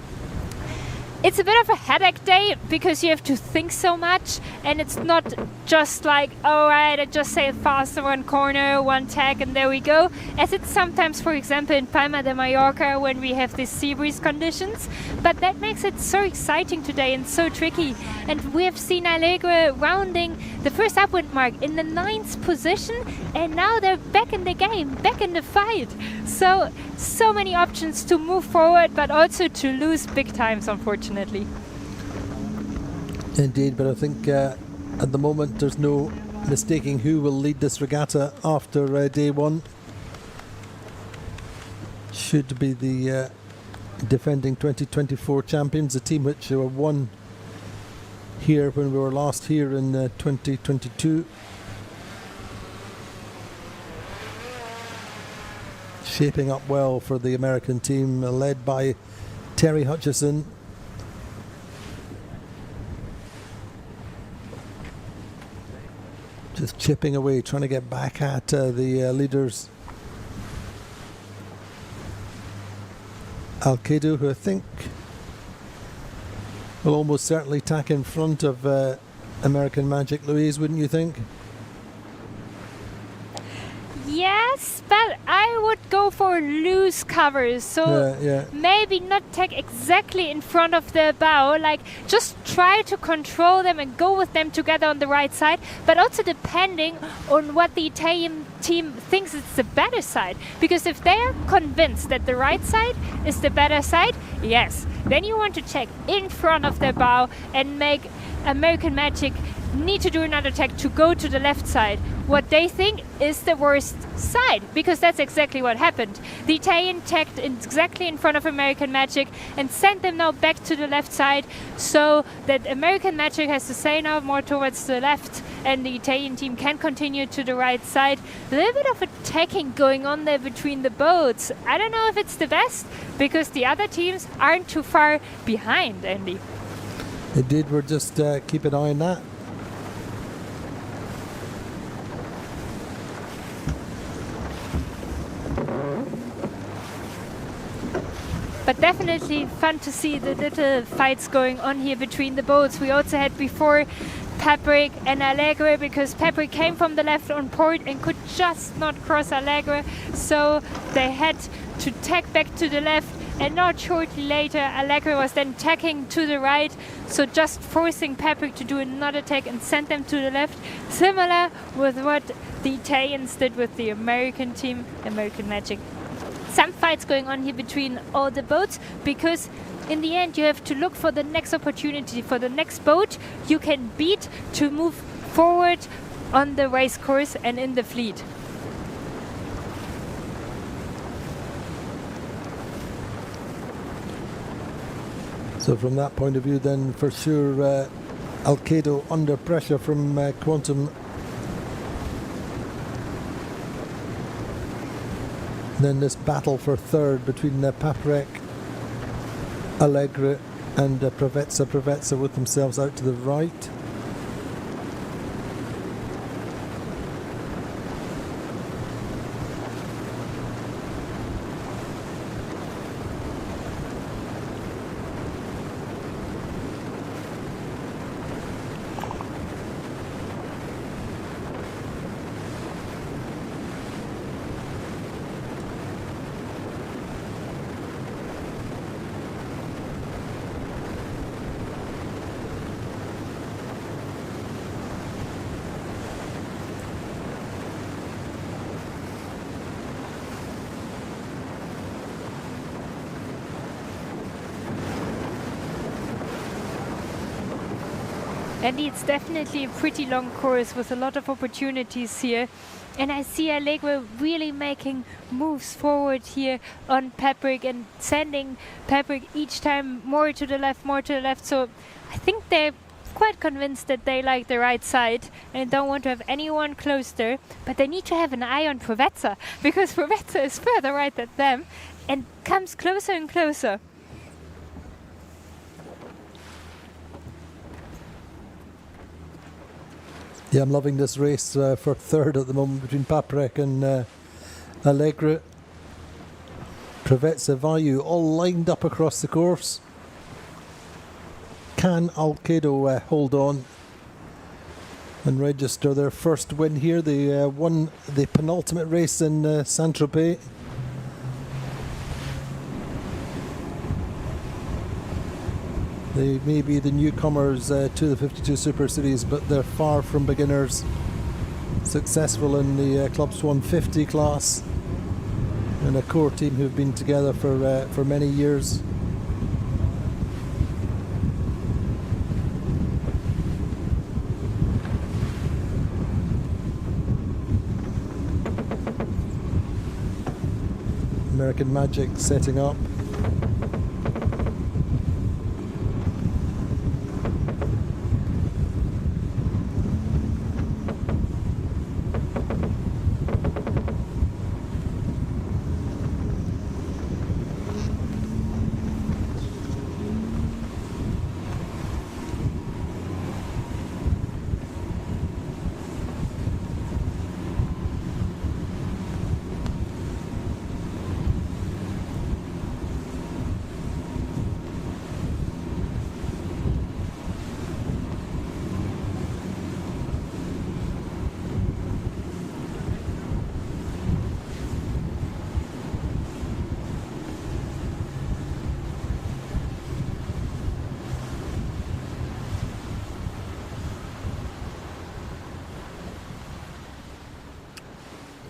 it's a bit of a headache day because you have to think so much, and it's not just like, all right, I just sail faster one corner, one tack, and there we go. As it's sometimes, for example, in Palma de Mallorca when we have these sea breeze conditions. But that makes it so exciting today and so tricky. And we have seen Allegra rounding the first upwind mark in the 9th position, and now they're back in the game, back in the fight. So many options to move forward, but also to lose big times, unfortunately. Indeed, but I think at the moment there's no mistaking who will lead this regatta after day one. Should be the defending 2024 champions, a team which won here when we were last here in 2022. Shaping up well for the American team, led by Terry Hutchison. Just chipping away, trying to get back at the leaders. Alcedo, who I think will almost certainly tack in front of American Magic. Louise, wouldn't you think? Yes, but I would go for loose covers, so maybe not tack exactly in front of the bow, like just try to control them and go with them together on the right side, but also depending on what the Italian team thinks is the better side, because if they are convinced that the right side is the better side, yes, then you want to check in front of the bow and make American Magic need to do another tack to go to the left side, what they think is the worst side, because that's exactly what happened. The Italian tacked exactly in front of American Magic and sent them now back to the left side, so that American Magic has to sail now more towards the left and the Italian team can continue to the right side. A little bit of attacking going on there between the boats. I don't know if it's the best, because the other teams aren't too far behind, Andy. Indeed, we'll just keep an eye on that. But definitely fun to see the little fights going on here between the boats. We also had before Patrick and Allegra, because Patrick came from the left on port and could just not cross Allegra, so they had to tack back to the left, and not shortly later Allegra was then tacking to the right, so just forcing Patrick to do another tack and send them to the left, similar with what the Italians did with the American team, American Magic. Some fights going on here between all the boats, because in the end you have to look for the next opportunity, for the next boat you can beat to move forward on the race course and in the fleet. So from that point of view then, for sure, Alcedo under pressure from Quantum. Then this battle for third between Paprec, Allegre and Provezza. Provezza with themselves out to the right. And it's definitely a pretty long course with a lot of opportunities here. And I see Allegre really making moves forward here on Paprec and sending Paprec each time more to the left, more to the left. So I think they're quite convinced that they like the right side and don't want to have anyone close there. But they need to have an eye on Provezza, because Provezza is further right than them and comes closer and closer. Yeah, I'm loving this race for third at the moment between Paprec and Allegre. Provezza, Vayu, all lined up across the course. Can Alcedo hold on and register their first win here? They won the penultimate race in Saint-Tropez. They may be the newcomers to the 52 Super Series, but they're far from beginners. Successful in the Club Swan 50 class, and a core team who've been together for many years. American Magic setting up.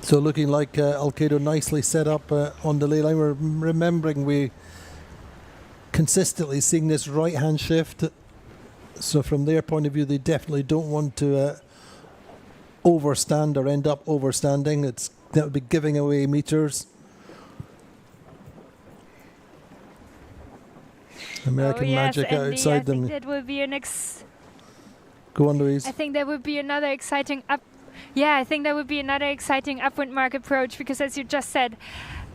So looking like Alcedo nicely set up on the ley line. We're remembering we consistently seeing this right hand shift. So from their point of view, they definitely don't want to overstand or end up overstanding. That would be giving away meters. American Magic outside I them. think that will be Go on, Louise. I think that would be another exciting upwind mark approach, because as you just said,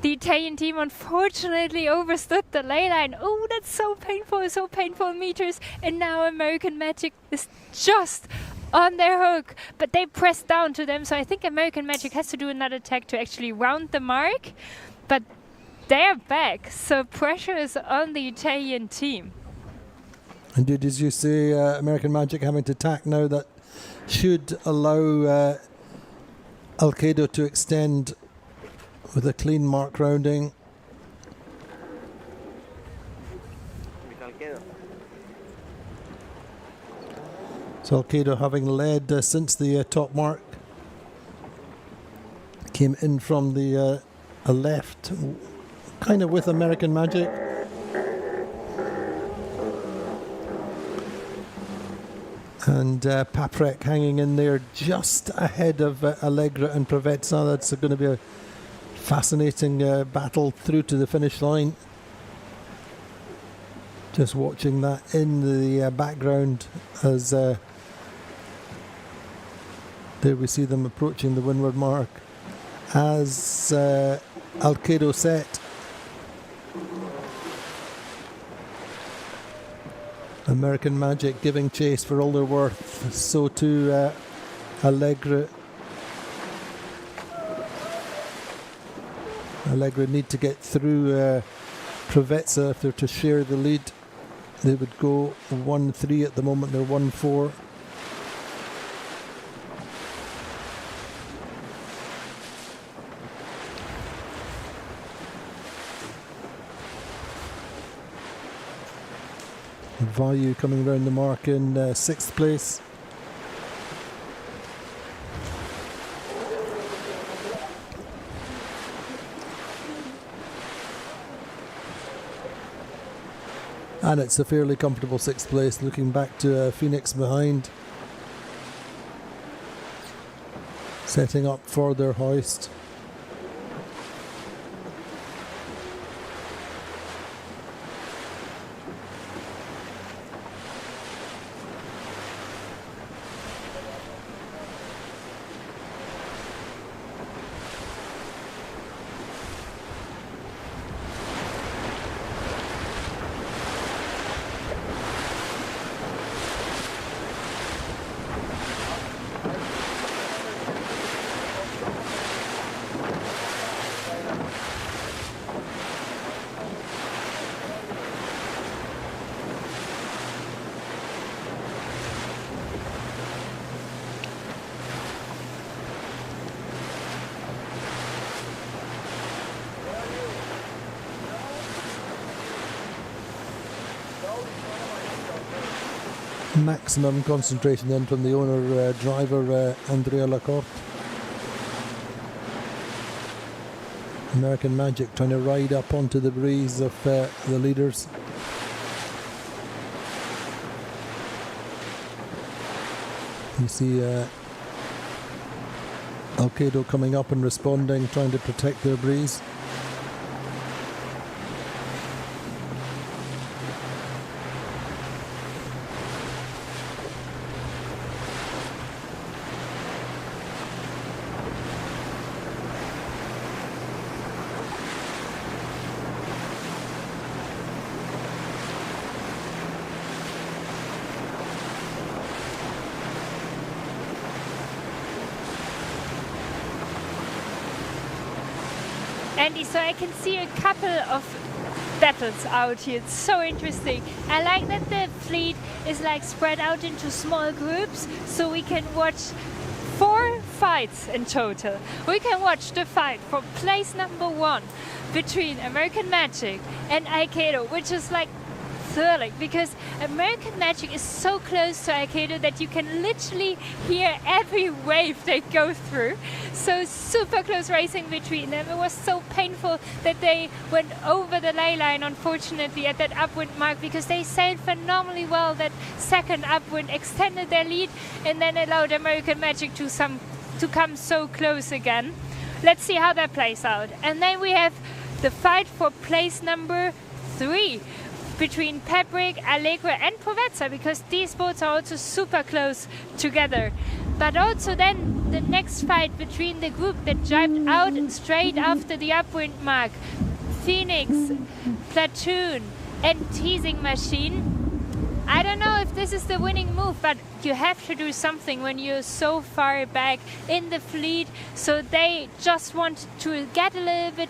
the Italian team unfortunately overstood the ley line. Oh, that's so painful meters. And now American Magic is just on their hook, but they pressed down to them. So I think American Magic has to do another attack to actually round the mark, but they're back. So pressure is on the Italian team. Indeed, as you say, American Magic having to tack now, that should allow Alcedo to extend with a clean mark rounding. So Alcedo, having led since the top mark, came in from the left, kind of with American Magic. And Paprec hanging in there just ahead of Allegra and Provezza. That's going to be a fascinating battle through to the finish line. Just watching that in the background as there we see them approaching the windward mark as Alcedo set. American Magic giving chase for all they're worth. So too Allegra. Allegra need to get through Provezza if they're to share the lead. They would go 1-3 at the moment. They're 1-4. Value coming round the mark in 6th place. And it's a fairly comfortable 6th place, looking back to Phoenix behind. Setting up for their hoist. Maximum concentration then from the owner driver Andrea Lacorte. American Magic trying to ride up onto the breeze of the leaders. You see Alcedo coming up and responding, trying to protect their breeze. Andy, so I can see a couple of battles out here. It's so interesting. I like that the fleet is like spread out into small groups, so we can watch 4 fights in total. We can watch the fight for place number 1 between American Magic and Alcedo, which is like thrilling because American Magic is so close to Alcedo that you can literally hear every wave they go through. So super close racing between them. It was so painful that they went over the ley line, unfortunately, at that upwind mark because they sailed phenomenally well. That second upwind extended their lead and then allowed American Magic to come so close again. Let's see how that plays out. And then we have the fight for place number 3 between Paprec, Allegra and Provezza, because these boats are also super close together. But also then the next fight between the group that jibed out straight after the upwind mark, Phoenix, Platoon and Teasing Machine. I don't know if this is the winning move, but you have to do something when you're so far back in the fleet. So they just want to get a little bit.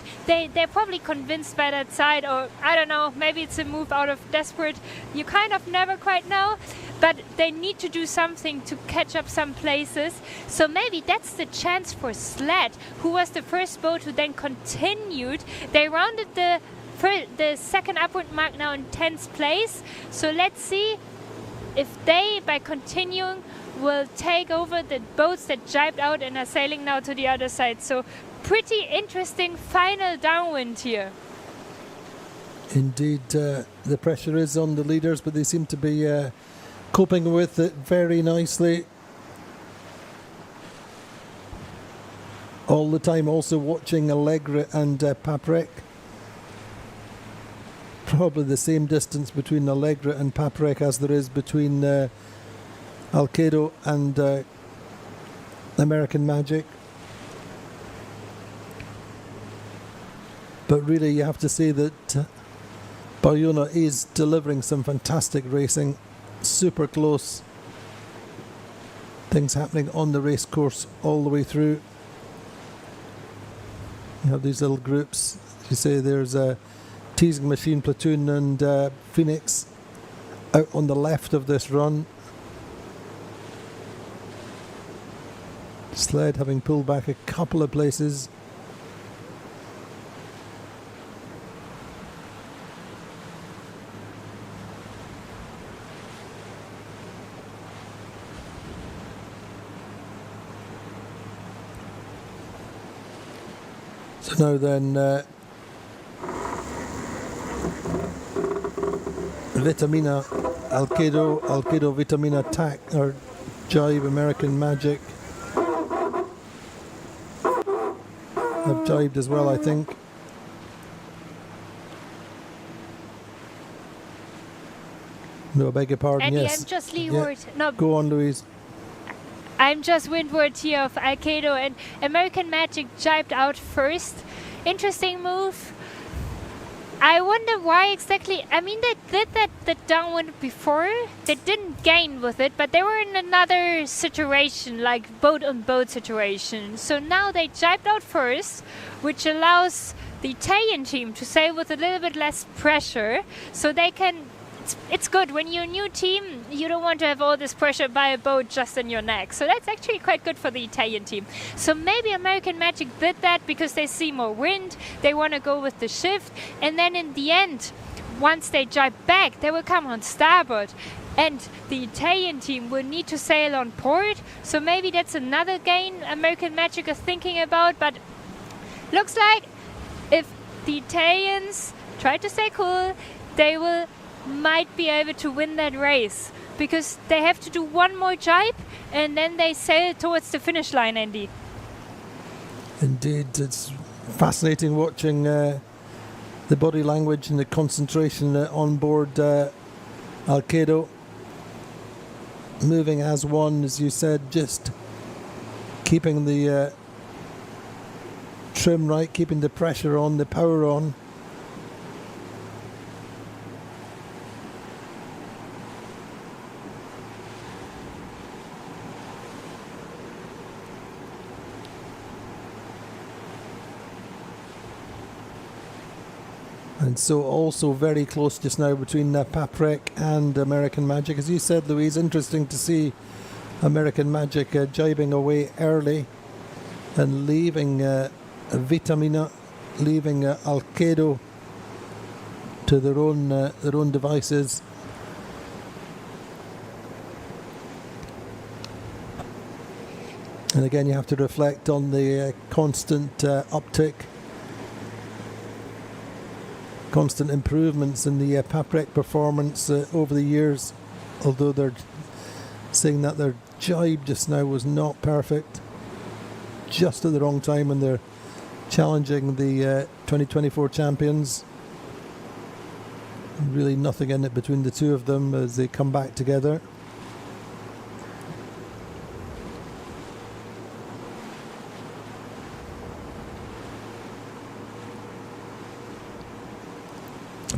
They're probably convinced by that side, or I don't know, maybe it's a move out of desperate. You kind of never quite know, but they need to do something to catch up some places. So maybe that's the chance for Sled, who was the first boat who then continued. They rounded the second upwind mark now in 10th place. So let's see if they, by continuing, will take over the boats that jibed out and are sailing now to the other side. So pretty interesting final downwind here. Indeed, the pressure is on the leaders, but they seem to be coping with it very nicely. All the time also watching Allegre and Paprec. Probably the same distance between Allegre and Paprec as there is between Alcedo and American Magic. But really you have to say that Bayona is delivering some fantastic racing, super close. Things happening on the race course all the way through. You have these little groups. You say there's a Teasing Machine Platoon and Phoenix out on the left of this run. Sled having pulled back a couple of places. So now then, Vitamina, Alcedo, Vitamina, Tac, or Jibe, American Magic. Have jibed as well, I think. No, I beg your pardon, Andy, yes. I'm just leeward. No, Go on, Louise. I'm just windward here of Alcedo, and American Magic jibed out first. Interesting move. I wonder why exactly. I mean, they did that the downwind before. They didn't gain with it, but they were in another situation, like boat-on-boat situation. So now they jibed out first, which allows the Italian team to sail with a little bit less pressure, so they can. It's good when you're a new team. You don't want to have all this pressure by a boat just in your neck. So that's actually quite good for the Italian team. So maybe American Magic did that because they see more wind. They want to go with the shift, and then in the end, once they jibe back, they will come on starboard, and the Italian team will need to sail on port. So maybe that's another gain American Magic is thinking about. But looks like if the Italians try to stay cool, they might be able to win that race, because they have to do one more jibe and then they sail towards the finish line, Andy. Indeed, it's fascinating watching the body language and the concentration on board Alcedo. Moving as one, as you said, just keeping the trim right, keeping the pressure on, the power on. And so also very close just now between Paprec and American Magic. As you said, Louise, interesting to see American Magic jibing away early and leaving Vitamina, leaving Alcedo to their own devices. And again, you have to reflect on the constant uptick. Constant improvements in the Paprec performance over the years, although they're saying that their jibe just now was not perfect, just at the wrong time when they're challenging the 2024 champions. Really nothing in it between the two of them as they come back together.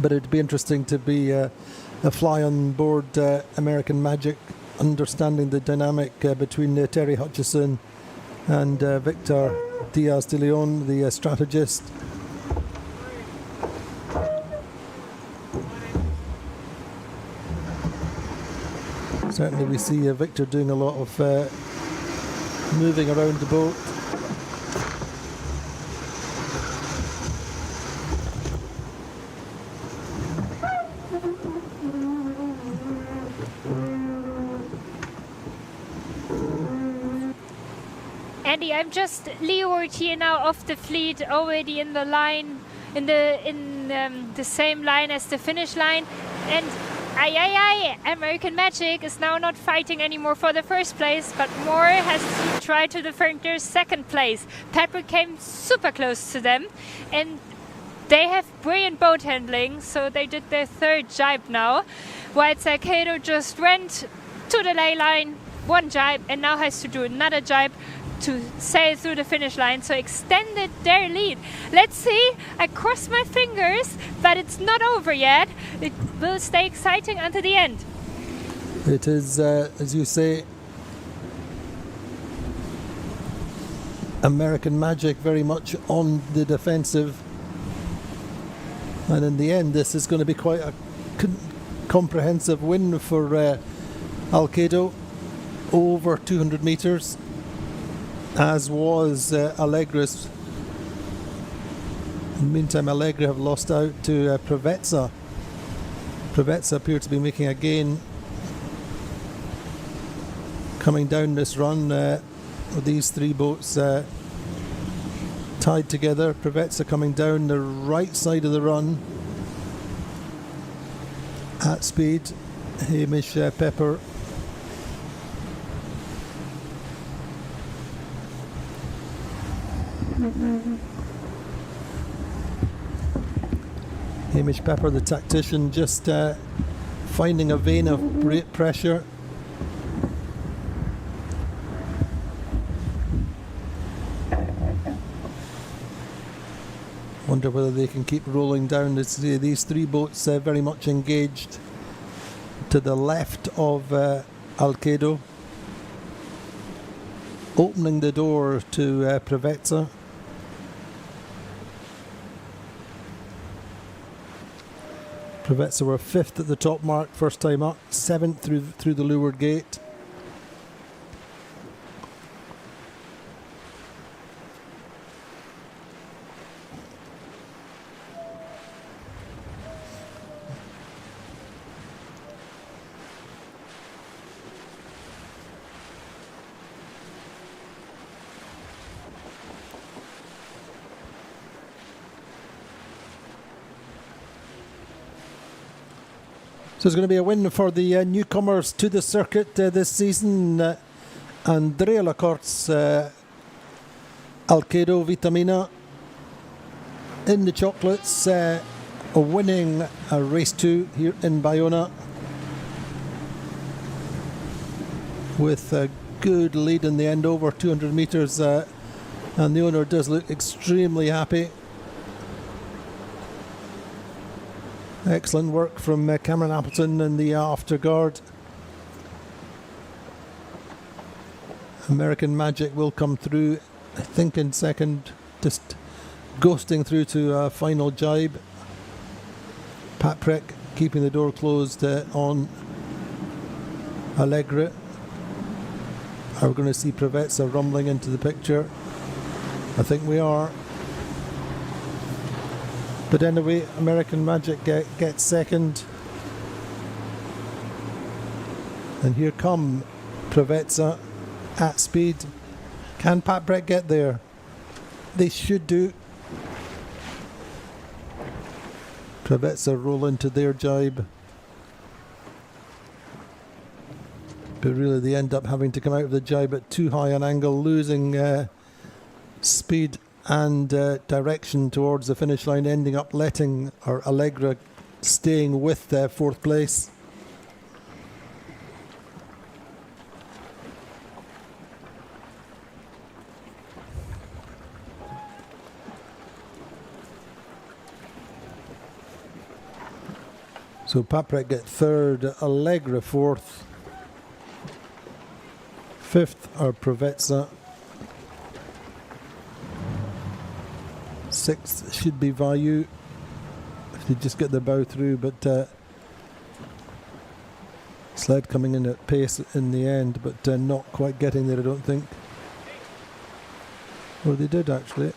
But it'd be interesting to be a fly on board American Magic, understanding the dynamic between Terry Hutchison and Victor Diaz de Leon, the strategist. Certainly we see Victor doing a lot of moving around the boat. Andy, I'm just leeward here now off the fleet, already in the line, in the same line as the finish line, and Aye, aye, aye. American Magic is now not fighting anymore for the first place, but more has to try to defend their second place. Pepper came super close to them, and they have brilliant boat handling, so they did their third jibe now. While Salcedo just went to the ley line, one jibe, and now has to do another jibe to sail through the finish line, so extended their lead. Let's see, I cross my fingers, but it's not over yet. It will stay exciting until the end. It is, as you say, American Magic very much on the defensive. And in the end, this is going to be quite a comprehensive win for Alcedo, over 200 metres, as was Allegra's. In the meantime, Allegra have lost out to Prevezza. Prevezza appear to be making a gain coming down this run with these three boats tied together. Prevezza coming down the right side of the run at speed. Hamish Pepper Hamish Pepper, the tactician, just finding a vein of great pressure. Wonder whether they can keep rolling down. These three boats very much engaged to the left of Alcedo, opening the door to Prevezza. Prevezza were 5th at the top mark, first time up, 7th through the leeward gate. So it's going to be a win for the newcomers to the circuit this season. Andrea Lacorte's Alcedo Vitamina in the chocolates, winning a race 2 here in Bayona with a good lead in the end, over 200 metres, and the owner does look extremely happy. Excellent work from Cameron Appleton and the afterguard. American Magic will come through, I think, in second, just ghosting through to a final jibe. Pat Prick keeping the door closed on Allegra. Are we going to see Prevezza rumbling into the picture? I think we are. But anyway, American Magic gets second. And here come Prevezza at speed. Can Pat Brett get there? They should do. Prevezza roll into their jibe. But really they end up having to come out of the jibe at too high an angle, losing speed and direction towards the finish line, ending up letting Allegra staying with 4th place. So Paprec get 3rd, Allegra 4th, 5th are Prevezza. 6th should be Vayu if they just get the bow through, but Sled coming in at pace in the end, but not quite getting there, I don't think. Well, they did actually.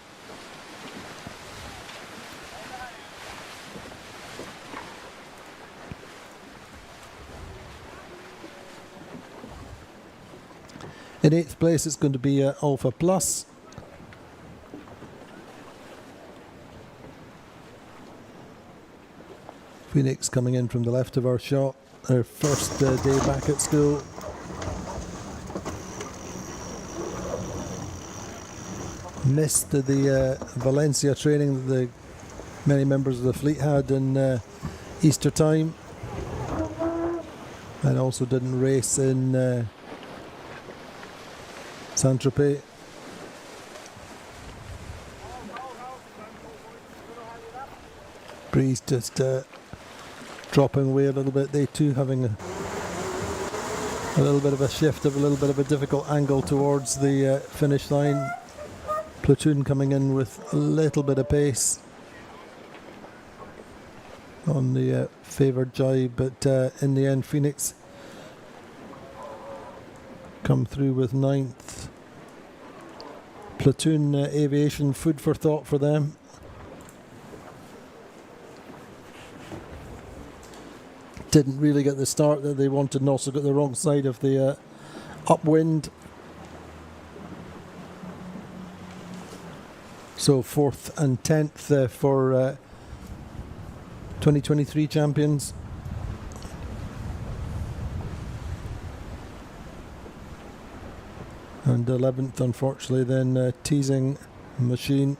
In 8th place it's going to be Alpha Plus. Phoenix coming in from the left of our shot. Her first day back at school. Missed the Valencia training that many members of the fleet had in Easter time. And also didn't race in Saint-Tropez. Breeze just dropping away a little bit. They too having a little bit of a shift, of a little bit of a difficult angle towards the finish line. Platoon coming in with a little bit of pace on the favoured jibe, but in the end Phoenix come through with 9th. Platoon aviation, food for thought for them. Didn't really get the start that they wanted, and also got the wrong side of the upwind. So 4th and 10th for 2023 champions. And 11th, unfortunately, then teasing machine.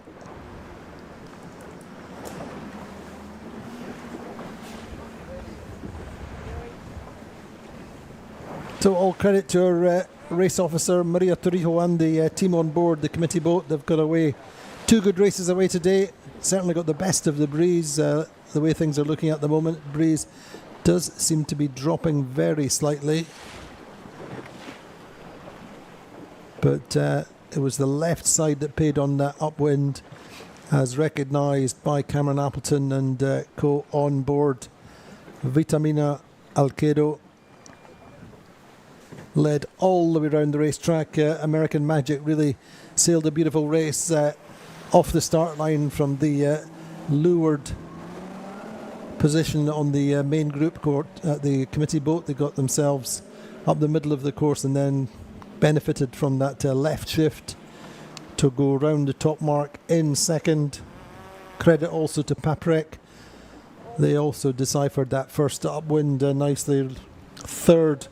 So all credit to our race officer, Maria Torrijo, and the team on board, the committee boat. They've got away 2 good races away today. Certainly got the best of the breeze. The way things are looking at the moment, breeze does seem to be dropping very slightly. But it was the left side that paid on that upwind, as recognised by Cameron Appleton and co on board. Vitamina Alcedo led all the way around the racetrack. American Magic really sailed a beautiful race off the start line from the leeward position on the main group court at the committee boat. They got themselves up the middle of the course and then benefited from that left shift to go round the top mark in second. Credit also to Paprec. They also deciphered that first upwind nicely. Third.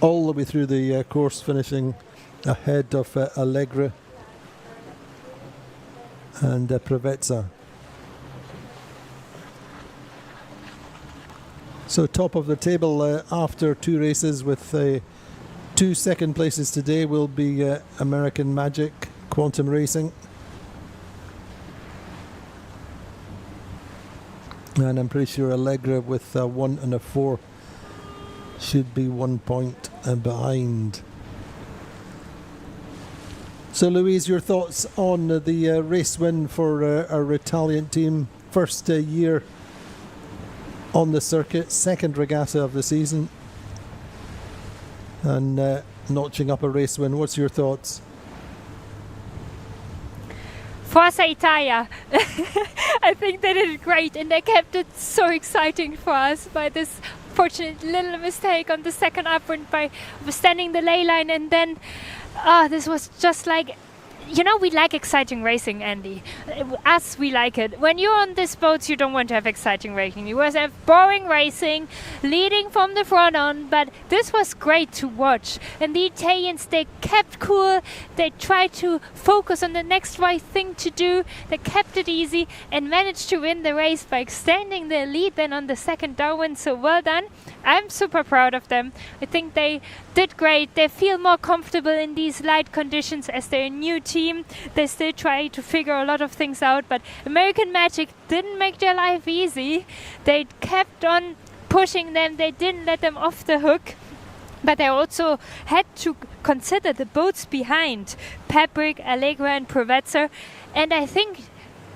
All the way through the course, finishing ahead of Allegra and Prevezza. So top of the table after 2 races with 2 second places today will be American Magic, Quantum Racing. And I'm pretty sure Allegra with 1 and a 4 should be 1 point behind. So Louise, your thoughts on the race win for our Italian team? First year on the circuit, second regatta of the season, and notching up a race win. What's your thoughts? Forza Italia! I think they did great, and they kept it so exciting for us by this fortunate little mistake on the second upwind by standing the ley line, and then this was just like, you know, we like exciting racing, Andy. Us, we like it. When you're on these boats, you don't want to have exciting racing. You want to have boring racing, leading from the front on, but this was great to watch. And the Italians, they kept cool. They tried to focus on the next right thing to do. They kept it easy and managed to win the race by extending their lead then on the second downwind. So well done. I'm super proud of them. I think they did great. They feel more comfortable in these light conditions as they're a new team. They still try to figure a lot of things out, but American Magic didn't make their life easy. They kept on pushing them. They didn't let them off the hook, but they also had to consider the boats behind, Paprec, Allegra and Prevezza. And I think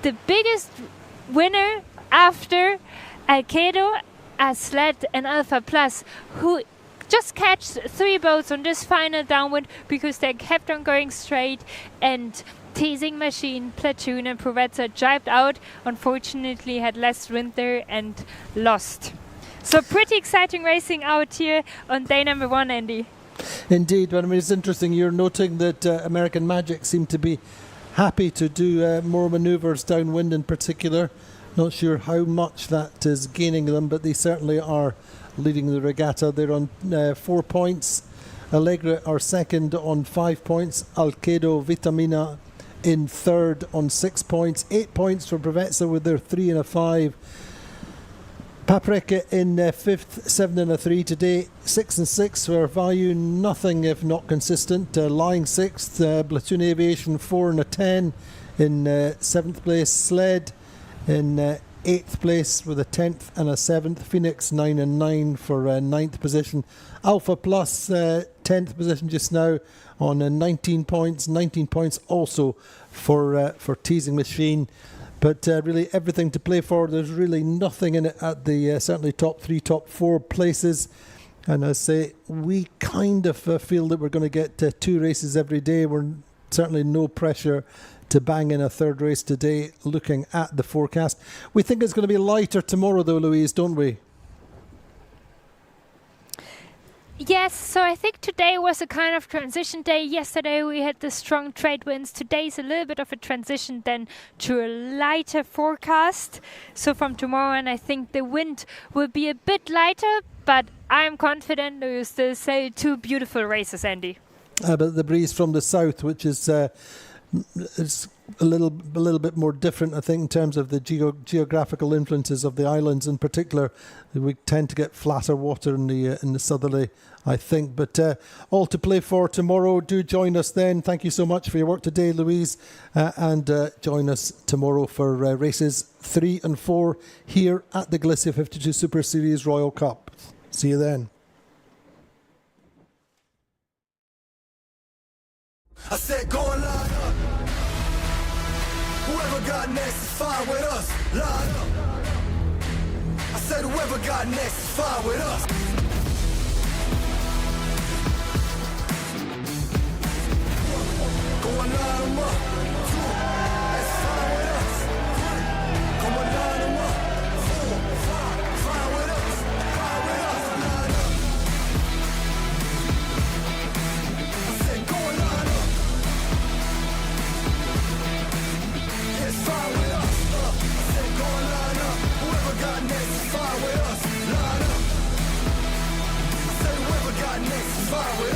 the biggest winner after Alcedo are Sled and Alpha Plus, who just catch 3 boats on this final downwind because they kept on going straight, and Teasing Machine, Platoon and Prevezza jibed out, unfortunately had less wind there and lost. So pretty exciting racing out here on day number 1, Andy. Indeed, but I mean, it's interesting, you're noting that American Magic seem to be happy to do more manoeuvres downwind in particular. Not sure how much that is gaining them, but they certainly are leading the regatta. They're on 4 points. Allegra are second on 5 points. Alcedo Vitamina in third on 6 points. 8 points for Brevezza with their 3 and a 5. Paprika in fifth, 7 and a 3 today. 6 and 6 for Value, nothing if not consistent. Lying sixth, Platoon Aviation 4 and a 10 in 7th place. Sled in 8th place with a 10th and a 7th. Phoenix 9 and 9 for 9th position. Alpha Plus 10th position just now on 19 points. 19 points also for Teasing Machine. But really everything to play for. There's really nothing in it at the certainly top 3, top 4 places. And I say we kind of feel that we're going to get 2 races every day. We're certainly no pressure to bang in a third race today, looking at the forecast. We think it's going to be lighter tomorrow though, Louise, don't we? Yes, so I think today was a kind of transition day. Yesterday we had the strong trade winds. Today's a little bit of a transition then to a lighter forecast. So from tomorrow on I think the wind will be a bit lighter, but I'm confident we will still say 2 beautiful races, Andy. But the breeze from the south, which is it's a little bit more different, I think, in terms of the geographical influences of the islands in particular. We tend to get flatter water in the southerly, I think. But all to play for tomorrow. Do join us then. Thank you so much for your work today, Louise. And join us tomorrow for races 3 and 4 here at the Galicia 52 Super Series Royal Cup. See you then. I said go and line up. Whoever got next is fine with us. Line up. I said whoever got next is fine with us. Go and line them up. That's fine with us. Come and line them up. 4, 5, fine with us. Fine with us. Line up. I said go and line up. It's fine with us. I said go and line up. Whoever got next is fine with us. Line up. I said whoever got next is fine with us.